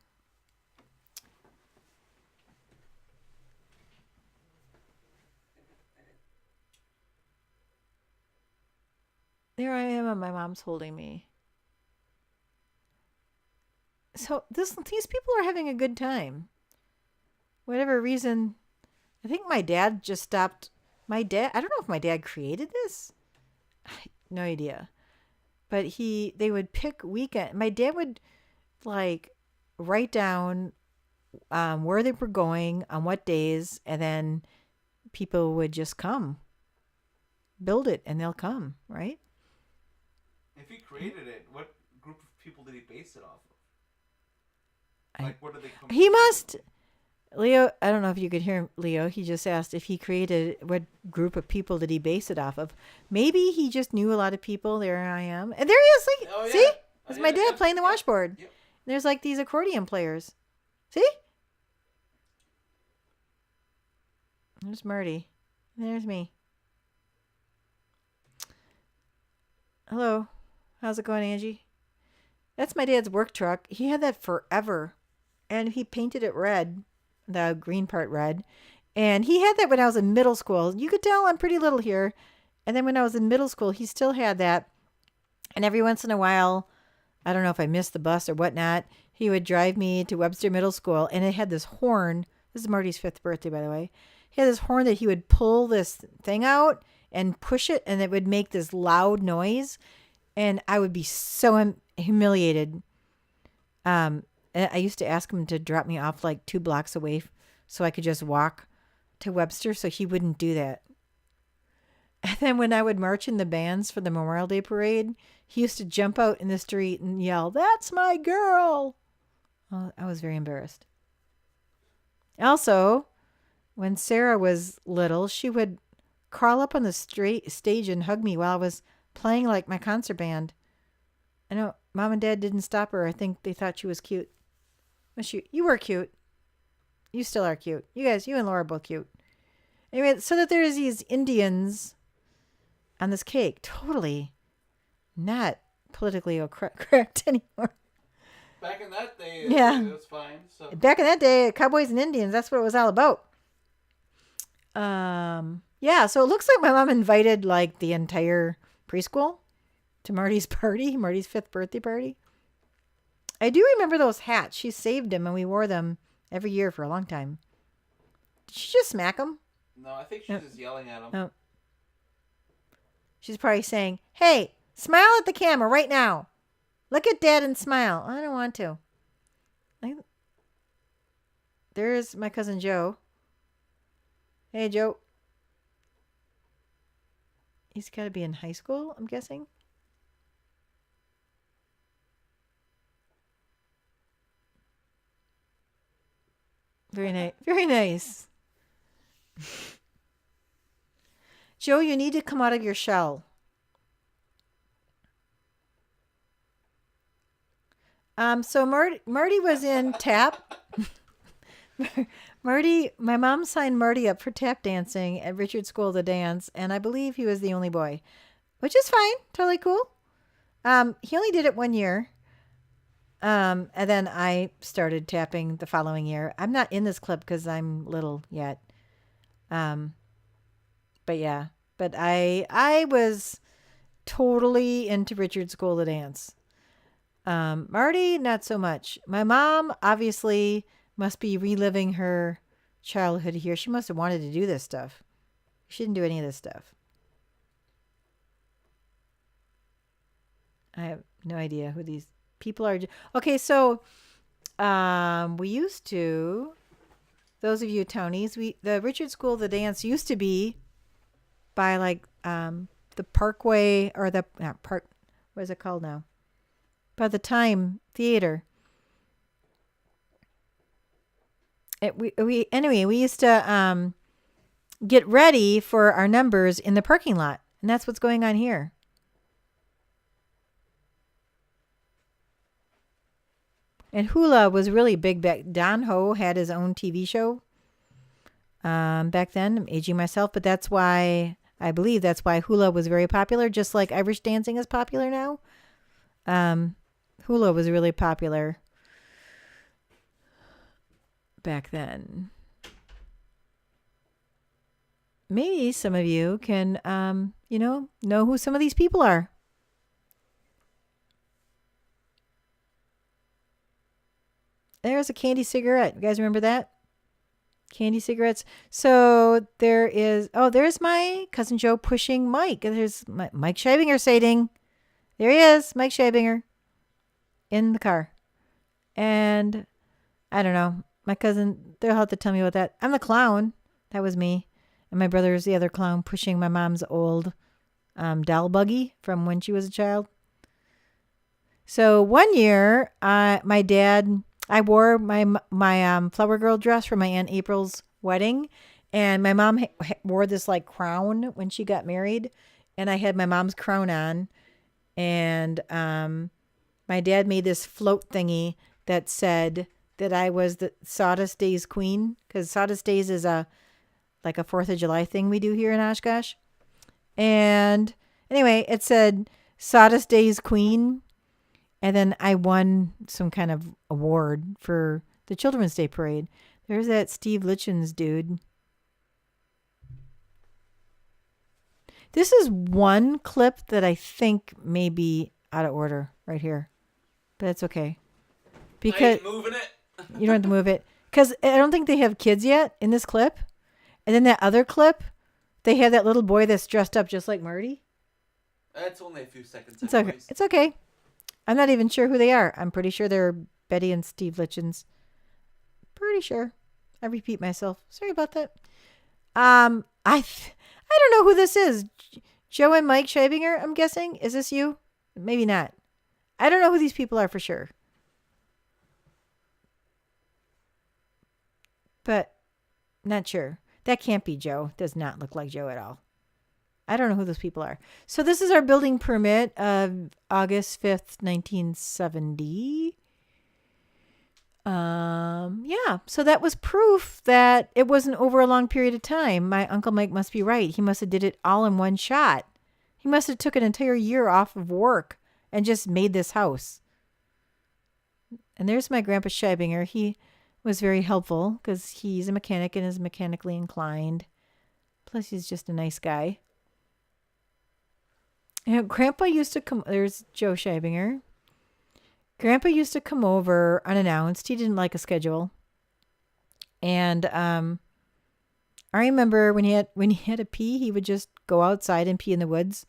A: There I am, and my mom's holding me. So these people are having a good time. Whatever reason, I think my dad just stopped. I don't know if my dad created this. No idea. But they would pick weekend. My dad would like write down where they were going on what days, and then people would just come, build it, and they'll come, right?
B: If he created it, what group of people did he base it off of? Like, what did they come?
A: He must. Leo, I don't know if you could hear him, Leo. He just asked if he created, what group of people did he base it off of? Maybe he just knew a lot of people. There I am. And there he is. Like,
B: Oh, yeah.
A: see? That's my
B: Yeah,
A: dad
B: yeah,
A: playing the
B: yeah,
A: washboard.
B: Yep.
A: There's like these accordion players. See? There's Marty. There's me. Hello. How's it going, Angie? That's my dad's work truck. He had that forever. And he painted it red. The green part red. And he had that when I was in middle school. You could tell I'm pretty little here. And then when I was in middle school, he still had that. And every once in a while, I don't know if I missed the bus or whatnot, he would drive me to Webster Middle School. And it had this horn. This is Marty's 5th birthday, by the way. He had this horn that he would pull this thing out and push it. And it would make this loud noise. And I would be so humiliated. I used to ask him to drop me off like 2 blocks away so I could just walk to Webster, so he wouldn't do that. And then when I would march in the bands for the Memorial Day parade, he used to jump out in the street and yell, "That's my girl!" Oh, I was very embarrassed. Also, when Sarah was little, she would crawl up on the stage and hug me while I was playing like my concert band. I know Mom and Dad didn't stop her. I think they thought she was cute. You were cute. You still are cute. You and Laura are both cute. Anyway, so that there's these Indians on this cake. Totally not politically correct anymore.
B: Back in that day,
A: Yeah.
B: it was fine. So.
A: Back in that day, cowboys and Indians, that's what it was all about. Yeah, so it looks like my mom invited like the entire preschool to Marty's party, Marty's 5th birthday party. I do remember those hats. She saved them and we wore them every year for a long time. Did she just smack them?
B: No, I think she's just yelling at him.
A: Oh. She's probably saying, "Hey, smile at the camera right now. Look at Dad and smile." I don't want to. There's my cousin Joe. Hey, Joe. He's got to be in high school, I'm guessing. Very nice. Very nice. Joe, you need to come out of your shell. So Marty was in TAP. Marty, my mom signed Marty up for tap dancing at Richard's School of the Dance, and I believe he was the only boy, which is fine, totally cool. He only did it 1 year. And then I started tapping the following year. I'm not in this clip because I'm little yet. Um, but yeah, but I was totally into Richard's School of the Dance. Marty, not so much. My mom obviously must be reliving her childhood here. She must have wanted to do this stuff. She didn't do any of this stuff. I have no idea who these people are. Okay, so we used to, those of you townies, the Richard School of the Dance used to be by like the Parkway or the park. What is it called now? By the Time Theater. We used to get ready for our numbers in the parking lot, and that's what's going on here. And hula was really big back. Don Ho had his own TV show back then. I'm aging myself, but that's why I believe that's why hula was very popular, just like Irish dancing is popular now. Hula was really popular back then. Maybe some of you can, know who some of these people are. There's a candy cigarette. You guys remember that? Candy cigarettes. So there's my cousin Joe pushing Mike. There's Mike Scheibinger saying, there he is, Mike Scheibinger in the car. And I don't know, my cousin, they'll have to tell me about that. I'm the clown. That was me. And my brother's the other clown pushing my mom's old doll buggy from when she was a child. So 1 year, my dad, I wore my flower girl dress for my Aunt April's wedding, and my mom wore this like crown when she got married, and I had my mom's crown on, and my dad made this float thingy that said that I was the Sawdust Days Queen, because Sawdust Days is like a 4th of July thing we do here in Oshkosh. And anyway, it said Sawdust Days Queen. And then I won some kind of award for the Children's Day Parade. There's that Steve Litchens dude. This is one clip that I think may be out of order right here. But that's okay. Because
B: I ain't moving it.
A: You don't have to move it. Because I don't think they have kids yet in this clip. And then that other clip, they have that little boy that's dressed up just like Marty.
B: That's only a few seconds.
A: It's okay. It's okay. I'm not even sure who they are. I'm pretty sure they're Betty and Steve Litchens. Pretty sure. I repeat myself. Sorry about that. I don't know who this is. Joe and Mike Scheibinger, I'm guessing. Is this you? Maybe not. I don't know who these people are for sure. But not sure. That can't be Joe. Does not look like Joe at all. I don't know who those people are. So this is our building permit of August 5th, 1970. Yeah. So that was proof that it wasn't over a long period of time. My Uncle Mike must be right. He must have did it all in one shot. He must have took an entire year off of work and just made this house. And there's my Grandpa Scheibinger. He was very helpful because he's a mechanic and is mechanically inclined. Plus, he's just a nice guy. And Grandpa used to come. There's Joe Scheibinger. Grandpa used to come over unannounced. He didn't like a schedule. And I remember when he had to pee, he would just go outside and pee in the woods.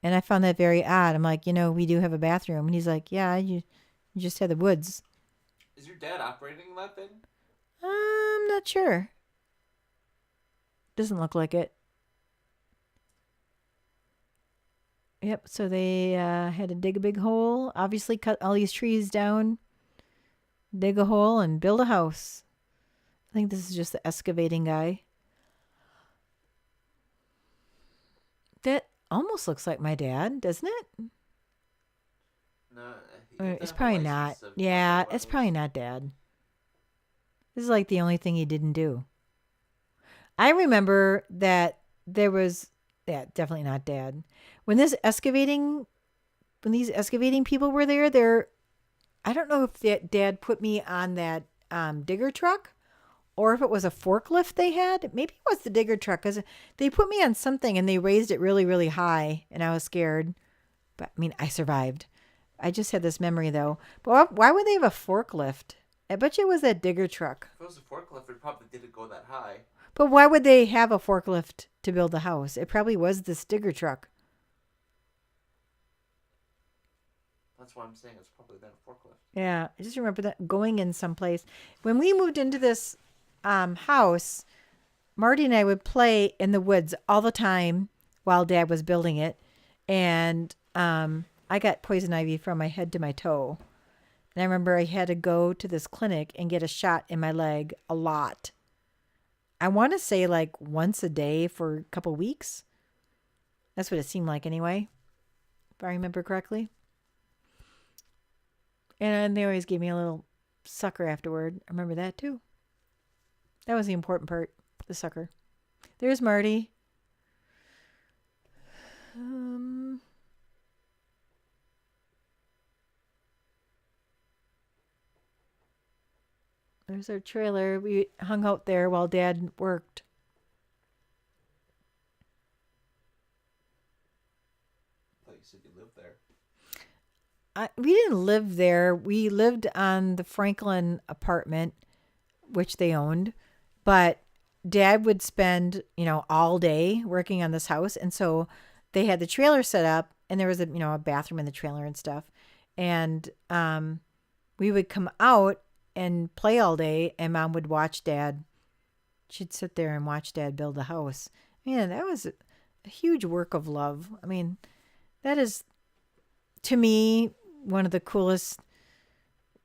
A: And I found that very odd. I'm like, we do have a bathroom. And he's like, yeah, you just had the woods.
B: Is your dad operating that thing?
A: I'm not sure. Doesn't look like it. Yep, so they had to dig a big hole, obviously cut all these trees down, dig a hole, and build a house. I think this is just the excavating guy. That almost looks like my dad, doesn't it?
B: No,
A: It's probably not. Yeah, it's probably not Dad. This is like the only thing he didn't do. I remember that there was, yeah, definitely not Dad. When this excavating, when these excavating people were there, I don't know if Dad put me on that digger truck or if it was a forklift they had. Maybe it was the digger truck because they put me on something and they raised it really, really high and I was scared. But I mean, I survived. I just had this memory though. But why would they have a forklift? I bet you it was that digger truck.
B: If it was a forklift, it probably didn't go that high.
A: But why would they have a forklift to build the house? It probably was this digger truck.
B: That's why I'm saying it's probably then a forklift.
A: Yeah, I just remember that going in someplace. When we moved into this house, Marty and I would play in the woods all the time while Dad was building it. And I got poison ivy from my head to my toe. And I remember I had to go to this clinic and get a shot in my leg a lot. I want to say like once a day for a couple weeks. That's what it seemed like anyway, if I remember correctly. And they always gave me a little sucker afterward. I remember that too. That was the important part, the sucker. There's Marty. There's our trailer. We hung out there while Dad worked.
B: I thought you said you lived there.
A: We didn't live there. We lived on the Franklin apartment, which they owned. But Dad would spend, all day working on this house. And so they had the trailer set up and there was a bathroom in the trailer and stuff. And we would come out and play all day and Mom would watch Dad. She'd sit there and watch Dad build the house. Man, that was a huge work of love. I mean, that is, to me, one of the coolest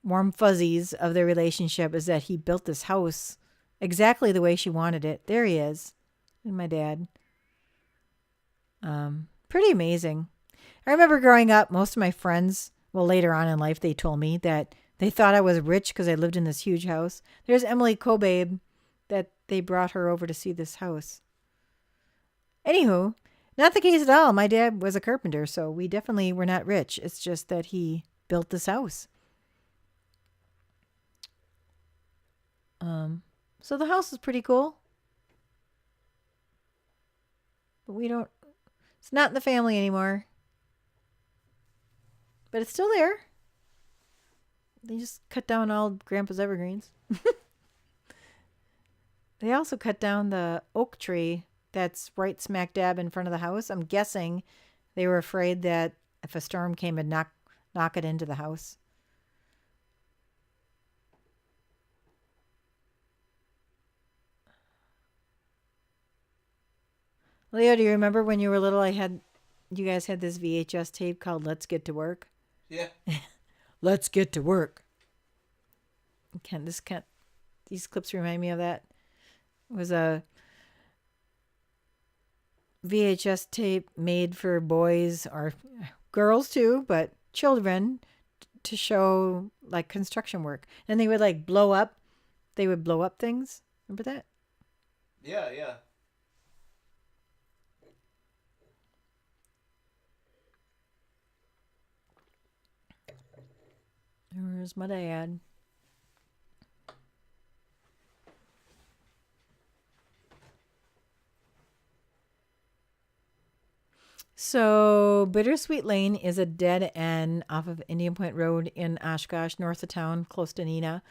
A: warm fuzzies of their relationship is that he built this house exactly the way she wanted it. There he is. And my dad. Pretty amazing. I remember growing up, most of my friends, well, later on in life, they told me that they thought I was rich because I lived in this huge house. There's Emily Cobabe that they brought her over to see this house. Anywho, not the case at all. My dad was a carpenter, so we definitely were not rich. It's just that he built this house. So the house is pretty cool. But it's not in the family anymore. But it's still there. They just cut down all Grandpa's evergreens. They also cut down the oak tree that's right smack dab in front of the house. I'm guessing they were afraid that if a storm came, it'd knock it into the house. Leo, do you remember when you were little? You guys had this VHS tape called "Let's Get to Work."
B: Yeah.
A: Let's get to work. These clips remind me of that. It was a VHS tape made for boys or girls too, but children to show like construction work. And they would like blow up. They would blow up things. Remember that?
B: Yeah, yeah.
A: Where's my dad? So Bittersweet Lane is a dead end off of Indian Point Road in Oshkosh, north of town, close to Neenah.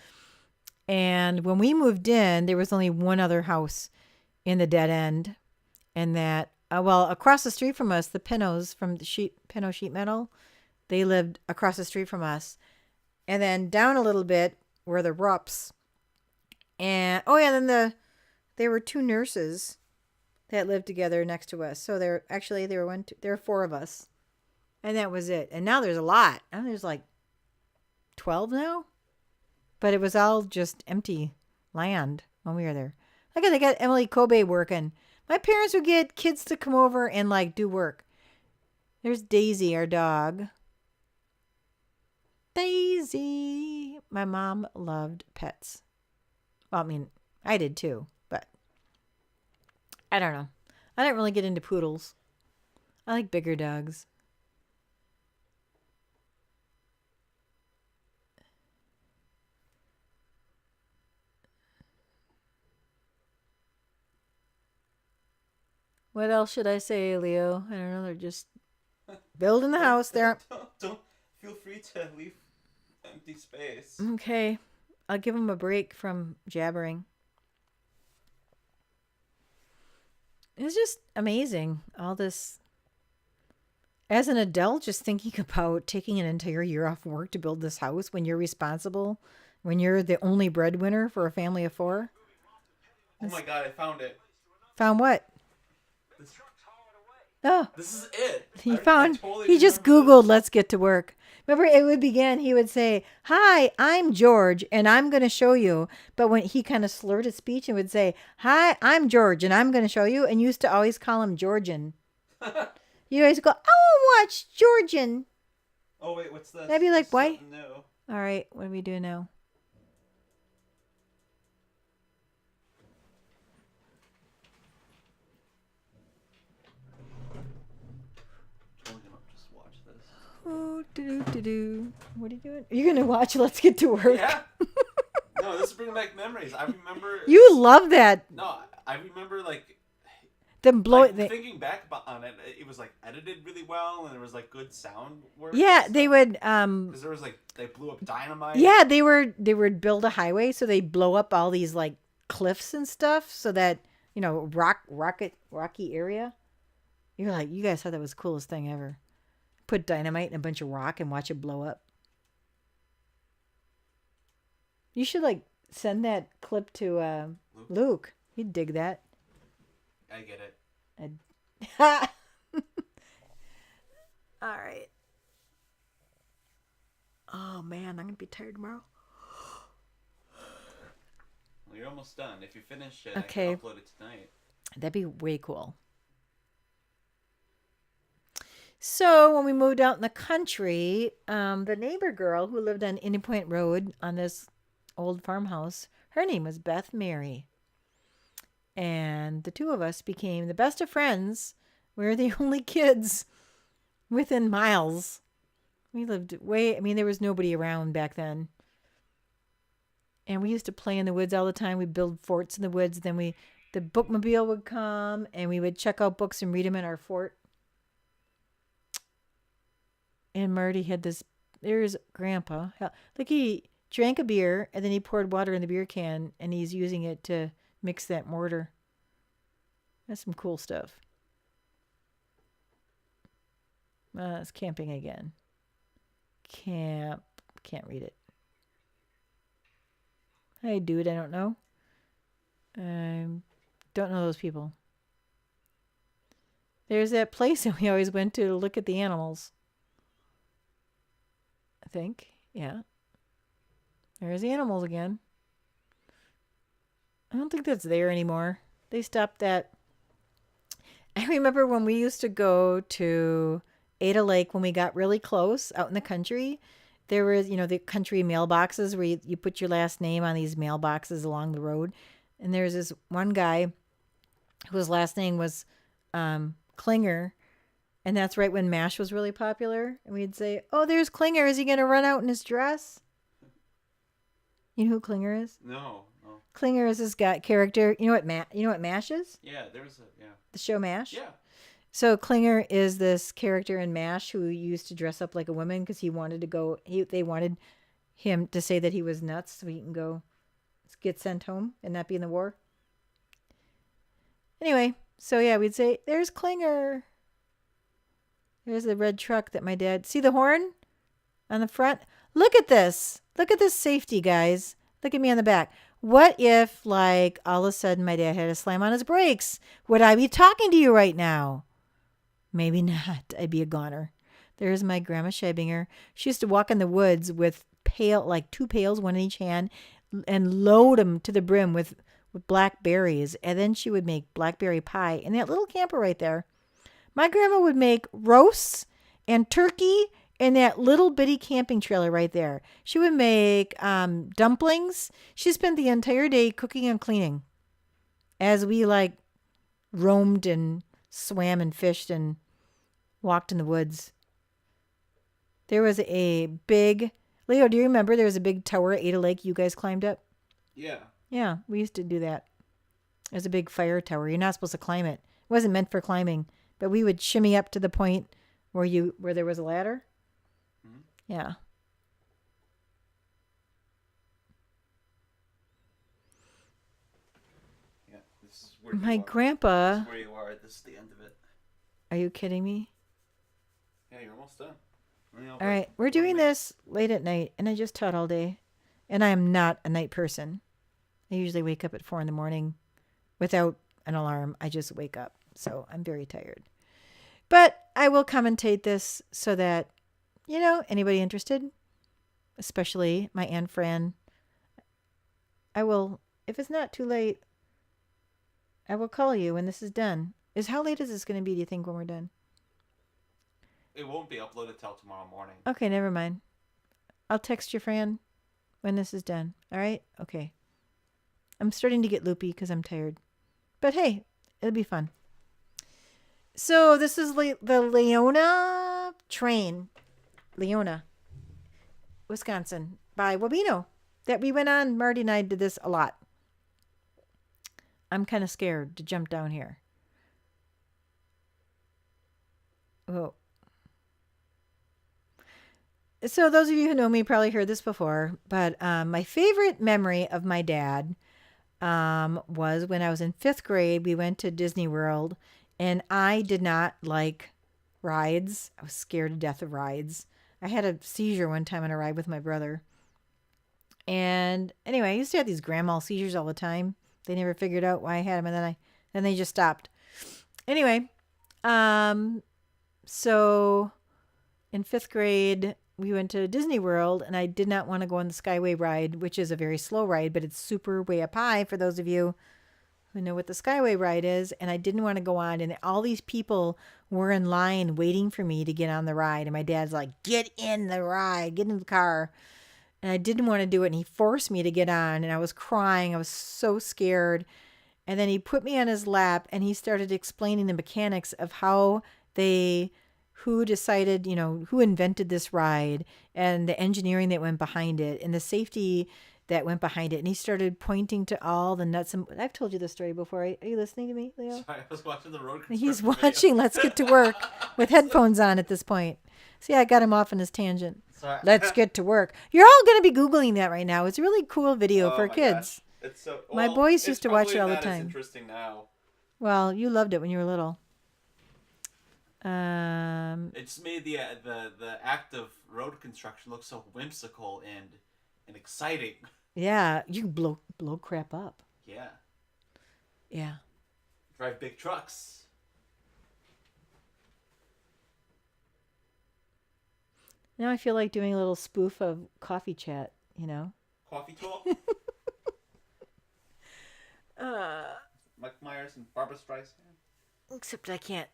A: And when we moved in, there was only one other house in the dead end. And that, across the street from us, the Pinnos from the Pinno Sheet Metal, they lived across the street from us. And then down a little bit were the Rupps. And, then there were two nurses that lived together next to us. So there were four of us. And that was it. And now there's a lot. Now there's like 12 now. But it was all just empty land when we were there. Look at, they got Emily Kobe working. My parents would get kids to come over and like do work. There's Daisy, our dog. Daisy. My mom loved pets. Well, I mean, I did too, but I don't know. I don't really get into poodles. I like bigger dogs. What else should I say, Leo? I don't know. They're just building the house there.
B: Don't feel free to leave empty space.
A: Okay. I'll give them a break from jabbering. It's just amazing. All this. As an adult, just thinking about taking an entire year off work to build this house when you're responsible, when you're the only breadwinner for a family of 4.
B: Oh my god, I found it.
A: Found what?
B: This,
A: Oh,
B: this is it.
A: he
B: I
A: found,
B: totally
A: he just
B: remember
A: Googled,
B: this.
A: let's get to work. Remember, it would begin, he would say, "Hi, I'm George, and I'm going to show you." But when he kind of slurred his speech and would say, "Hi, I'm George, and I'm going to show you," and used to always call him Georgian. You guys go, "I want to watch Georgian."
B: Oh wait, what's this?
A: I'd be like,
B: This is
A: why?
B: something new.
A: All right, what do we do now?
B: Totally gonna just watch this.
A: Oh, do. What are you doing? You're gonna watch Let's Get to Work.
B: Yeah. No, this is bringing back memories. I remember.
A: You love that.
B: No, I remember like.
A: Them blowing.
B: Thinking back on it, it was like edited really well, and there was like good sound work.
A: Yeah, they would.
B: Because there was like they blew up dynamite.
A: Yeah, they would build a highway, so they blow up all these like cliffs and stuff, so that rocky area. You're like, you guys thought that was the coolest thing ever. Put dynamite in a bunch of rock and watch it blow up. You should like send that clip to Luke. He'd dig that.
B: I get it.
A: All right. Oh man, I'm gonna be tired tomorrow.
B: Well, you're almost done. If you finish it,
A: Okay.
B: I can upload it tonight.
A: That'd be way cool. So when we moved out in the country, the neighbor girl who lived on Indian Point Road on this old farmhouse, her name was Beth Mary. And the two of us became the best of friends. We were the only kids within miles. We lived there was nobody around back then. And we used to play in the woods all the time. We'd build forts in the woods. Then the bookmobile would come and we would check out books and read them in our fort. And Marty had there's Grandpa. Like he drank a beer and then he poured water in the beer can and he's using it to mix that mortar. That's some cool stuff. It's camping again. Can't read it. Hi, dude. I don't know. Don't know those people. There's that place that we always went to look at the animals. I think. Yeah. There's the animals again. I don't think that's there anymore. They stopped that. I remember when we used to go to Ada Lake when we got really close out in the country. There was, the country mailboxes where you put your last name on these mailboxes along the road. And there's this one guy whose last name was Klinger. And that's right when MASH was really popular. And we'd say, "Oh, there's Klinger. Is he going to run out in his dress?" You know who Klinger is?
B: No.
A: Klinger is this guy character. You know what MASH is?
B: Yeah,
A: The show MASH?
B: Yeah.
A: So Klinger is this character in MASH who used to dress up like a woman because he wanted to go. They wanted him to say that he was nuts so he can go get sent home and not be in the war. Anyway, so yeah, we'd say, "There's Klinger." There's the red truck that my dad... See the horn on the front? Look at this. Look at this safety, guys. Look at me on the back. What if, like, all of a sudden my dad had to slam on his brakes? Would I be talking to you right now? Maybe not. I'd be a goner. There's my grandma Scheibinger. She used to walk in the woods with 2 pails, one in each hand, and load them to the brim with blackberries. And then she would make blackberry pie in that little camper right there. My grandma would make roasts and turkey in that little bitty camping trailer right there. She would make dumplings. She spent the entire day cooking and cleaning as we like roamed and swam and fished and walked in the woods. There was a big, Leo, do you remember there was a big tower at Ada Lake you guys climbed up?
B: Yeah.
A: Yeah, we used to do that. There's a big fire tower. You're not supposed to climb it. It wasn't meant for climbing, but we would shimmy up to the point where there was a ladder.
B: Mm-hmm.
A: Yeah.
B: Yeah. This is where
A: My
B: you are.
A: grandpa.
B: This is where you are. This is the end of it.
A: Are you kidding me?
B: Yeah, you're almost done.
A: All right, we're doing this late at night, and I just taught all day, and I am not a night person. I usually wake up at 4 a.m. without an alarm. I just wake up, so I'm very tired. But I will commentate this so that, anybody interested, especially my Aunt Fran, I will, if it's not too late, I will call you when this is done. How late is this going to be, do you think, when we're done?
B: It won't be uploaded till tomorrow morning.
A: Okay, never mind. I'll text you, Fran, when this is done. All right? Okay. I'm starting to get loopy because I'm tired. But hey, it'll be fun. So this is the Leona train. Leona, Wisconsin, by Wabino that we went on. Marty and I did this a lot. I'm kind of scared to jump down here. Oh. So those of you who know me probably heard this before, but my favorite memory of my dad was when I was in 5th grade. We went to Disney World, and I did not like rides. I was scared to death of rides. I had a seizure one time on a ride with my brother. And anyway, I used to have these grand mal seizures all the time. They never figured out why I had them, and then they just stopped. Anyway, so in 5th grade, we went to Disney World, and I did not want to go on the Skyway ride, which is a very slow ride, but it's super way up high for those of you who know what the Skyway ride is. And I didn't want to go on, and all these people were in line waiting for me to get on the ride. And my dad's like, get in the ride, get in the car. And I didn't want to do it, and he forced me to get on, and I was crying. I was so scared. And then he put me on his lap, and he started explaining the mechanics of who decided, who invented this ride and the engineering that went behind it and the safety that went behind it. And he started pointing to all the nuts. And I've told you this story before. Are you listening to me, Leo?
B: Sorry, I was watching the road construction
A: He's
B: video.
A: watching Let's Get to Work with headphones on at this point. See, I got him off on his tangent.
B: Sorry.
A: Let's get to work. You're all going to be Googling that right now. It's a really cool video for
B: my
A: kids.
B: Gosh. It's so,
A: My boys used to watch it all the
B: It's
A: time.
B: interesting now.
A: Well, you loved it when you were little.
B: It just made the act of road construction look so whimsical and exciting.
A: Yeah, you can blow crap up.
B: Yeah.
A: Yeah.
B: Drive big trucks.
A: Now I feel like doing a little spoof of Coffee Chat,
B: Coffee talk. Mike Myers and Barbara Streisand.
A: Except I can't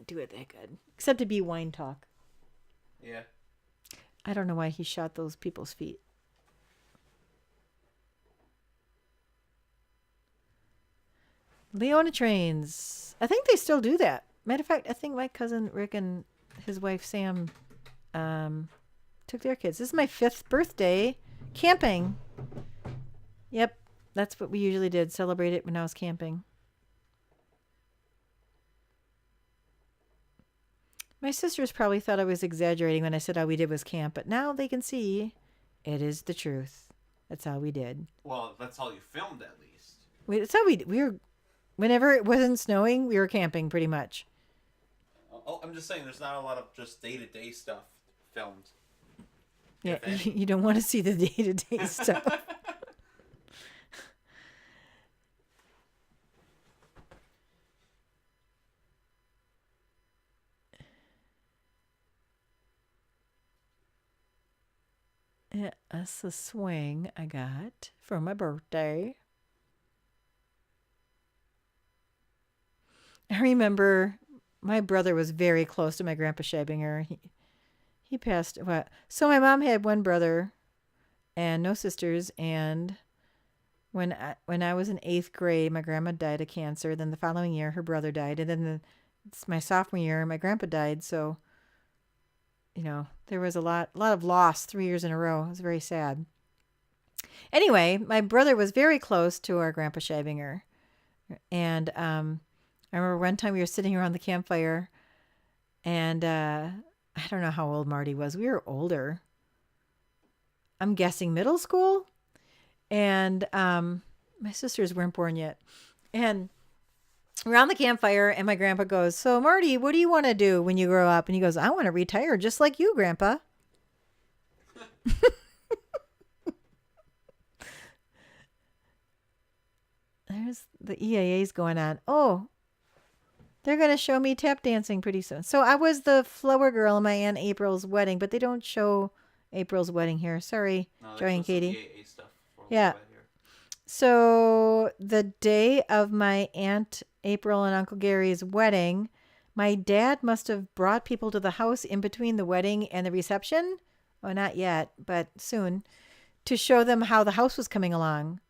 A: do it that good. Except to be wine talk.
B: Yeah.
A: I don't know why he shot those people's feet. Leona trains. I think they still do that. Matter of fact, I think my cousin Rick and his wife Sam took their kids. This is my 5th birthday camping. Yep, that's what we usually did. Celebrate it when I was camping. My sisters probably thought I was exaggerating when I said all we did was camp, but now they can see it is the truth. That's all we did.
B: Well, that's all you filmed at least.
A: That's how we were. Whenever it wasn't snowing, we were camping pretty much.
B: Oh, I'm just saying, there's not a lot of just day-to-day stuff filmed.
A: Yeah, you don't want to see the day-to-day stuff. Yeah, that's a swing I got for my birthday. I remember my brother was very close to my grandpa Shabinger. He passed. What? So my mom had one brother and no sisters. And when I was in 8th grade, my grandma died of cancer. Then the following year, her brother died. And then it's my sophomore year, my grandpa died. So, there was a lot of loss 3 years in a row. It was very sad. Anyway, my brother was very close to our Grandpa Scheibinger. And I remember one time we were sitting around the campfire, and I don't know how old Marty was. We were older. I'm guessing middle school. And my sisters weren't born yet. And around the campfire, and my grandpa goes, "So, Marty, what do you want to do when you grow up?" And he goes, "I want to retire just like you, Grandpa." There's the EAAs going on. Oh, they're going to show me tap dancing pretty soon. So I was the flower girl in my Aunt April's wedding, but they don't show April's wedding here. Sorry,
B: No,
A: Joy and Katie.
B: EAA stuff for a
A: Yeah.
B: little bit here.
A: So the day of my Aunt April and Uncle Gary's wedding, my dad must have brought people to the house in between the wedding and the reception. Oh, not yet, but soon, to show them how the house was coming along.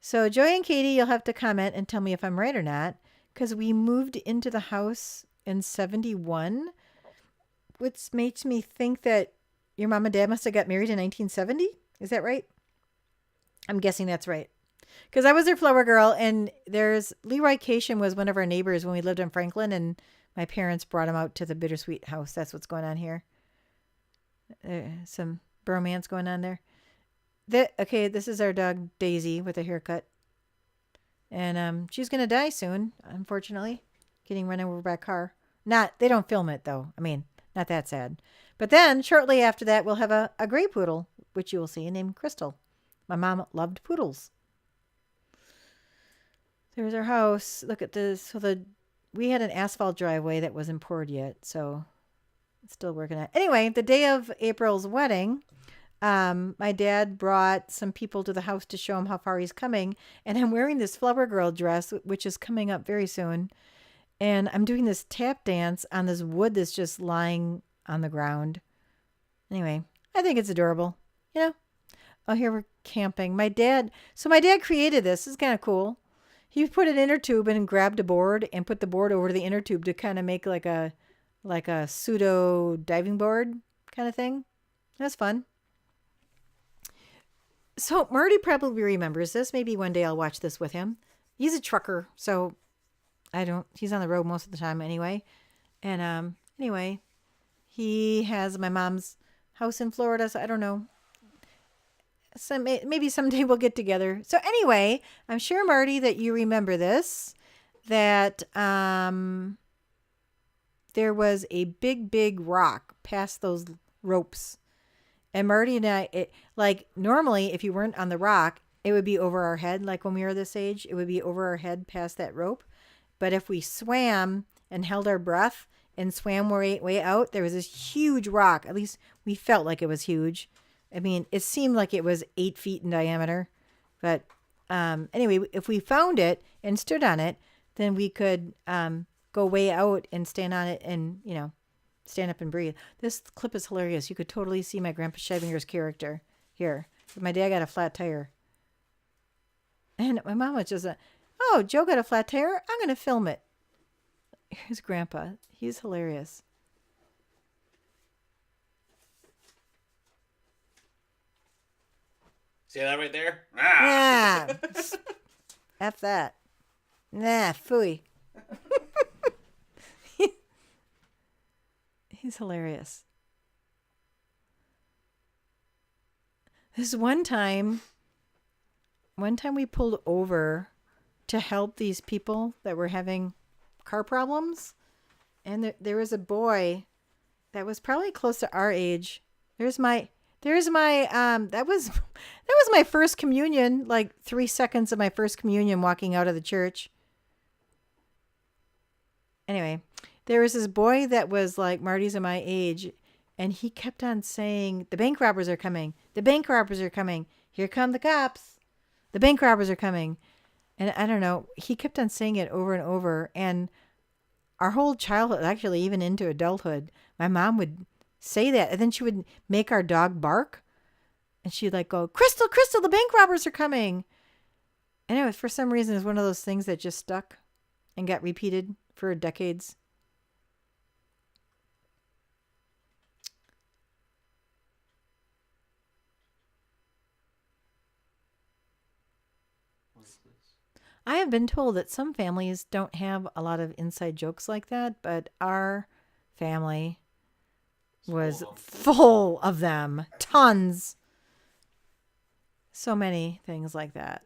A: So Joy and Katie, you'll have to comment and tell me if I'm right or not, because we moved into the house in 71, which makes me think that your mom and dad must have got married in 1970. Is that right? I'm guessing that's right. Because I was their flower girl, and Leroy Cation was one of our neighbors when we lived in Franklin, and my parents brought him out to the Bittersweet house. That's what's going on here. Some bromance going on there. Okay, this is our dog Daisy with a haircut. And she's going to die soon, unfortunately. Getting run over by a car. They don't film it, though. I mean, not that sad. But then, shortly after that, we'll have a gray poodle, which you will see, named Crystal. My mom loved poodles. There's our house. Look at this. So we had an asphalt driveway that wasn't poured yet, so it's still working on it. Anyway, the day of April's wedding, my dad brought some people to the house to show him how far he's coming, and I'm wearing this flower girl dress, which is coming up very soon, and I'm doing this tap dance on this wood that's just lying on the ground. Anyway, I think it's adorable. Oh, here we're camping. My dad created this. This is kind of cool. He put an inner tube in and grabbed a board and put the board over to the inner tube to kind of make like a pseudo diving board kind of thing. That's fun. So Marty probably remembers this. Maybe one day I'll watch this with him. He's a trucker, so he's on the road most of the time anyway. And anyway, he has my mom's house in Florida, so I don't know. So maybe someday we'll get together. So anyway, I'm sure, Marty, that you remember this, that there was a big, big rock past those ropes. And Marty and I, normally if you weren't on the rock, it would be over our head. Like when we were this age, it would be over our head past that rope. But if we swam and held our breath and swam way out, there was this huge rock. At least we felt like it was huge. I mean, it seemed like it was 8 feet in diameter. But anyway, if we found it and stood on it, then we could go way out and stand on it and, stand up and breathe. This clip is hilarious. You could totally see my Grandpa Scheibinger's character here. My dad got a flat tire. And my mom was just oh, Joe got a flat tire? I'm going to film it. Here's Grandpa. He's hilarious.
B: See that right there?
A: Ah! F that. Nah, phooey. He's hilarious. This one time we pulled over to help these people that were having car problems. And there was a boy that was probably close to our age. That was my first communion, like 3 seconds of my first communion walking out of the church. Anyway, there was this boy that was like Marty's and my age, and he kept on saying, "The bank robbers are coming. The bank robbers are coming. Here come the cops. The bank robbers are coming." And I don't know, he kept on saying it over and over. And our whole childhood, actually even into adulthood, my mom would say that. And then she would make our dog bark. And she'd like go, Crystal, Crystal, the bank robbers are coming. And it was, for some reason, it was one of those things that just stuck and got repeated for decades.
B: What's this?
A: I have been told that some families don't have a lot of inside jokes like that, but our family was full of them. Tons. So many things like that.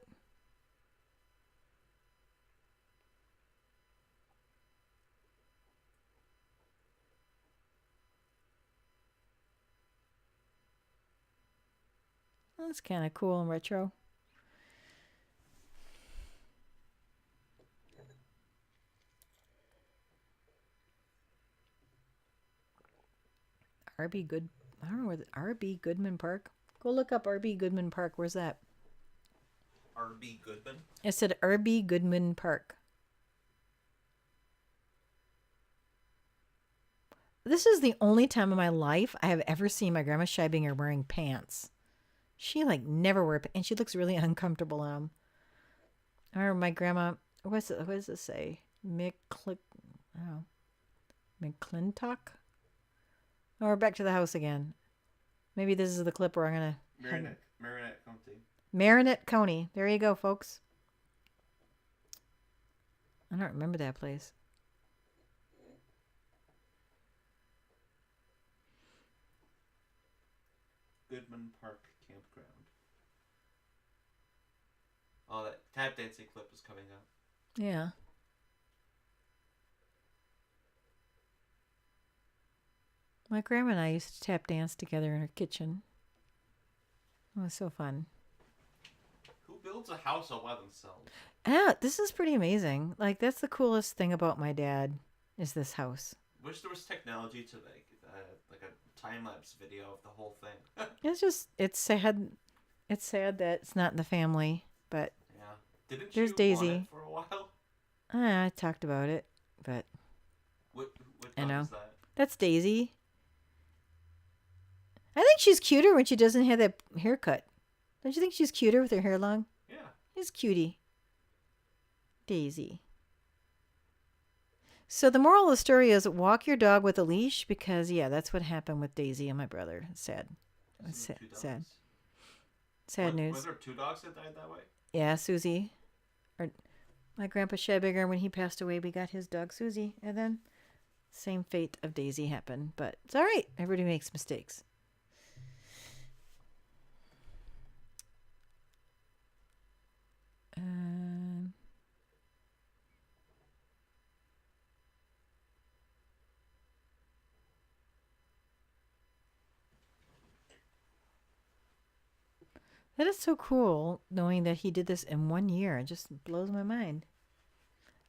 A: That's kind of cool and retro. RB Good. I don't know where the RB Goodman Park. Go look up RB Goodman Park. Where's that?
B: R.B. Goodman?
A: It said RB Goodman Park. This is the only time in my life I have ever seen my grandma Scheibinger wearing pants. She like never wore pants, and she looks really uncomfortable in them. I remember my grandma. What does it say? McClintock. Oh, we're back to the house again. Maybe this is the clip where I'm gonna.
B: Marinette County.
A: Marinette County. There you go, folks. I don't remember that place.
B: Goodman Park Campground. Oh, that tap dancing clip is coming up.
A: Yeah. My grandma and I used to tap dance together in her kitchen. It was so fun.
B: Who builds a house all by themselves?
A: Yeah, this is pretty amazing. Like, that's the coolest thing about my dad is this house.
B: Wish there was technology to like a time lapse video of the whole thing.
A: It's sad. It's sad that it's not in the family, but
B: yeah. Didn't
A: there's
B: you
A: Daisy.
B: want it for a while?
A: I talked about it, but
B: What
A: I know.
B: is that?
A: That's Daisy. I think she's cuter when she doesn't have that haircut. Don't you think she's cuter with her hair long?
B: Yeah.
A: She's cutie. Daisy. So the moral of the story is walk your dog with a leash because, yeah, that's what happened with Daisy and my brother. It's sad. It's sad. Sad news.
B: Was there 2 dogs that died that way?
A: Yeah, Susie. Or my grandpa Scheibinger, when he passed away, we got his dog Susie. And then same fate of Daisy happened. But it's all right. Everybody makes mistakes. That is so cool, knowing that he did this in 1 year. It just blows my mind.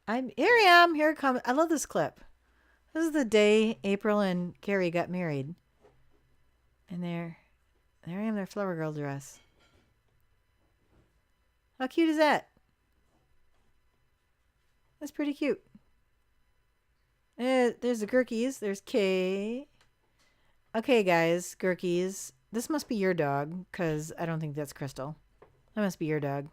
A: Here I am. Here it comes. I love this clip. This is the day April and Carrie got married. And there I am, their flower girl dress. How cute is that? That's pretty cute. There's the Gurkies. There's Kay. Okay, guys, Gurkies. This must be your dog, because I don't think that's Crystal. That must be your dog.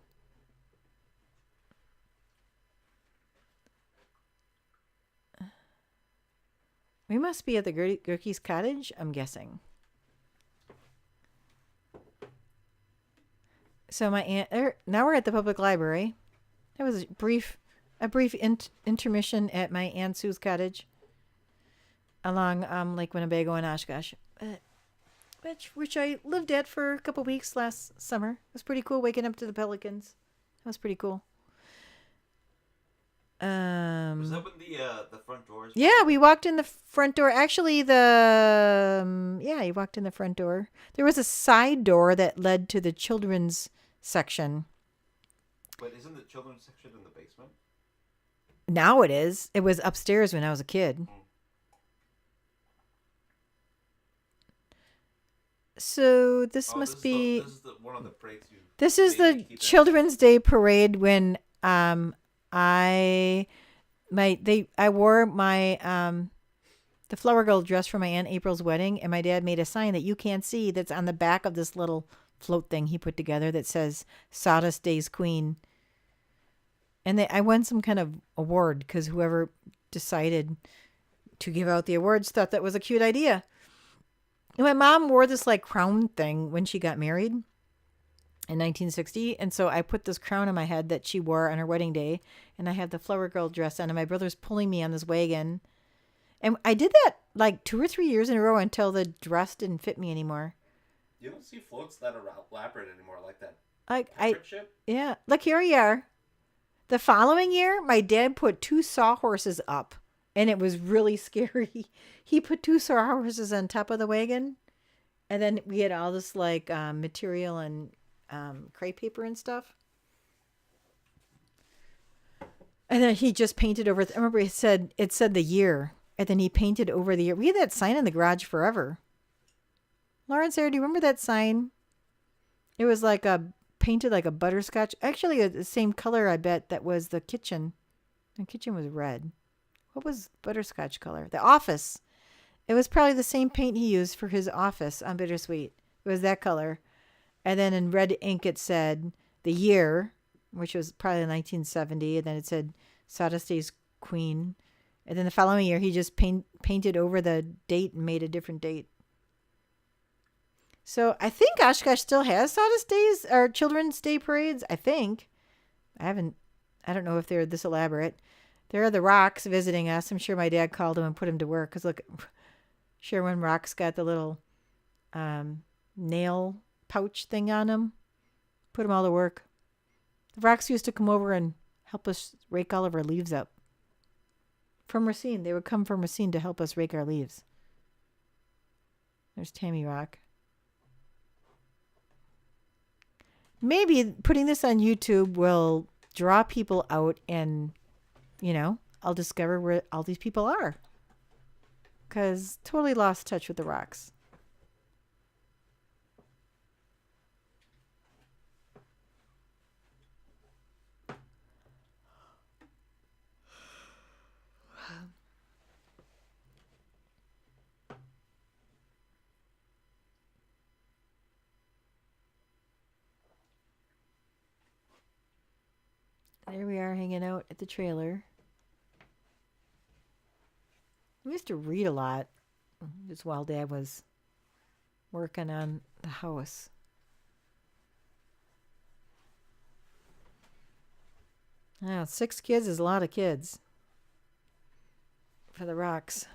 A: We must be at the Gurkies cottage, I'm guessing. So my aunt... now we're at the public library. That was a brief intermission at my Aunt Sue's cottage along Lake Winnebago and Oshkosh. Which I lived at for a couple weeks last summer. It was pretty cool waking up to the pelicans. That was pretty cool.
B: Was that when the front doors?
A: Yeah, we walked in the front door. Actually, you walked in the front door. There was a side door that led to the children's section.
B: But isn't the children's section in the basement?
A: Now it is. It was upstairs when I was a kid. So this must be.
B: This is one of the parades you.
A: This is the Children's Day parade when I wore my the flower girl dress for my Aunt April's wedding, and my dad made a sign that you can't see that's on the back of this little float thing he put together that says Sawdust Days Queen. And I won some kind of award because whoever decided to give out the awards thought that was a cute idea. And my mom wore this like crown thing when she got married in 1960. And so I put this crown on my head that she wore on her wedding day. And I have the flower girl dress on, and my brother's pulling me on this wagon. And I did that like 2 or 3 years in a row until the dress didn't fit me anymore.
B: You don't see floats that are elaborate anymore like that. Ship?
A: Yeah. Look, here we are. The following year, my dad put 2 sawhorses up, and it was really scary. He put 2 sawhorses on top of the wagon, and then we had all this like material and crepe paper and stuff. And then he just painted over. I remember it said the year, and then he painted over the year. We had that sign in the garage forever. Lauren, Sarah, do you remember that sign? It was like painted like a butterscotch. Actually, the same color, I bet, that was the kitchen. The kitchen was red. What was butterscotch color? The office. It was probably the same paint he used for his office on Bittersweet. It was that color. And then in red ink it said the year, which was probably 1970. And then it said Sawdust Days Queen. And then the following year he just painted over the date and made a different date. So I think Oshkosh still has Sawdust Days or Children's Day parades. I think. I don't know if they're this elaborate. There are the Rocks visiting us. I'm sure my dad called him and put him to work. Because look, Sherwin Rock's got the little nail pouch thing on him. Put him all to work. The Rocks used to come over and help us rake all of our leaves up. From Racine. They would come from Racine to help us rake our leaves. There's Tammy Rock. Maybe putting this on YouTube will draw people out and, I'll discover where all these people are. Because totally lost touch with the Rocks. There we are hanging out at the trailer. I used to read a lot just while Dad was working on the house. Wow, 6 kids is a lot of kids for the Rocks.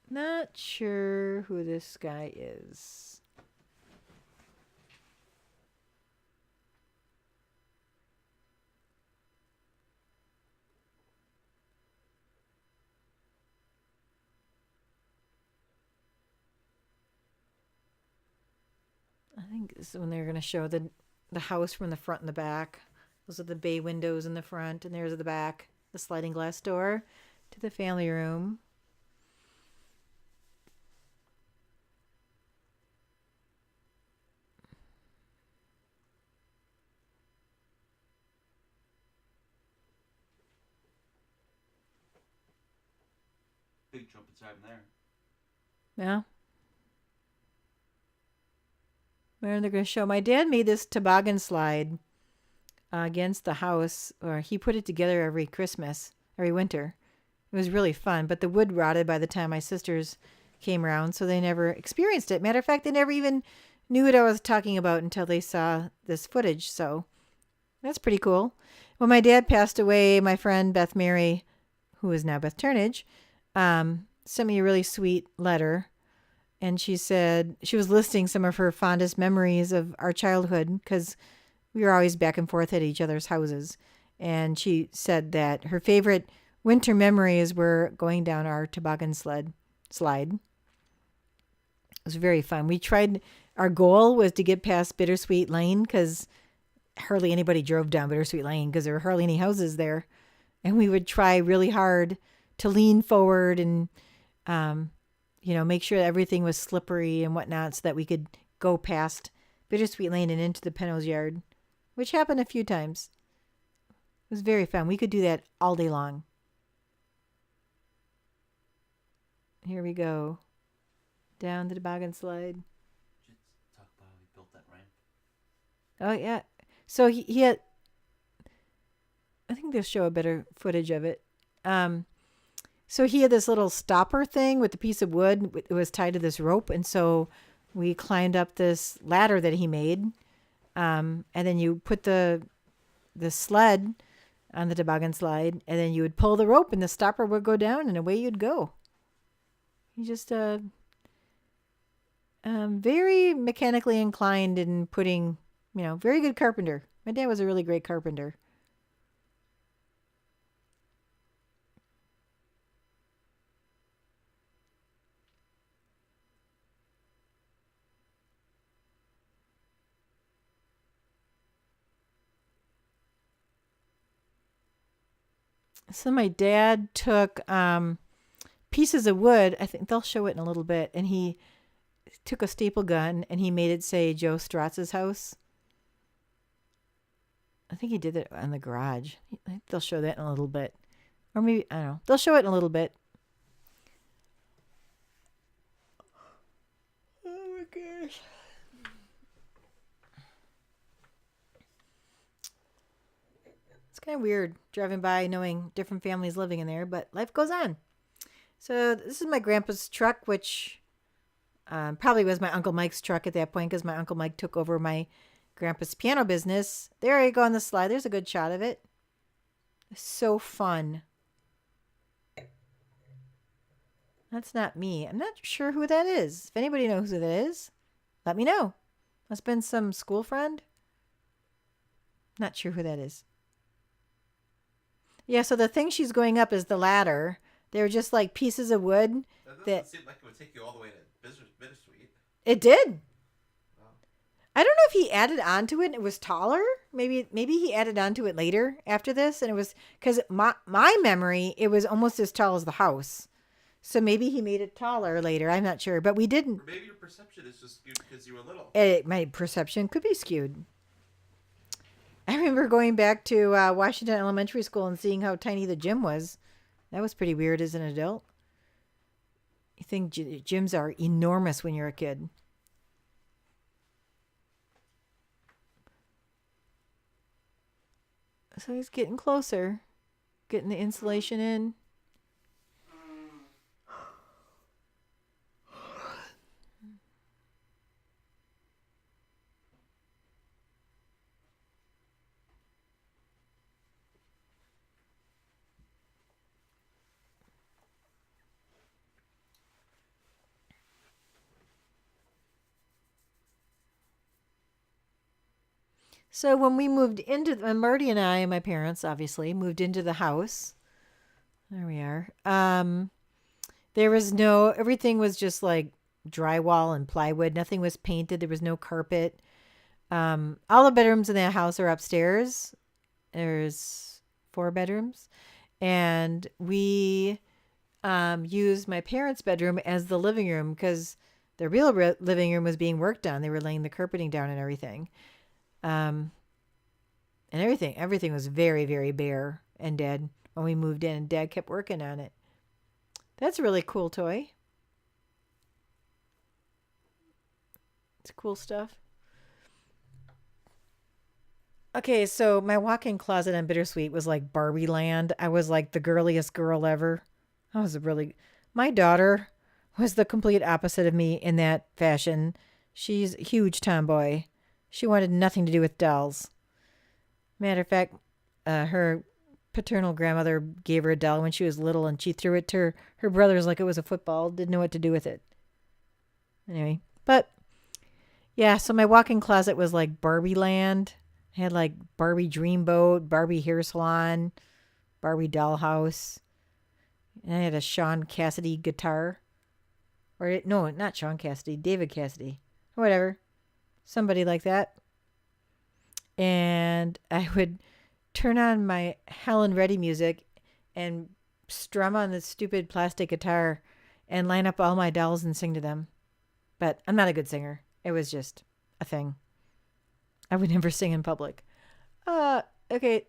A: Not sure who this guy is. I think this is when they're going to show the house from the front and the back. Those are the bay windows in the front, and there's the back, the sliding glass door to the family room.
B: Big jump inside in there.
A: Yeah. Where they're going to show my dad made this toboggan slide against the house, or he put it together every Christmas, every winter. It was really fun, but the wood rotted by the time my sisters came around, so they never experienced it. Matter of fact, they never even knew what I was talking about until they saw this footage, so that's pretty cool. When my dad passed away, my friend Beth Mary, who is now Beth Turnage, sent me a really sweet letter. And she said she was listing some of her fondest memories of our childhood because we were always back and forth at each other's houses. And she said that her favorite winter memories were going down our toboggan slide. It was very fun. Our goal was to get past Bittersweet Lane because hardly anybody drove down Bittersweet Lane because there were hardly any houses there. And we would try really hard to lean forward and, make sure that everything was slippery and whatnot so that we could go past Bittersweet Lane and into the Penno's yard, which happened a few times. It was very fun. We could do that all day long. Here we go. Down the toboggan slide.
B: Did you talk about how he built that ramp?
A: Oh, yeah. So he had, I think they'll show a better footage of it. So he had this little stopper thing with a piece of wood. It was tied to this rope. And so we climbed up this ladder that he made. And then you put the sled on the toboggan slide, and then you would pull the rope and the stopper would go down and away you'd go. He just very mechanically inclined in putting, very good carpenter. My dad was a really great carpenter. So my dad took pieces of wood. I think they'll show it in a little bit. And he took a staple gun and he made it say Joe Stratz's house. I think he did it on the garage. I think they'll show that in a little bit. Or maybe, I don't know. They'll show it in a little bit. Oh my gosh. It's kind of weird driving by knowing different families living in there, but life goes on. So this is my grandpa's truck, which probably was my Uncle Mike's truck at that point because my Uncle Mike took over my grandpa's piano business. There you go on the slide. There's a good shot of it. So fun. That's not me. I'm not sure who that is. If anybody knows who that is, let me know. Must have been some school friend. Not sure who that is. Yeah, so the thing she's going up is the ladder. They're just like pieces of wood.
B: That doesn't seem like it would take you all the way to Bittersweet.
A: It did.
B: Oh.
A: I don't know if he added on to it and it was taller. Maybe he added on to it later after this. And it was because my memory, it was almost as tall as the house. So maybe he made it taller later. I'm not sure. But we didn't.
B: Or maybe your perception is just skewed because you were little.
A: My perception could be skewed. I remember going back to Washington Elementary School and seeing how tiny the gym was. That was pretty weird as an adult. You think gyms are enormous when you're a kid. So he's getting closer, getting the insulation in. So when we moved into, Marty and I and my parents obviously moved into the house. There we are. There was everything was just like drywall and plywood. Nothing was painted. There was no carpet. All the bedrooms in that house are upstairs. There's 4 bedrooms. And we used my parents' bedroom as the living room because the real living room was being worked on. They were laying the carpeting down and everything. And everything was very, very bare and dead when we moved in, and Dad kept working on it. That's a really cool toy. It's cool stuff. Okay, so my walk-in closet on Bittersweet was like Barbie land. I was like the girliest girl ever. My daughter was the complete opposite of me in that fashion. She's a huge tomboy. She wanted nothing to do with dolls. Matter of fact, her paternal grandmother gave her a doll when she was little, and she threw it to her brothers like it was a football. Didn't know what to do with it. Anyway, but yeah, so my walk-in closet was like Barbie land. I had like Barbie Dreamboat, Barbie Hair Salon, Barbie Dollhouse. And I had a Sean Cassidy guitar. Or no, not Sean Cassidy, David Cassidy. Or whatever. Somebody like that. And I would turn on my Helen Reddy music and strum on the stupid plastic guitar and line up all my dolls and sing to them. But I'm not a good singer. It was just a thing. I would never sing in public. Okay.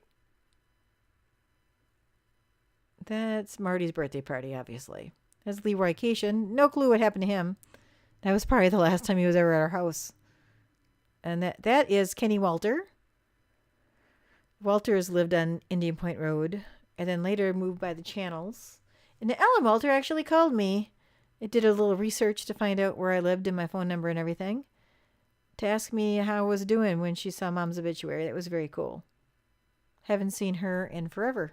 A: That's Marty's birthday party, obviously. That's Leroy Cation. No clue what happened to him. That was probably the last time he was ever at our house. And that is Kenny Walter. Walter has lived on Indian Point Road and then later moved by the channels. And Ellen Walter actually called me. It did a little research to find out where I lived and my phone number and everything to ask me how I was doing when she saw Mom's obituary. That was very cool. Haven't seen her in forever.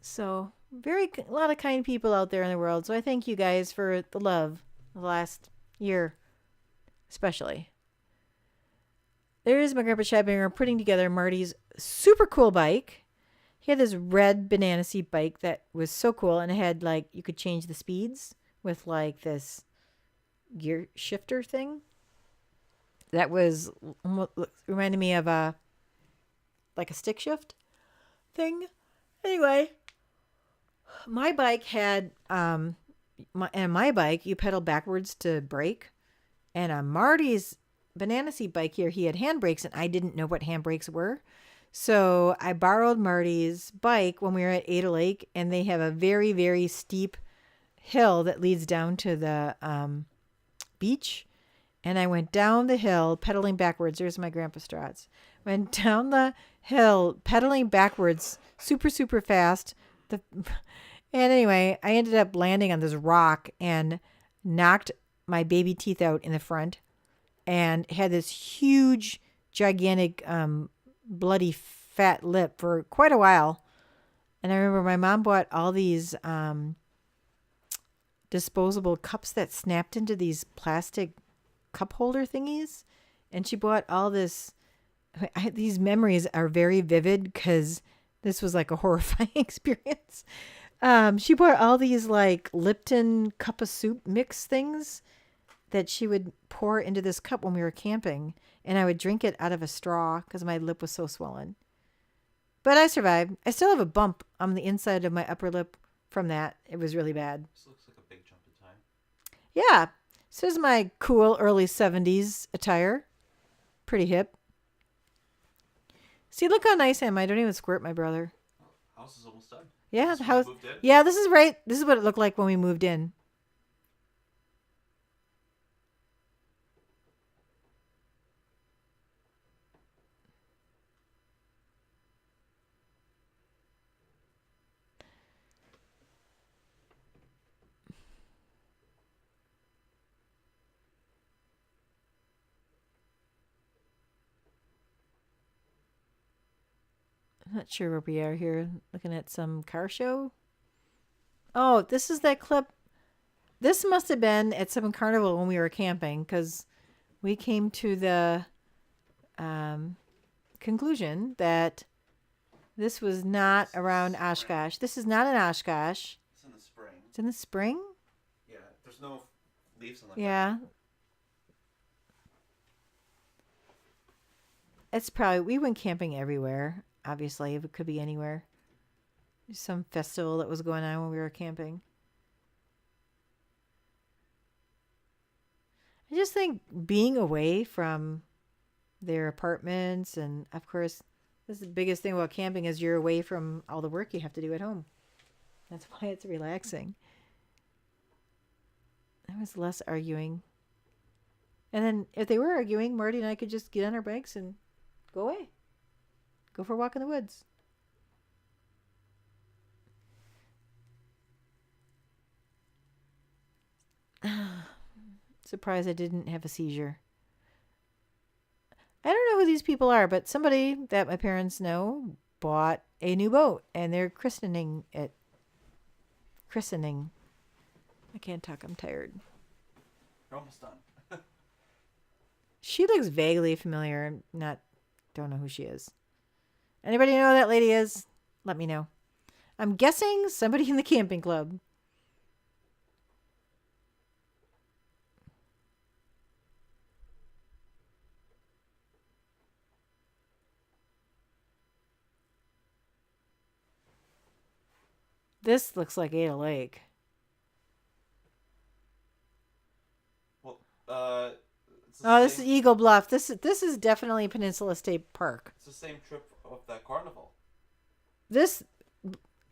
A: So, a lot of kind people out there in the world. So I thank you guys for the love the last year, especially. There is my Grandpa Shabinger putting together Marty's super cool bike. He had this red banana seat bike that was so cool, and it had like you could change the speeds with like this gear shifter thing. That was reminded me of a stick shift thing. Anyway, my bike had my bike you pedal backwards to brake, and on Marty's banana seat bike here he had handbrakes, and I didn't know what handbrakes were. So I borrowed Marty's bike when we were at Ada Lake, and they have a very, very steep hill that leads down to the beach. And I went down the hill pedaling backwards. There's my Grandpa Stratz. Went down the hill pedaling backwards super, super fast. And anyway, I ended up landing on this rock and knocked my baby teeth out in the front and had this huge, gigantic, bloody fat lip for quite a while. And I remember my mom bought all these disposable cups that snapped into these plastic cup holder thingies. And she bought all this. These memories are very vivid because this was like a horrifying experience. She bought all these like Lipton cup of soup mix things that she would pour into this cup when we were camping. And I would drink it out of a straw because my lip was so swollen. But I survived. I still have a bump on the inside of my upper lip from that. It was really bad.
B: This looks like a big jump in time.
A: Yeah. This is my cool early 70s attire. Pretty hip. See, look how nice I am. I don't even squirt my brother.
B: House is almost done.
A: Yeah,
B: the
A: house.
B: Moved in?
A: Yeah, this is right. This is what it looked like when we moved in. I'm not sure where we are here. Looking at some car show. Oh, this is that clip. This must have been at some carnival when we were camping because we came to the conclusion that this was not around Oshkosh. This is not in Oshkosh.
B: It's in the spring.
A: It's in the spring?
B: Yeah, there's no leaves on the
A: Yeah. It's probably, we went camping everywhere, obviously. It could be anywhere. There's some festival that was going on when we were camping. I just think being away from their apartments, and of course, this is the biggest thing about camping is you're away from all the work you have to do at home. That's why it's relaxing. There was less arguing. And then if they were arguing, Marty and I could just get on our bikes and go away. Go for a walk in the woods. Surprised I didn't have a seizure. I don't know who these people are, but somebody that my parents know bought a new boat and they're christening it. Christening. I can't talk. I'm tired.
B: You're almost done.
A: She looks vaguely familiar. Don't know who she is. Anybody know who that lady is? Let me know. I'm guessing somebody in the camping club. This looks like Ada Lake.
B: Well,
A: this is Eagle Bluff. This is definitely Peninsula State Park.
B: It's the same trip of that carnival.
A: This,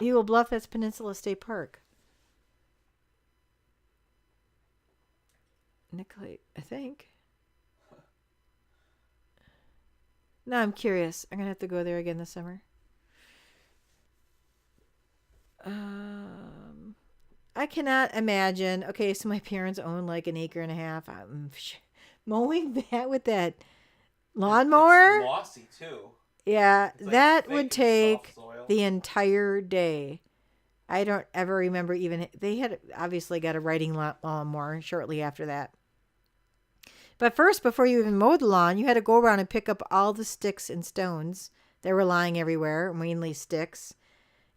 A: Eagle Bluff, that's Peninsula State Park. Nicolay, I think. Now I'm curious. I'm going to have to go there again this summer. I cannot imagine. Okay, so my parents own like an acre and a half. Mowing that with that lawnmower?
B: It's mossy too.
A: Yeah,
B: It's like
A: that
B: thick
A: would
B: and
A: take
B: soft soil.
A: the entire day. I don't ever remember even. They had obviously got a riding lawnmower shortly after that. But first, before you even mowed the lawn, you had to go around and pick up all the sticks and stones that were lying everywhere, mainly sticks.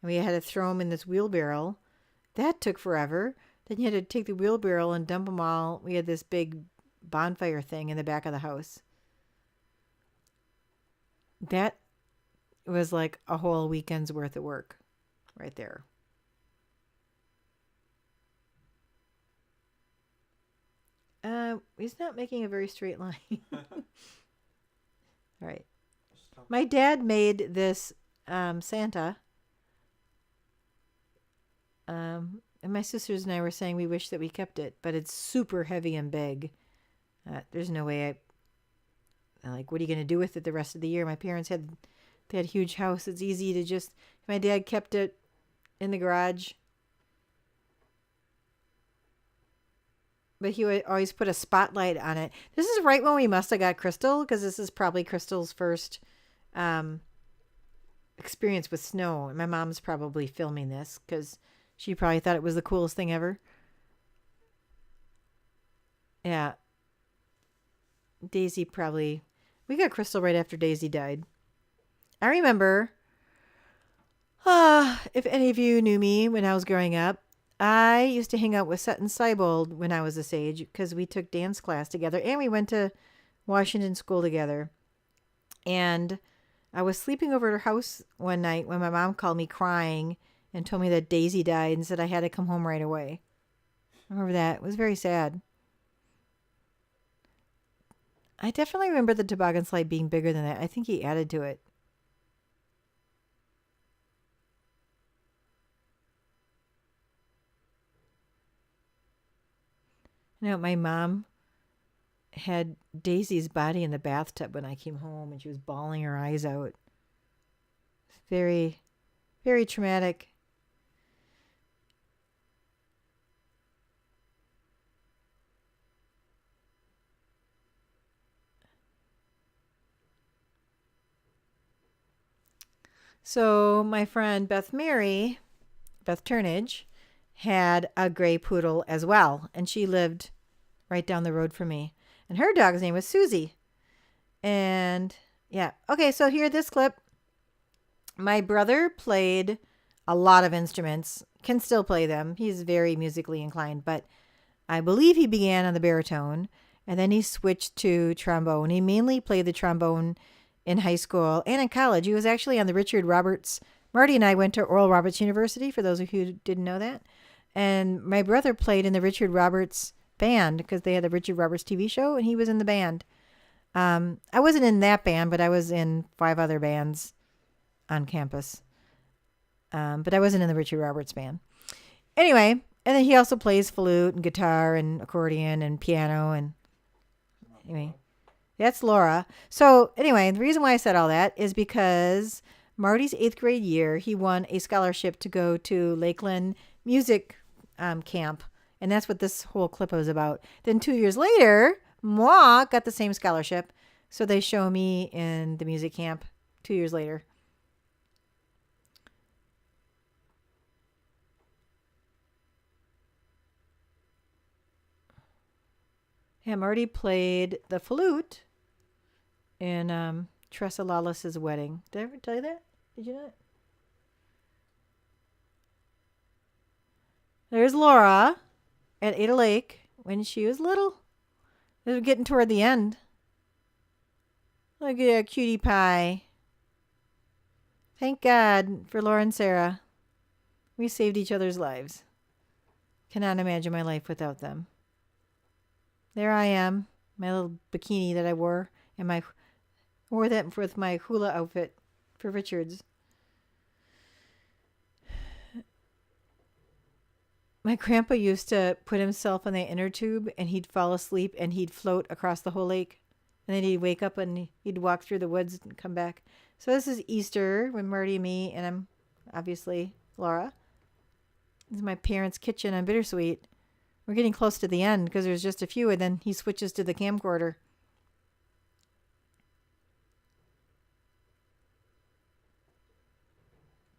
A: And we had to throw them in this wheelbarrow. That took forever. Then you had to take the wheelbarrow and dump them all. We had this big bonfire thing in the back of the house. That was like a whole weekend's worth of work right there. He's not making a very straight line. All right. My dad made this Santa. And my sisters and I were saying we wish that we kept it, but it's super heavy and big. There's no way like, what are you going to do with it the rest of the year? My parents they had a huge house. It's easy to just, my dad kept it in the garage. But he would always put a spotlight on it. This is right when we must have got Crystal, because this is probably Crystal's first experience with snow. And my mom's probably filming this because she probably thought it was the coolest thing ever. Yeah. Daisy probably... We got Crystal right after Daisy died. I remember, if any of you knew me when I was growing up, I used to hang out with Sutton Seibold when I was this age because we took dance class together and we went to Washington School together. And I was sleeping over at her house one night when my mom called me crying and told me that Daisy died and said I had to come home right away. I remember that. It was very sad. I definitely remember the toboggan slide being bigger than that. I think he added to it. You know, my mom had Daisy's body in the bathtub when I came home and she was bawling her eyes out. Very, very traumatic. So my friend Beth Turnage, had a gray poodle as well. And she lived right down the road from me. And her dog's name was Susie. And yeah. Okay, so here, this clip. My brother played a lot of instruments, can still play them. He's very musically inclined, but I believe he began on the baritone and then he switched to trombone. He mainly played the trombone in high school and in college. He was actually on the Richard Roberts. Marty and I went to Oral Roberts University, for those of you who didn't know that. And my brother played in the Richard Roberts band because they had the Richard Roberts TV show and he was in the band. I wasn't in that band, but I was in 5 other bands on campus. But I wasn't in the Richard Roberts band. Anyway, and then he also plays flute and guitar and accordion and piano. And anyway, that's Laura. So anyway, the reason why I said all that is because Marty's 8th grade year, he won a scholarship to go to Lakeland Music Camp. And that's what this whole clip was about. Then 2 years later, moi got the same scholarship. So they show me in the music camp 2 years later. Yeah, Marty played the flute in Tressa Lawless's wedding. Did I ever tell you that? Did you not? There's Laura at Ada Lake when she was little. It was getting toward the end. Look at that cutie pie. Thank God for Laura and Sarah. We saved each other's lives. Cannot imagine my life without them. There I am, my little bikini that I wore, and that with my hula outfit for Richards. My grandpa used to put himself in the inner tube and he'd fall asleep and he'd float across the whole lake. And then he'd wake up and he'd walk through the woods and come back. So this is Easter with Marty and me, and I'm obviously Laura. This is my parents' kitchen on Bittersweet. We're getting close to the end because there's just a few, and then he switches to the camcorder.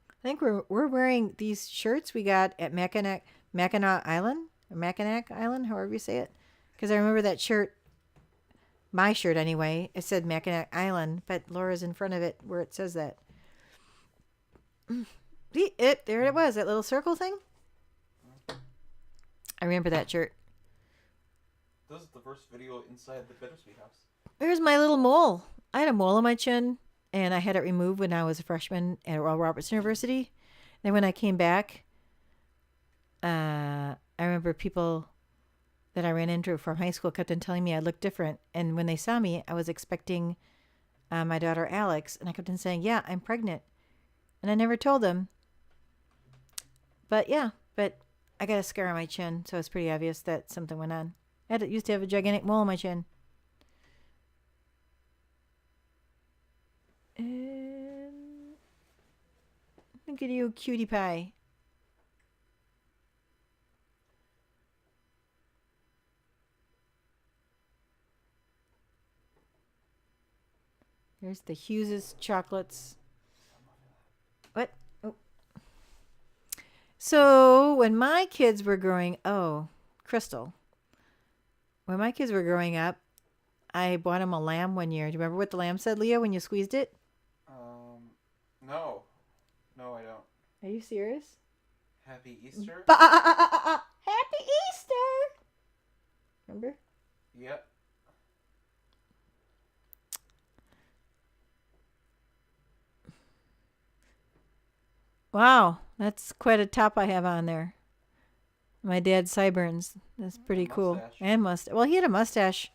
A: I think we're wearing these shirts we got at Mackinac Island, or Mackinac Island, however you say it. Because I remember that shirt, my shirt anyway, it said Mackinac Island, but Laura's in front of it where it says that. There it was, that little circle thing. I remember that shirt.
B: This is the first video inside the Bittersweet house.
A: There's my little mole. I had a mole on my chin, and I had it removed when I was a freshman at Oral Roberts University. Then when I came back, I remember people that I ran into from high school kept on telling me I looked different. And when they saw me, I was expecting my daughter Alex, and I kept on saying, yeah, I'm pregnant. And I never told them. But I got a scar on my chin, so it's pretty obvious that something went on. I used to have a gigantic mole on my chin. And look at you, cutie pie. Here's the Hughes' chocolates. What? Oh. So when my kids were growing, Crystal. When my kids were growing up, I bought them a lamb one year. Do you remember what the lamb said, Leo, when you squeezed it?
B: No. No, I don't.
A: Are you serious?
B: Happy Easter?
A: Happy Easter! Remember?
B: Yep.
A: Wow, that's quite a top I have on there. My dad's sideburns. That's pretty cool.
B: Mustache.
A: And mustache. Well, he had a mustache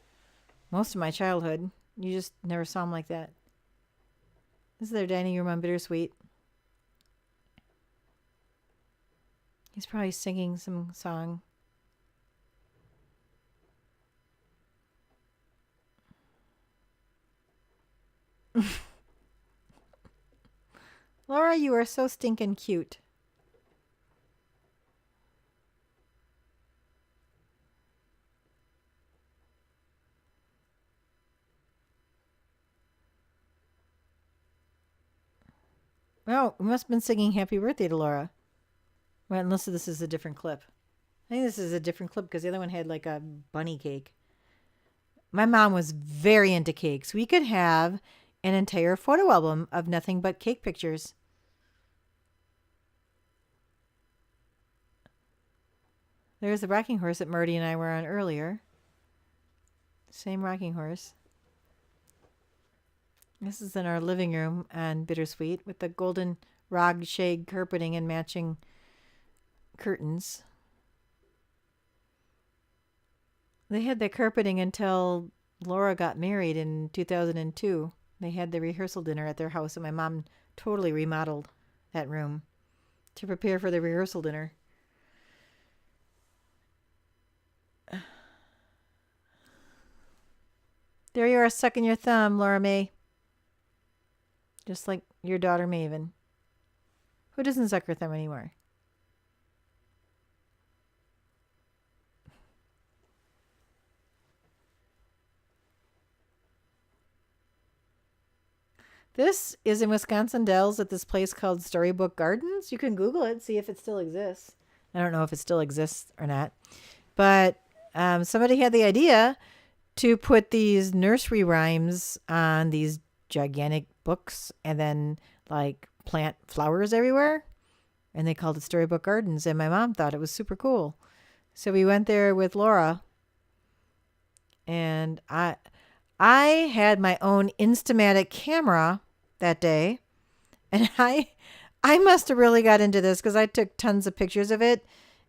A: most of my childhood. You just never saw him like that. This is their dining room on Bittersweet. He's probably singing some song. Laura, you are so stinking cute. Well, we must have been singing happy birthday to Laura. Well, unless this is a different clip. I think this is a different clip because the other one had like a bunny cake. My mom was very into cakes. We could have an entire photo album of nothing but cake pictures. There's the rocking horse that Marty and I were on earlier. Same rocking horse. This is in our living room on Bittersweet with the golden rog shade carpeting and matching curtains. They had the carpeting until Laura got married in 2002. They had the rehearsal dinner at their house, and my mom totally remodeled that room to prepare for the rehearsal dinner. There you are, sucking your thumb, Laura May. Just like your daughter Maven. Who doesn't suck her thumb anymore? This is in Wisconsin Dells at this place called Storybook Gardens. You can Google it, see if it still exists. I don't know if it still exists or not. But somebody had the idea to put these nursery rhymes on these gigantic books and then like plant flowers everywhere. And they called it Storybook Gardens. And my mom thought it was super cool. So we went there with Laura. And I had my own Instamatic camera that day. And I must have really got into this because I took tons of pictures of it.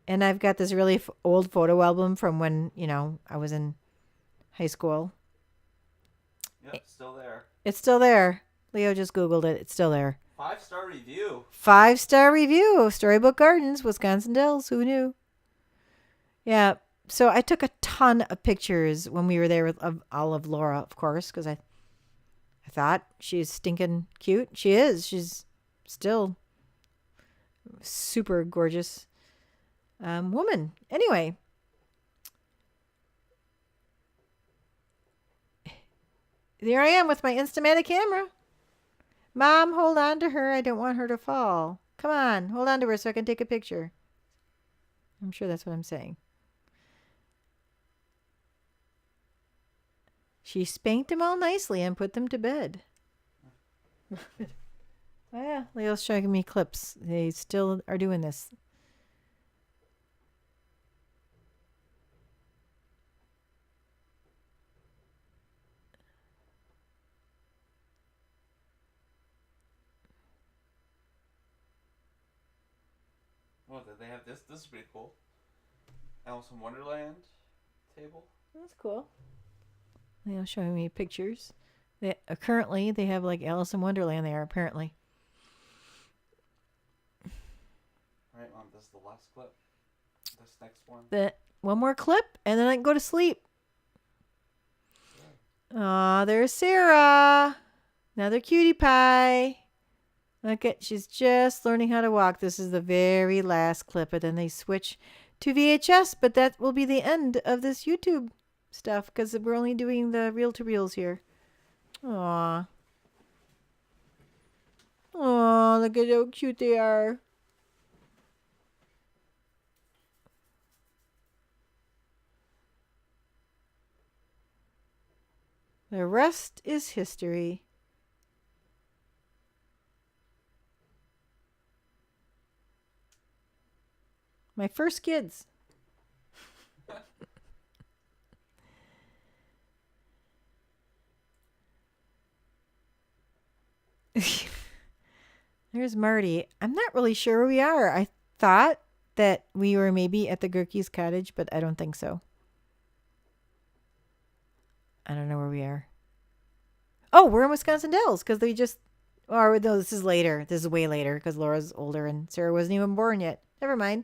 A: And I've got this really old photo album from when, I was in high school.
B: Yep, still there.
A: It's still there. Leo just Googled it. It's still there.
B: 5-star review.
A: 5-star review. Storybook Gardens, Wisconsin Dells. Who knew? Yeah. So I took a ton of pictures when we were there with all of Laura, of course, because I thought she's stinking cute. She is. She's still super gorgeous woman. Anyway, there I am with my Instamatic camera. Mom, hold on to her. I don't want her to fall. Come on, hold on to her so I can take a picture. I'm sure that's what I'm saying. She spanked them all nicely and put them to bed. Oh, yeah, Leo's showing me clips. They still are doing this.
B: Oh, did they have this? This is pretty cool. Alice in Wonderland table.
A: That's cool. Leo's showing me pictures. Currently, they have like Alice in Wonderland there, apparently.
B: All right, Mom, this is the last clip. This next one.
A: One more clip, and then I can go to sleep. Aw, there's Sarah. Another cutie pie. Look at, she's just learning how to walk. This is the very last clip, and then they switch to VHS, but that will be the end of this YouTube stuff because we're only doing the reel-to-reels here. Aw. Aw, look at how cute they are. The rest is history. My first kids. There's Marty. I'm not really sure where we are. I thought that we were maybe at the Gerke's cottage, but I don't think so. I don't know where we are. Oh, we're in Wisconsin Dells because they just. Or no, this is later. This is way later because Laura's older and Sarah wasn't even born yet. Never mind.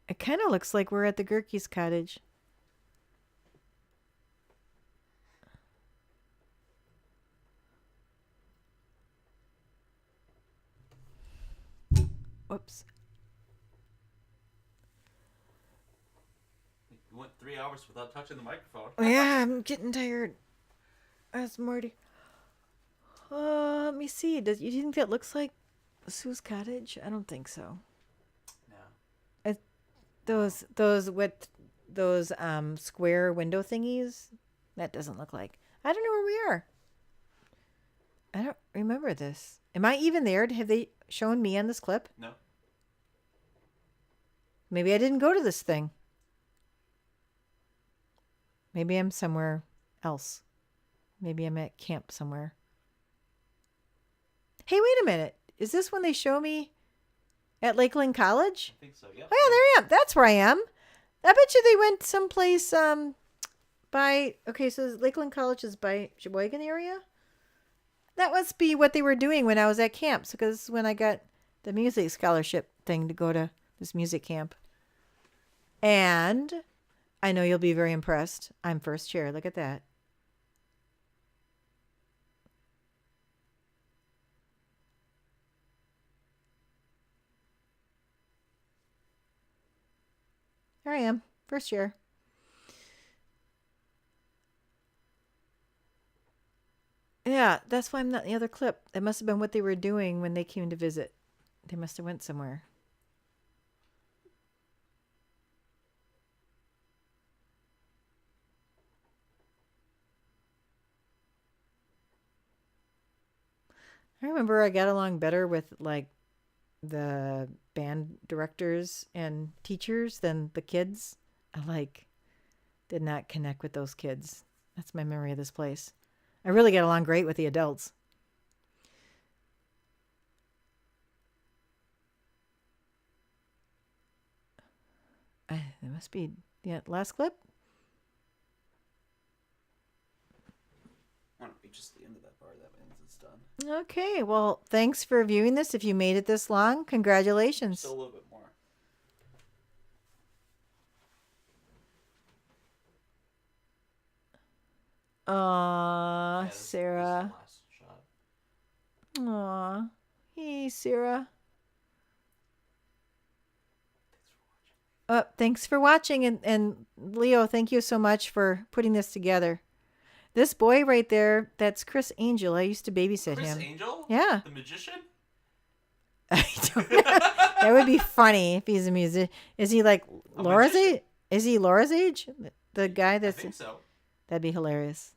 A: It kind of looks like we're at the Gerke's cottage. Whoops.
B: You went 3 hours without touching the microphone.
A: Yeah, I'm getting tired. That's Marty. Let me see. Do you think that looks like Sue's cottage? I don't think so.
B: No.
A: Those with those square window thingies. That doesn't look like. I don't know where we are. I don't remember this. Am I even there? Have they shown me on this clip?
B: No.
A: Maybe I didn't go to this thing. Maybe I'm somewhere else. Maybe I'm at camp somewhere. Hey, wait a minute. Is this when they show me at Lakeland College?
B: I think so, yeah.
A: Oh, yeah, there I am. That's where I am. I bet you they went someplace by... Okay, so Lakeland College is by Sheboygan area? That must be what they were doing when I was at camp. Because when I got the music scholarship thing to go to this music camp. And I know you'll be very impressed. I'm first chair. Look at that. There I am. First chair. Yeah, that's why I'm not in the other clip. That must have been what they were doing when they came to visit. They must have went somewhere. I remember I got along better with like the band directors and teachers than the kids. I did not connect with those kids. That's my memory of this place. I really got along great with the adults. It must be the last clip.
B: I don't know, just the end of that part. That means it's done.
A: Okay, well, thanks for viewing this. If you made it this long, congratulations.
B: Still a little bit more.
A: Aw,
B: Yeah, this is the
A: Sarah.
B: last shot.
A: Aw. Hey, Sarah. Thanks for watching. And Leo, thank you so much for putting this together. This boy right there, that's Chris Angel. I used to babysit
B: Chris
A: him.
B: Angel?
A: Yeah.
B: The magician?
A: I don't know. That would be funny if he's a musician. Is he like
B: A
A: Laura's
B: magician?
A: age? Is he Laura's age? The guy
B: I
A: that's...
B: think so.
A: That'd be hilarious.